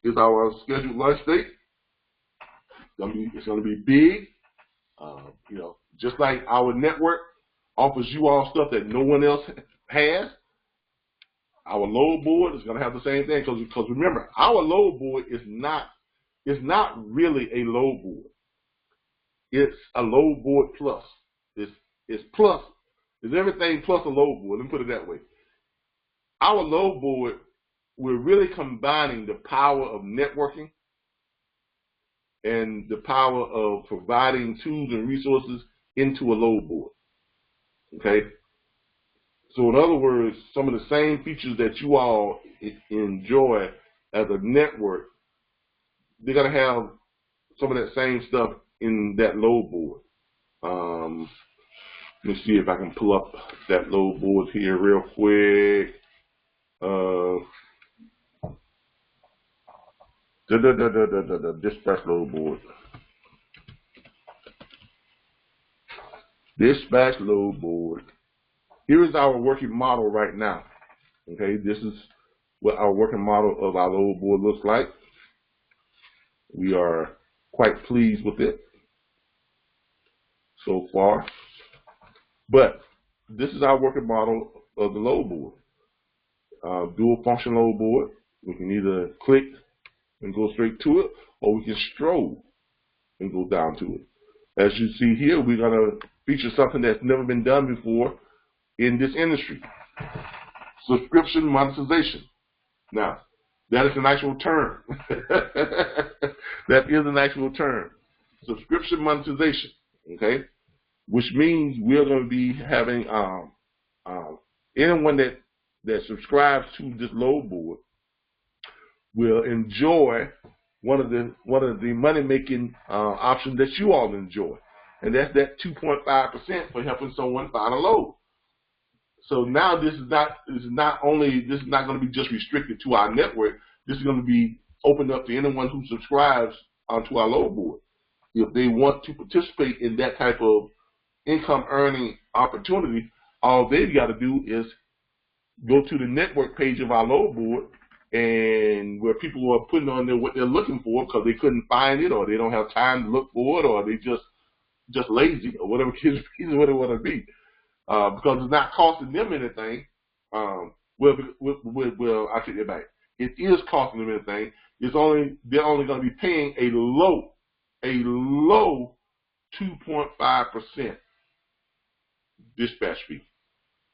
is our scheduled launch date. It's going to be big. Just like our network offers you all stuff that no one else has, Our load board is going to have the same thing because remember, our load board is not really a load board. It's a load board plus. It's plus. It's everything plus a load board. Let me put it that way. Our load board, we're really combining the power of networking and the power of providing tools and resources into a load board. Okay? So in other words, some of the same features that you all enjoy as a network, they're going to have some of that same stuff in that load board. Let me see if I can pull up that load board here real quick. Dispatch load board. Dispatch load board. Here is our working model right now. Okay, this is what our working model of our load board looks like. We are quite pleased with it so far. But this is our working model of the load board. Dual function load board. We can either click and go straight to it, or we can stroll and go down to it. As you see here, we're going to feature something that's never been done before in this industry. Subscription monetization. Now, that is an actual term. That is an actual term. Subscription monetization, okay? Which means we're going to be having anyone that subscribes to this load board will enjoy one of the money-making options that you all enjoy, and that's that 2.5% for helping someone find a load. So now this is not going to be just restricted to our network. This is going to be opened up to anyone who subscribes onto our load board. If they want to participate in that type of income earning opportunity, all they've got to do is go to the network page of our load board, and where people are putting on there what they're looking for because they couldn't find it, or they don't have time to look for it, or they just lazy, or whatever kids what they want to be. Because it's not costing them anything. Well, I take it back. It is costing them anything. They're only going to be paying a low 2.5% dispatch fee.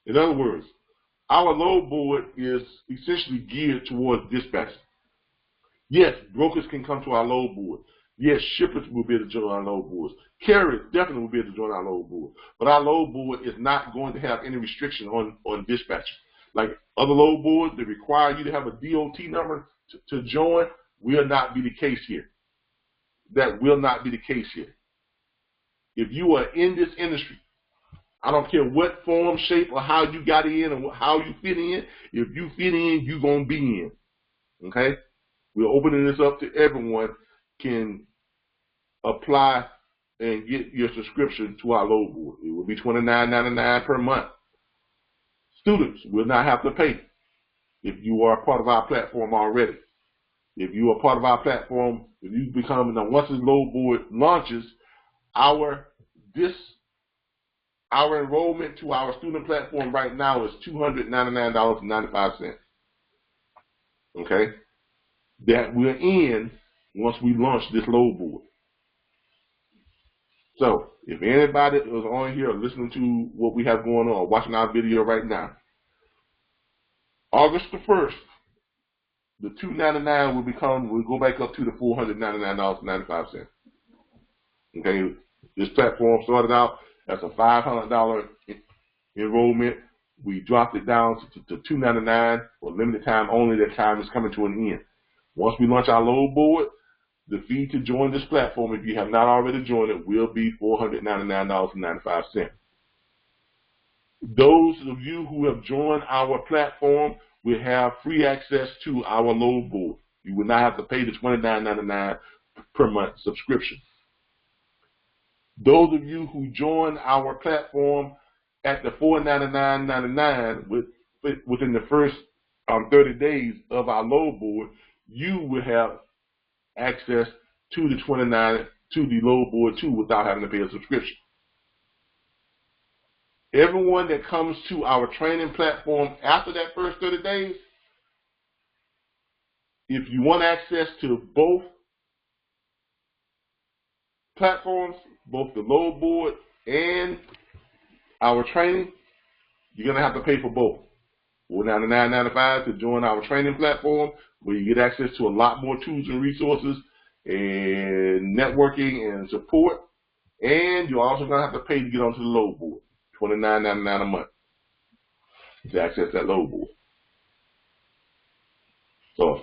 In other words, our load board is essentially geared towards dispatching. Yes, brokers can come to our load board. Yes, shippers will be able to join our load boards. Carriers definitely will be able to join our load board. But our load board is not going to have any restriction on dispatching. Like other load boards that require you to have a DOT number to join, will not be the case here. That will not be the case here. If you are in this industry, I don't care what form, shape, or how you got in or how you fit in. If you fit in, you're going to be in. Okay? We're opening this up to everyone can apply and get your subscription to our load board. It will be $29.99 per month. Students will not have to pay if you are a part of our platform already. If you are part of our platform, if you become, once this load board launches, our enrollment to our student platform right now is $299.95. Okay? That we're in once we launch this load board. So, if anybody is on here listening to what we have going on, watching our video right now, August the 1st, the $299 will go back up to the $499.95. Okay? This platform started out as a $500 enrollment. We dropped it down to $299 for limited time only. That time is coming to an end. Once we launch our load board, the fee to join this platform, if you have not already joined it, will be $499.95. Those of you who have joined our platform will have free access to our load board. You will not have to pay the $29.99 per month subscription. Those of you who join our platform at the $499.99 within the first 30 days of our load board, you will have access to the load board too without having to pay a subscription. everyone that comes to our training platform after that first 30 days, if you want access to both platforms, both the load board and our training, you're going to have to pay for both. $499.95 to join our training platform, where you get access to a lot more tools and resources and networking and support. And you're also going to have to pay to get onto the load board, $29.99 a month to access that load board. So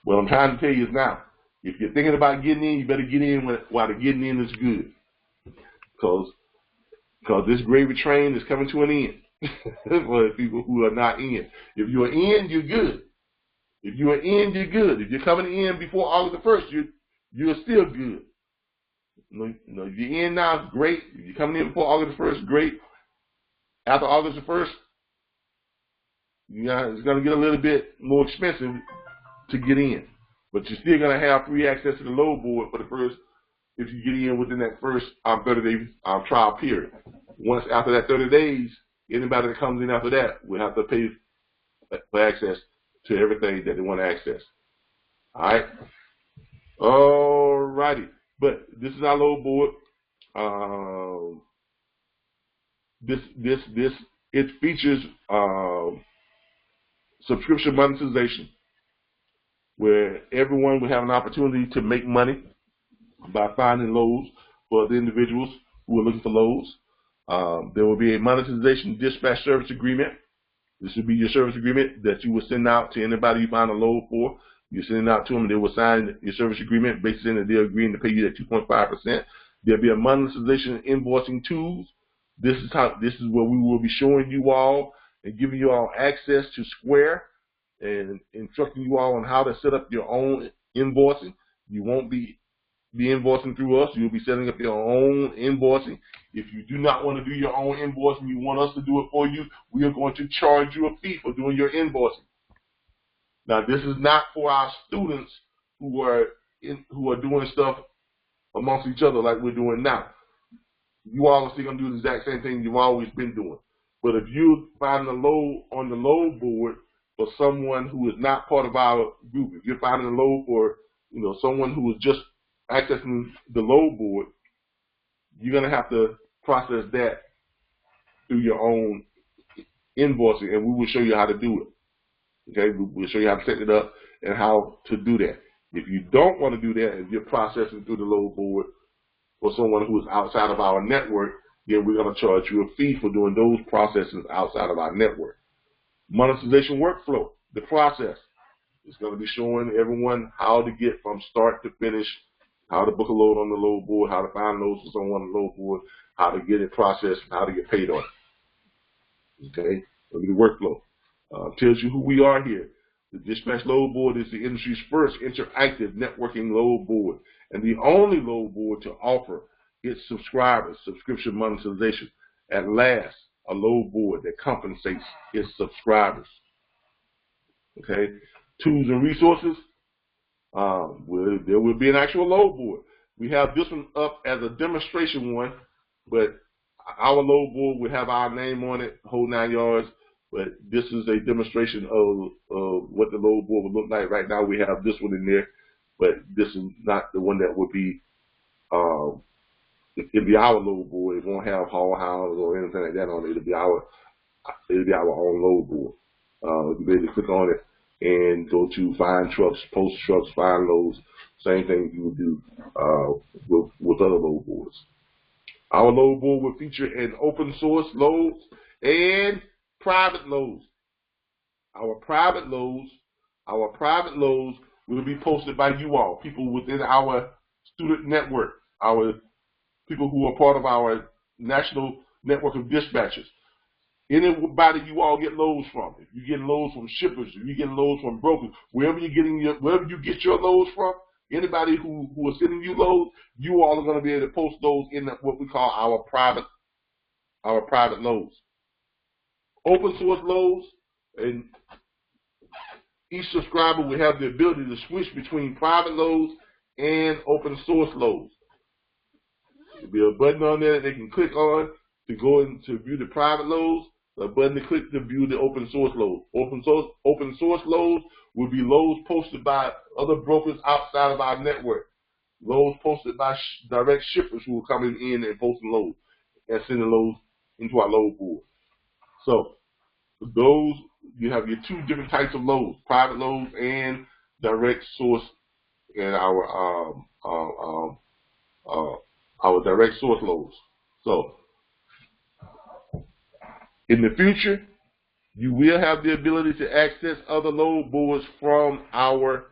what I'm trying to tell you is now, if you're thinking about getting in, you better get in while the getting in is good. Because this gravy train is coming to an end for the people who are not in. If you're in, you're good. If you are in, you're good. If you're coming in before August the 1st, you're still good. You know, if you're in now, it's great. If you're coming in before August the 1st, great. After August the 1st, it's going to get a little bit more expensive to get in. But you're still going to have free access to the load board for the first, if you get in within that first 30-day trial period. Once after that 30 days, anybody that comes in after that will have to pay for access to everything that they want to access. All right? All righty. But this is our load board. It features subscription monetization, where everyone will have an opportunity to make money by finding loads for the individuals who are looking for loads. There will be a monetization dispatch service agreement. This will be your service agreement that you will send out to anybody you find a load for. You send it out to them, and they will sign your service agreement, basically that they're agreeing to pay you that 2.5%. There'll be a monetization invoicing tools. This is where we will be showing you all and giving you all access to Square and instructing you all on how to set up your own invoicing. You won't be invoicing through us. You'll be setting up your own invoicing. If you do not want to do your own invoicing, you want us to do it for you, we are going to charge you a fee for doing your invoicing. Now, this is not for our students who are doing stuff amongst each other like we're doing now. You all are still going to do the exact same thing you've always been doing. But if you find a load on the load board for someone who is not part of our group, if you're finding a load for someone who is just accessing the load board, you're going to have to process that through your own invoicing, and we will show you how to do it. Okay, we'll show you how to set it up and how to do that. If you don't want to do that, if you're processing through the load board for someone who is outside of our network, then we're going to charge you a fee for doing those processes outside of our network. Monetization workflow, the process, is going to be showing everyone how to get from start to finish, how to book a load on the load board, how to find loads for someone on the load board, how to get it processed, and how to get paid on it. Okay, look at the workflow. Tells you who we are here. The Dispatch Load Board is the industry's first interactive networking load board and the only load board to offer its subscribers subscription monetization. At last, a load board that compensates its subscribers. Okay, tools and resources. There will be an actual load board. We have this one up as a demonstration one, but our load board will have our name on it, whole 9 yards. But this is a demonstration of what the load board would look like. Right now we have this one in there, but this is not the one that would be, it'll be our load board. It won't have haul house or anything like that on it. It'll be our own load board. You'll be able to click on it and go to find trucks, post trucks, find loads. Same thing you would do with other load boards. Our load board will feature an open source loads and private loads. Our private loads will be posted by you all, people within our student network, our people who are part of our national network of dispatchers. Anybody you all get loads from, if you get loads from shippers, if you get loads from brokers, wherever you get your loads from, anybody who are sending you loads, you all are going to be able to post those in what we call our private loads. Open source loads, and each subscriber will have the ability to switch between private loads and open source loads. There'll be a button on there that they can click on to go in to view the private loads, a button to click to view the open source loads. Open source loads will be loads posted by other brokers outside of our network. Loads posted by direct shippers who are coming in and posting loads and sending loads into our load board. So those, you have your two different types of loads, private loads and direct source, and our direct source loads. So in the future, you will have the ability to access other load boards from our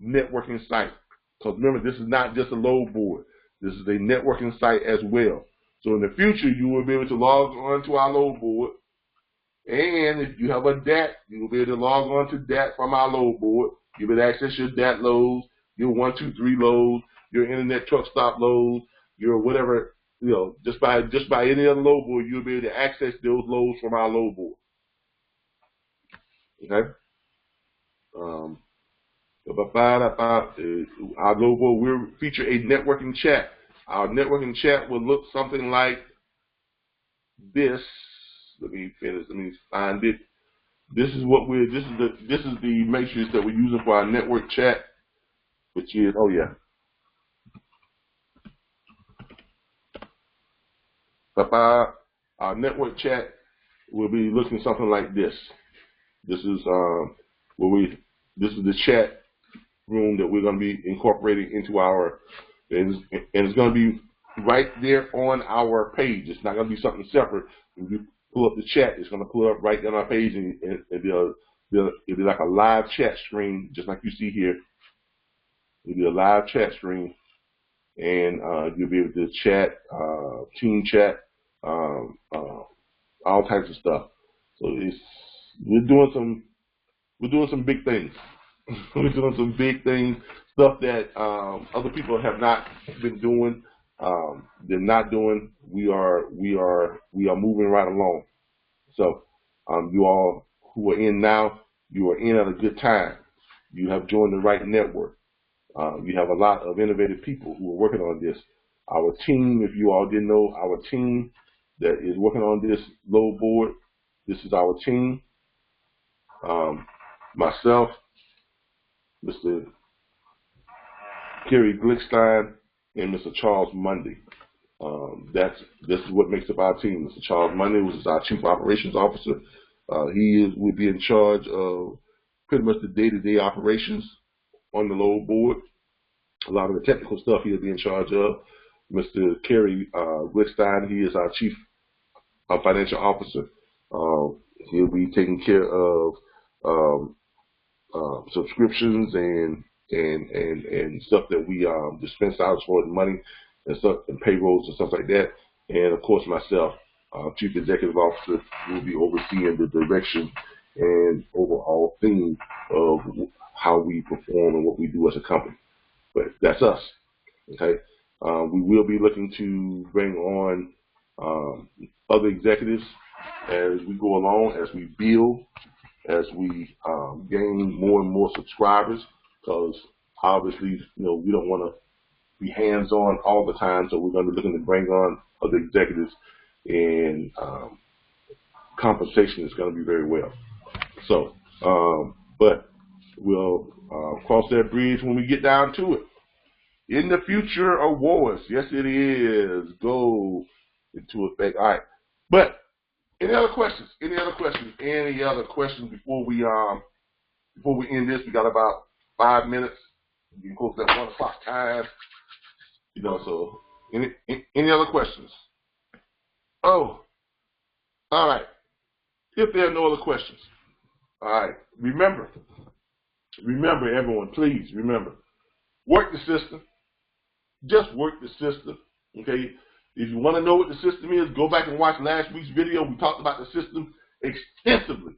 networking site. Because remember, this is not just a load board. This is a networking site as well. So in the future, you will be able to log on to our load board. And if you have a DAT, you will be able to log on to DAT from our load board. You'll be able to access your DAT loads, your 123 loads, your internet truck stop loads, your whatever, just by any other load board, you'll be able to access those loads from our load board. Okay? Our load board will feature a networking chat. Our networking chat will look something like this. Let me find it. This is the matrix that we're using for our network chat, which is, our network chat will be looking something like this. This is the chat room that we're going to be incorporating into our, and it's going to be right there on our page. It's not going to be something separate. If you pull up the chat, it's going to pull up right on our page, and it'll be like a live chat screen, just like you see here. It'll be a live chat screen, and you'll be able to chat, team chat, all types of stuff. So we're doing some big things. We're doing some big things, stuff that other people have not been doing. They're not doing. We are moving right along. So you all who are in now, you are in at a good time. You have joined the right network. You have a lot of innovative people who are working on this. Our team, if you all didn't know, our team that is working on this load board, this is our team. Myself, Mr. Kerry Glickstein, and Mr. Charles Mundy. This is what makes up our team. Mr. Charles Mundy was our Chief Operations Officer. He will be in charge of pretty much the day-to-day operations on the load board. A lot of the technical stuff he'll be in charge of. Mr. Kerry Glickstein, he is our Chief Financial Officer. He'll be taking care of subscriptions and stuff that we dispense out as far as money and stuff and payrolls and stuff like that. And of course myself, Chief Executive Officer, will be overseeing the direction and overall theme of how we perform and what we do as a company. But that's us. Okay. We will be looking to bring on other executives as we go along, as we build, as we gain more and more subscribers, because obviously, we don't want to be hands-on all the time, so we're going to be looking to bring on other executives, and compensation is going to be very well. So, but we'll cross that bridge when we get down to it. In the future awards, yes it is, go into effect. All right, but any other questions? Any other questions? Any other questions before we end this? We got about 5 minutes. You can close that 1 o'clock time. So any other questions? Oh, all right. If there are no other questions, all right. Remember, everyone, please remember, work the system. Just work the system. Okay. If you want to know what the system is, go back and watch last week's video. We talked about the system extensively.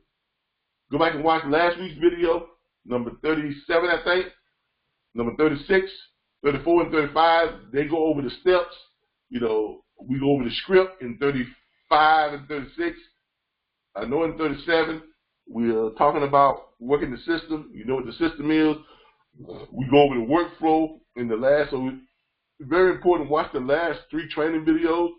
Go back and watch last week's video, number 37, I think, number 36, 34, and 35. They go over the steps. We go over the script in 35 and 36. I know in 37, we're talking about working the system. You know what the system is. We go over the workflow in the last, so it's very important. Watch the last 3 training videos.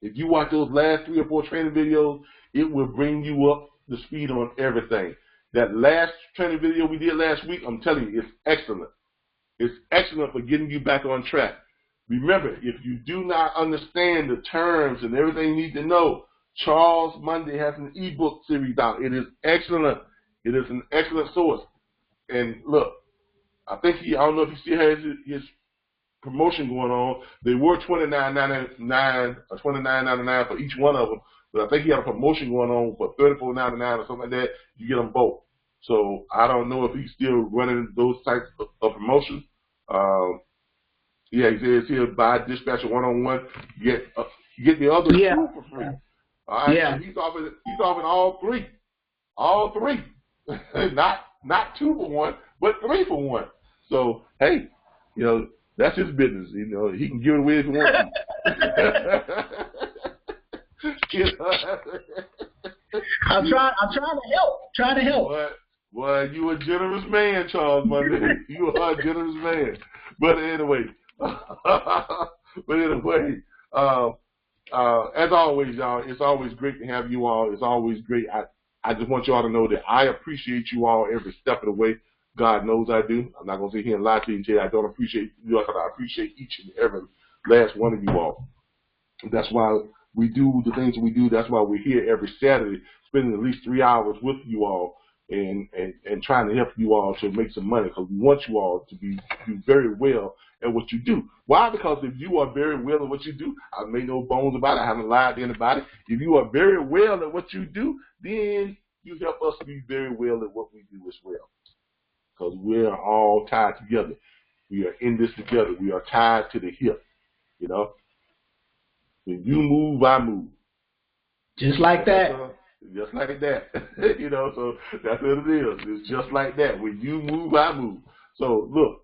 If you watch those last 3 or 4 training videos, it will bring you up to speed on everything. That last training video we did last week, I'm telling you, it's excellent. It's excellent for getting you back on track. Remember, if you do not understand the terms and everything you need to know, Charles Monday has an ebook series out. It is excellent. It is an excellent source. And look, I think I don't know if he still has his promotion going on. They were $29.99 or $29.99 for each one of them, but I think he had a promotion going on for $34.99 or something like that. You get them both. So I don't know if he's still running those types of promotions. Yeah, he says here, buy Dispatcher 1-on-1, get the other 2 for free. All right, so he's offering all 3, not 2 for 1, but 3 for 1. So hey, you know, that's his business. You know, he can give it away if he wants to. I'm trying to help. Well, you a generous man, Charles Monday. You are a generous man. But anyway, as always, y'all, it's always great to have you all. It's always great. I just want you all to know that I appreciate you all every step of the way. God knows I do. I'm not going to sit here and lie to you and say I don't appreciate you all, because I appreciate each and every last one of you all. That's why we do the things we do. That's why we're here every Saturday, spending at least 3 hours with you all and trying to help you all to make some money, because we want you all to do very well at what you do. Why? Because if you are very well at what you do, I've made no bones about it. I haven't lied to anybody. If you are very well at what you do, then you help us to be very well at what we do as well. Because we are all tied together. We are in this together. We are tied to the hip, you know. When you move, I move. Just like that. Just like that. You know, so that's what it is. It's just like that. When you move, I move. So, look,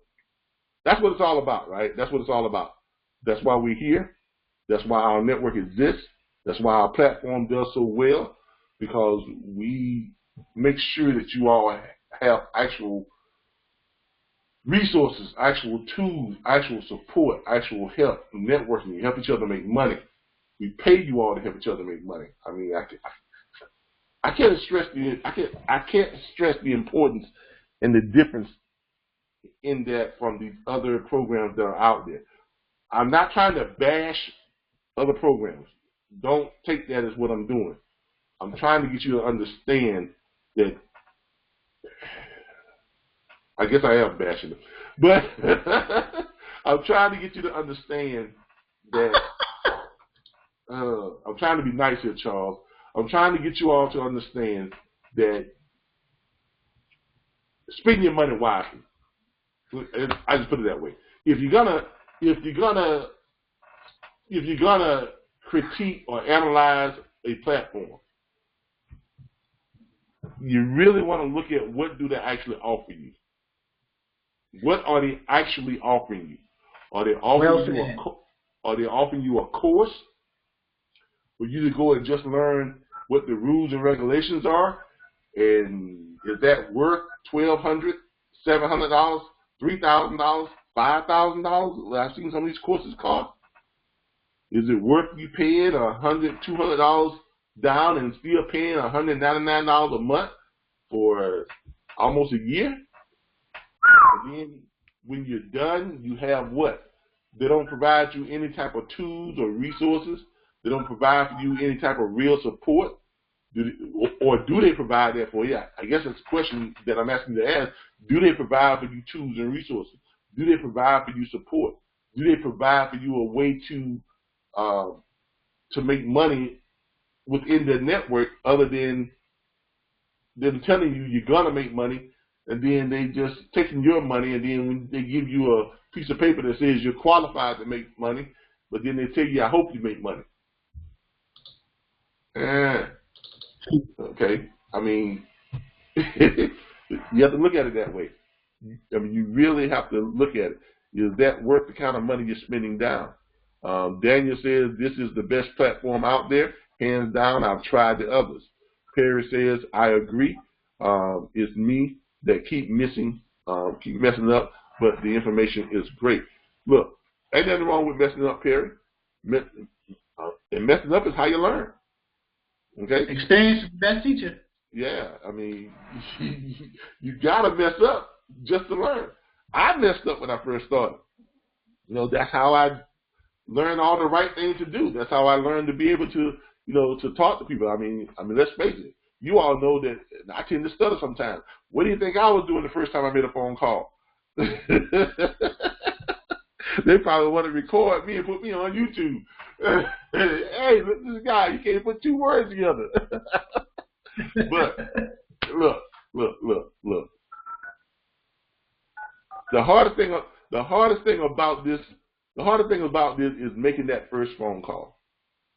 that's what it's all about, right? That's what it's all about. That's why we're here. That's why our network exists. That's why our platform does so well, because we make sure that you all have actual resources, actual tools, actual support, actual help, networking. You help each other make money. We pay you all to help each other make money. I mean, I can't stress the importance and the difference in that from these other programs that are out there. I'm not trying to bash other programs. Don't take that as what I'm doing. I'm trying to get you to understand that. I guess I am bashing them, but I'm trying to get you to understand that. I'm trying to be nice here, Charles. I'm trying to get you all to understand that spend your money wisely. I just put it that way. If you're gonna critique or analyze a platform, you really want to look at what do they actually offer you. What are they actually offering you? Are they offering you a course for you to go and just learn what the rules and regulations are? And is that worth $1,200, $700, $3,000, $5,000? I've seen some of these courses cost. Is it worth you paying $100, $200 down and still paying $199 a month for almost a year? And then when you're done, you have what? They don't provide you any type of tools or resources. They don't provide for you any type of real support. Or do they provide that for you? I guess that's a question that I'm asking you to ask. Do they provide for you tools and resources? Do they provide for you support? Do they provide for you a way to make money within the network other than them telling you you're going to make money, and then they just taking your money, and then when they give you a piece of paper that says you're qualified to make money, but then they tell you, I hope you make money. Okay, I mean, you have to look at it that way. I mean, you really have to look at it. Is that worth the kind of money you're spending down? Daniel says, this is the best platform out there. Hands down, I've tried the others. Perry says, I agree. It's me that keep messing up, but the information is great. Look, ain't nothing wrong with messing up, Perry. And messing up is how you learn. Okay? Experience is the best teacher. Yeah, I mean, you gotta mess up just to learn. I messed up when I first started. You know, that's how I learned all the right things to do. That's how I learned to be able to, you know, to talk to people. I mean, let's face it. You all know that I tend to stutter sometimes. What do you think I was doing the first time I made a phone call? They probably want to record me and put me on YouTube. Hey, look at this guy. You can't put two words together. But look. The hardest thing about this is making that first phone call.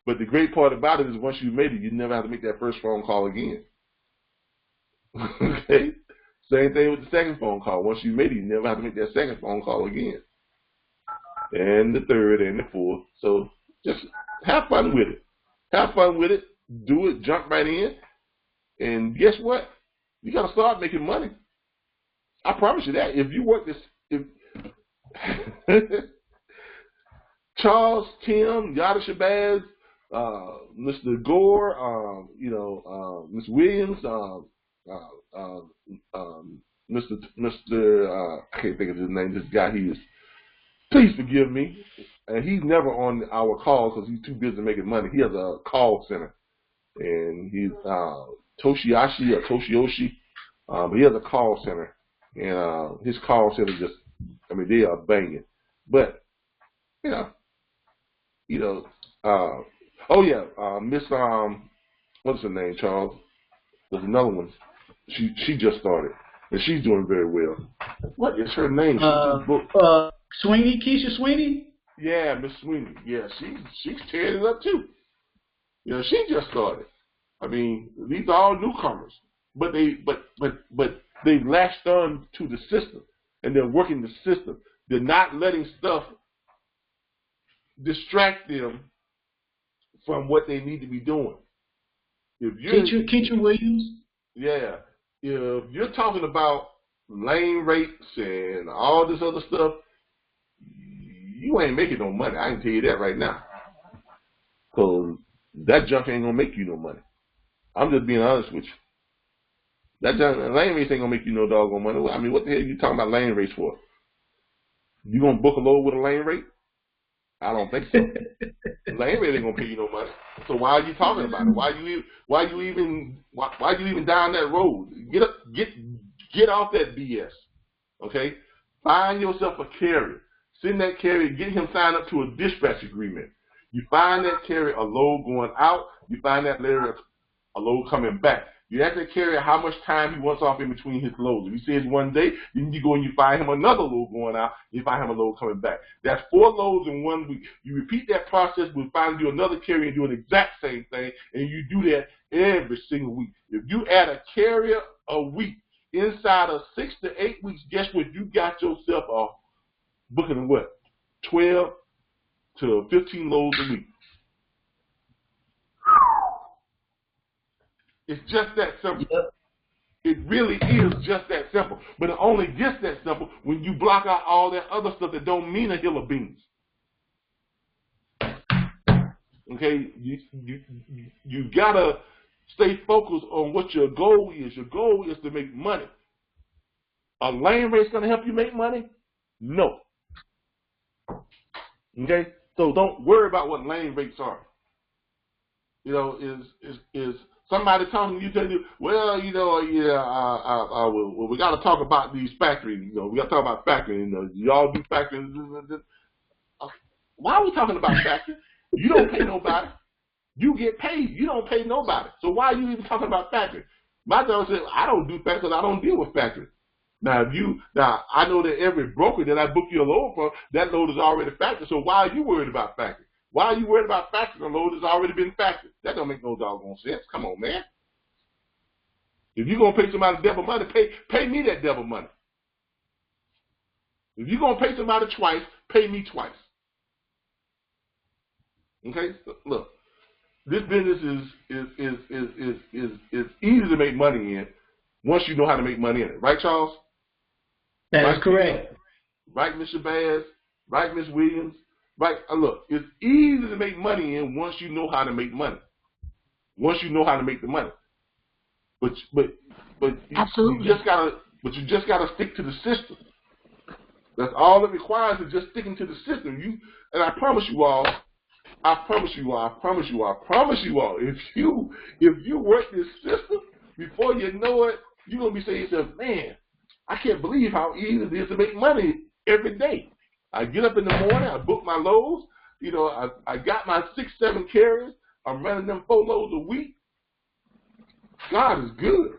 But the great part about it is once you made it, you never have to make that first phone call again. Okay? Same thing with the second phone call. Once you made it, you never have to make that second phone call again. And the third and the fourth. So just have fun with it. Have fun with it. Do it. Jump right in. And guess what? You got to start making money. I promise you that. If you work this, Charles, Tim, Yada Shabazz, Mr. Gore, Ms. Williams, Mr. I can't think of his name. This guy, he is. Please forgive me. And he's never on our calls because he's too busy making money. He has a call center, and he's Toshioshi, but he has a call center, and his call center just, I mean, they are banging. But Miss what's her name, Charles? There's another one. She just started, and she's doing very well. What is her name? Sweeney, Keisha Sweeney. Yeah, Miss Sweeney. Yeah, she's tearing it up too. You know, she just started. I mean, these are all newcomers, but they latched on to the system, and they're working the system. They're not letting stuff distract them from what they need to be doing. If you're Keisha Williams. Yeah, if you're talking about lane rates and all this other stuff, you ain't making no money. I can tell you that right now. Because that junk ain't going to make you no money. I'm just being honest with you. That junk, lane rates ain't going to make you no doggone money. I mean, what the hell are you talking about lane rates for? You going to book a load with a lane rate? I don't think so. Lane rate ain't going to pay you no money. So why are you talking about it? Why you even down that road? Get off that BS. Okay? Find yourself a carrier. Send that carrier, get him signed up to a dispatch agreement. You find that carrier a load going out, you find that later a load coming back. You ask that carrier how much time he wants off in between his loads. If he says 1 day, then you go and you find him another load going out, you find him a load coming back. That's 4 loads in 1 week. You repeat that process, we'll find you another carrier and do the exact same thing, and you do that every single week. If you add a carrier a week inside of 6 to 8 weeks, guess what? You got yourself a booking what? 12 to 15 loads a week. It's just that simple. Yep. It really is just that simple. But it only gets that simple when you block out all that other stuff that don't mean a hill of beans. Okay? You gotta stay focused on what your goal is. Your goal is to make money. A lane rate's gonna help you make money? No. Okay? So don't worry about what lane rates are. You know, is somebody talking to you, telling you, well, you know, we got to talk about these factories. You know, we got to talk about factoring. You know, y'all do factoring. Why are we talking about factoring? You don't pay nobody. You get paid. You don't pay nobody. So why are you even talking about factoring? My daughter said, I don't do factoring. I don't deal with factoring. Now, I know that every broker that I book you a load from, that load is already factored. So why are you worried about factoring? Why are you worried about factoring? The load has already been factored. That don't make no doggone sense. Come on, man. If you're going to pay somebody double money, pay me that double money. If you're going to pay somebody twice, pay me twice. Okay? So, look, this business is easy to make money in once you know how to make money in it. Right, Charles? That is correct. Right, Mr. Bass? Right, Ms. Williams? Right? Look, it's easy to make money in once you know how to make money. Once you know how to make the money. But Absolutely. you just gotta stick to the system. That's all it requires, is just sticking to the system. And I promise you all, if you work this system, before you know it, you're gonna be saying to yourself, man, I can't believe how easy it is to make money every day. I get up in the morning, I book my loads, I got my 6-7 carriers, I'm running them 4 loads a week. God is good.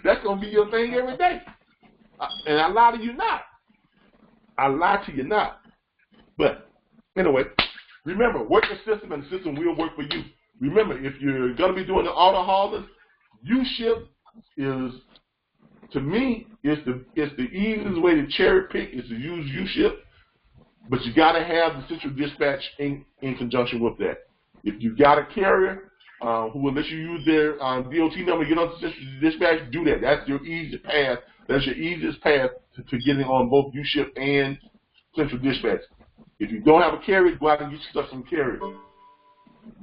That's gonna be your thing every day. And I lie to you not. But anyway, remember, work the system and the system will work for you. Remember, if you're going to be doing the auto haulers, UShip is, to me, it's the easiest way to cherry pick is to use UShip, but you got to have the central dispatch in conjunction with that. If you got a carrier who will let you use their DOT number, get on the central dispatch, do that. That's your easiest path. That's your easiest path to getting on both UShip and central dispatch. If you don't have a carrier, go out and get yourself some carriers.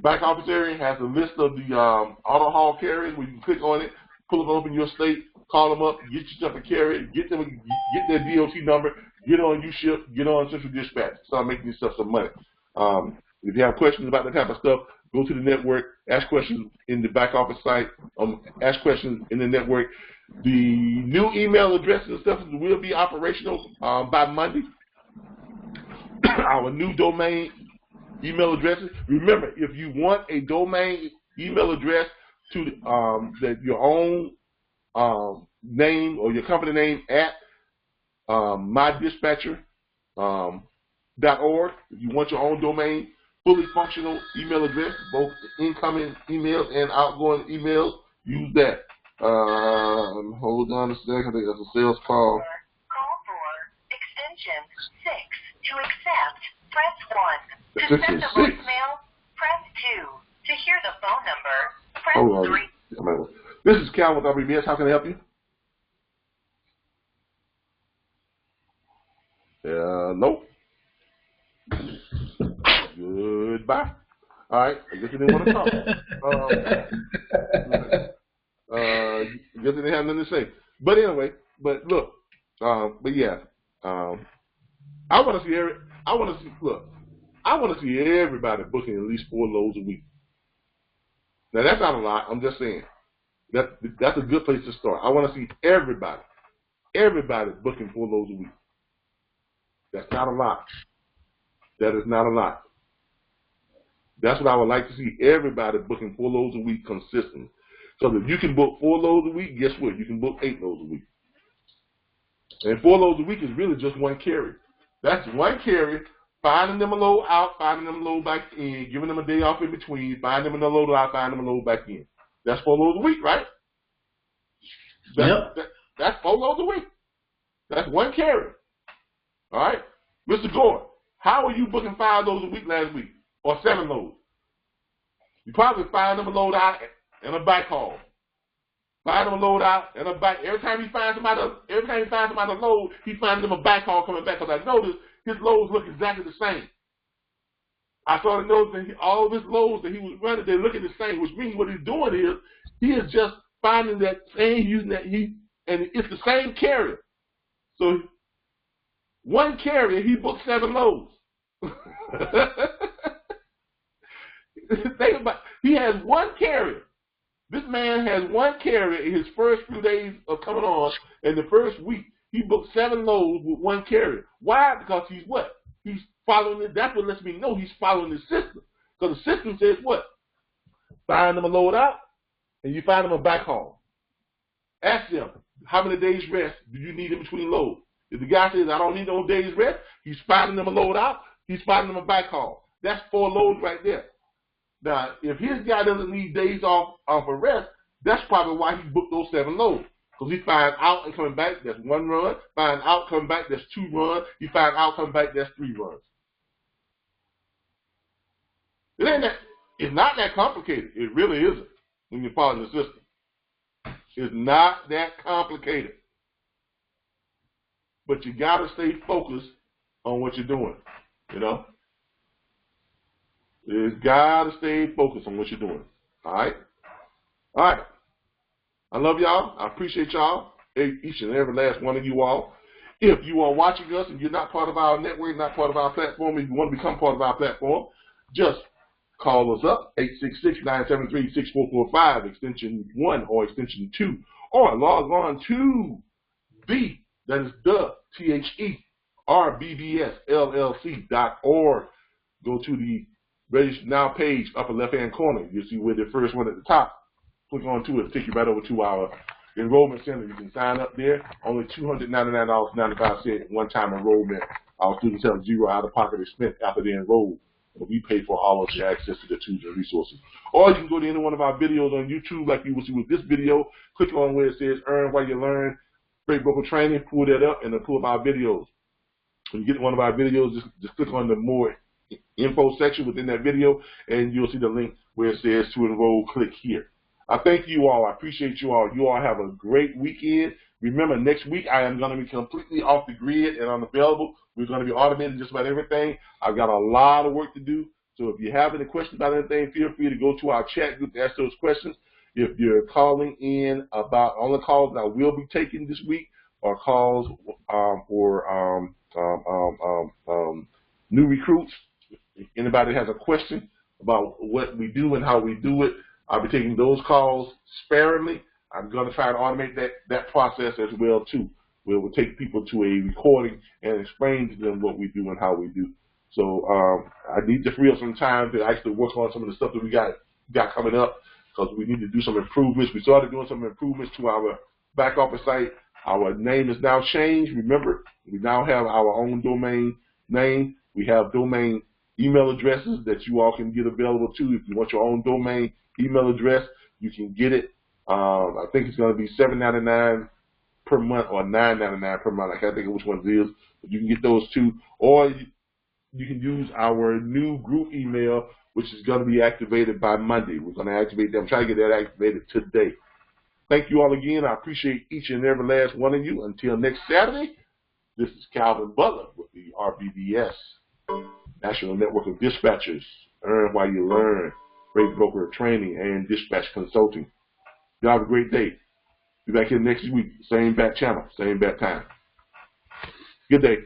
Back office area has a list of the auto haul carriers where you can click on it, pull them up in your state, call them up, get yourself a carrier, get their DOT number, get on UShip, get on central dispatch, start making yourself some money. If you have questions about that type of stuff, go to the network, ask questions in the back office site, ask questions in the network. The new email addresses and stuff will be operational by Monday. Our new domain email addresses. Remember, if you want a domain email address to your own name or your company name at mydispatcher.org, if you want your own domain, fully functional email address, both incoming emails and outgoing emails, use that. Hold on a second. I think that's a sales call. Call for extension 6 to accept. Press 1. To send a voicemail, press 2. To hear the phone number, press 3. This is Cal with RBBS. How can I help you? Nope. Goodbye. All right. I guess you didn't want to talk. I guess they didn't have nothing to say. But anyway, look, I want to see everybody booking at least 4 loads a week. Now that's not a lot. I'm just saying that's a good place to start. I want to see everybody booking 4 loads a week. That's not a lot. That is not a lot. That's what I would like to see, everybody booking 4 loads a week consistently. So that you can book 4 loads a week, guess what? You can book 8 loads a week. And 4 loads a week is really just one carrier. That's one carrier, finding them a load out, finding them a load back in, giving them a day off in between, finding them a load out, finding them a load back in. That's 4 loads a week, right? That's 4 loads a week. That's one carrier. All right? Mr. Gore, how are you booking 5 loads a week last week? Or 7 loads? You probably find them a load out and a back haul. Find them a load out and a back. Every time he finds somebody to load, he finds them a back haul coming back. Because I noticed his loads look exactly the same. I started noticing all of his loads that he was running, they looking the same, which means what he's doing is he is just finding that same, using that and it's the same carrier. So one carrier, he booked 7 loads. Think about it. He has one carrier. This man has one carrier in his first few days of coming on. In the first week, he booked 7 loads with one carrier. Why? Because he's what? He's following it. That's what lets me know he's following the system. Because the system says what? Find them a load out, and you find them a back haul. Ask them, how many days rest do you need in between loads? If the guy says, I don't need no days rest, he's finding them a load out, he's finding them a back haul. That's 4 loads right there. Now, if his guy doesn't need days off a rest, that's probably why he booked those 7 loads. Because he finds out and coming back, that's 1 run. Find out, coming back, that's 2 runs. He find out, coming back, that's 3 runs. It's not that complicated. It really isn't when you're following the system. It's not that complicated. But you got to stay focused on what you're doing. You know, you got to stay focused on what you're doing. All right? All right. I love y'all. I appreciate y'all, each and every last one of you all. If you are watching us and you're not part of our network, not part of our platform, if you want to become part of our platform, just call us up, 866-973-6445, extension 1 or extension 2, or log on to that is the RBBSLLC.org. Go to the Register Now page, upper left-hand corner. You'll see where the first one at the top. Click on to it, take you right over to our enrollment center. You can sign up there. Only $299.95 one-time enrollment. Our students have zero out-of-pocket expense after they enroll. We pay for all of the access to the tools and resources. Or you can go to any one of our videos on YouTube, like you will see with this video. Click on where it says Earn While You Learn, Freight Broker Training. Pull that up, and then pull up our videos. When you get one of our videos, just click on the more info section within that video, and you'll see the link where it says to enroll. Click here. I thank you all. I appreciate you all. You all have a great weekend. Remember, next week I am going to be completely off the grid and unavailable. We're going to be automating just about everything. I've got a lot of work to do. So if you have any questions about anything, feel free to go to our chat group to ask those questions. If you're calling in about all the calls that I will be taking this week, or calls for new recruits, if anybody has a question about what we do and how we do it, I'll be taking those calls sparingly. I'm going to try to automate that process as well, too, where we'll take people to a recording and explain to them what we do and how we do. So I need to free up some time to actually work on some of the stuff that we got coming up, because we need to do some improvements. We started doing some improvements to our back office site. Our name is now changed. Remember, we now have our own domain name. We have domain email addresses that you all can get available to. If you want your own domain email address, you can get it. I think it's going to be $7.99 per month or $9.99 per month. I can't think of which one it is, but you can get those two. Or you can use our new group email, which is going to be activated by Monday. We're going to activate them. Try to get that activated today. Thank you all again. I appreciate each and every last one of you. Until next Saturday, this is Calvin Butler with the RBBS, National Network of Dispatchers. Earn While You Learn, Freight Broker Training, and Dispatch Consulting. Y'all have a great day. Be back here next week. Same bat channel, same bat time. Good day.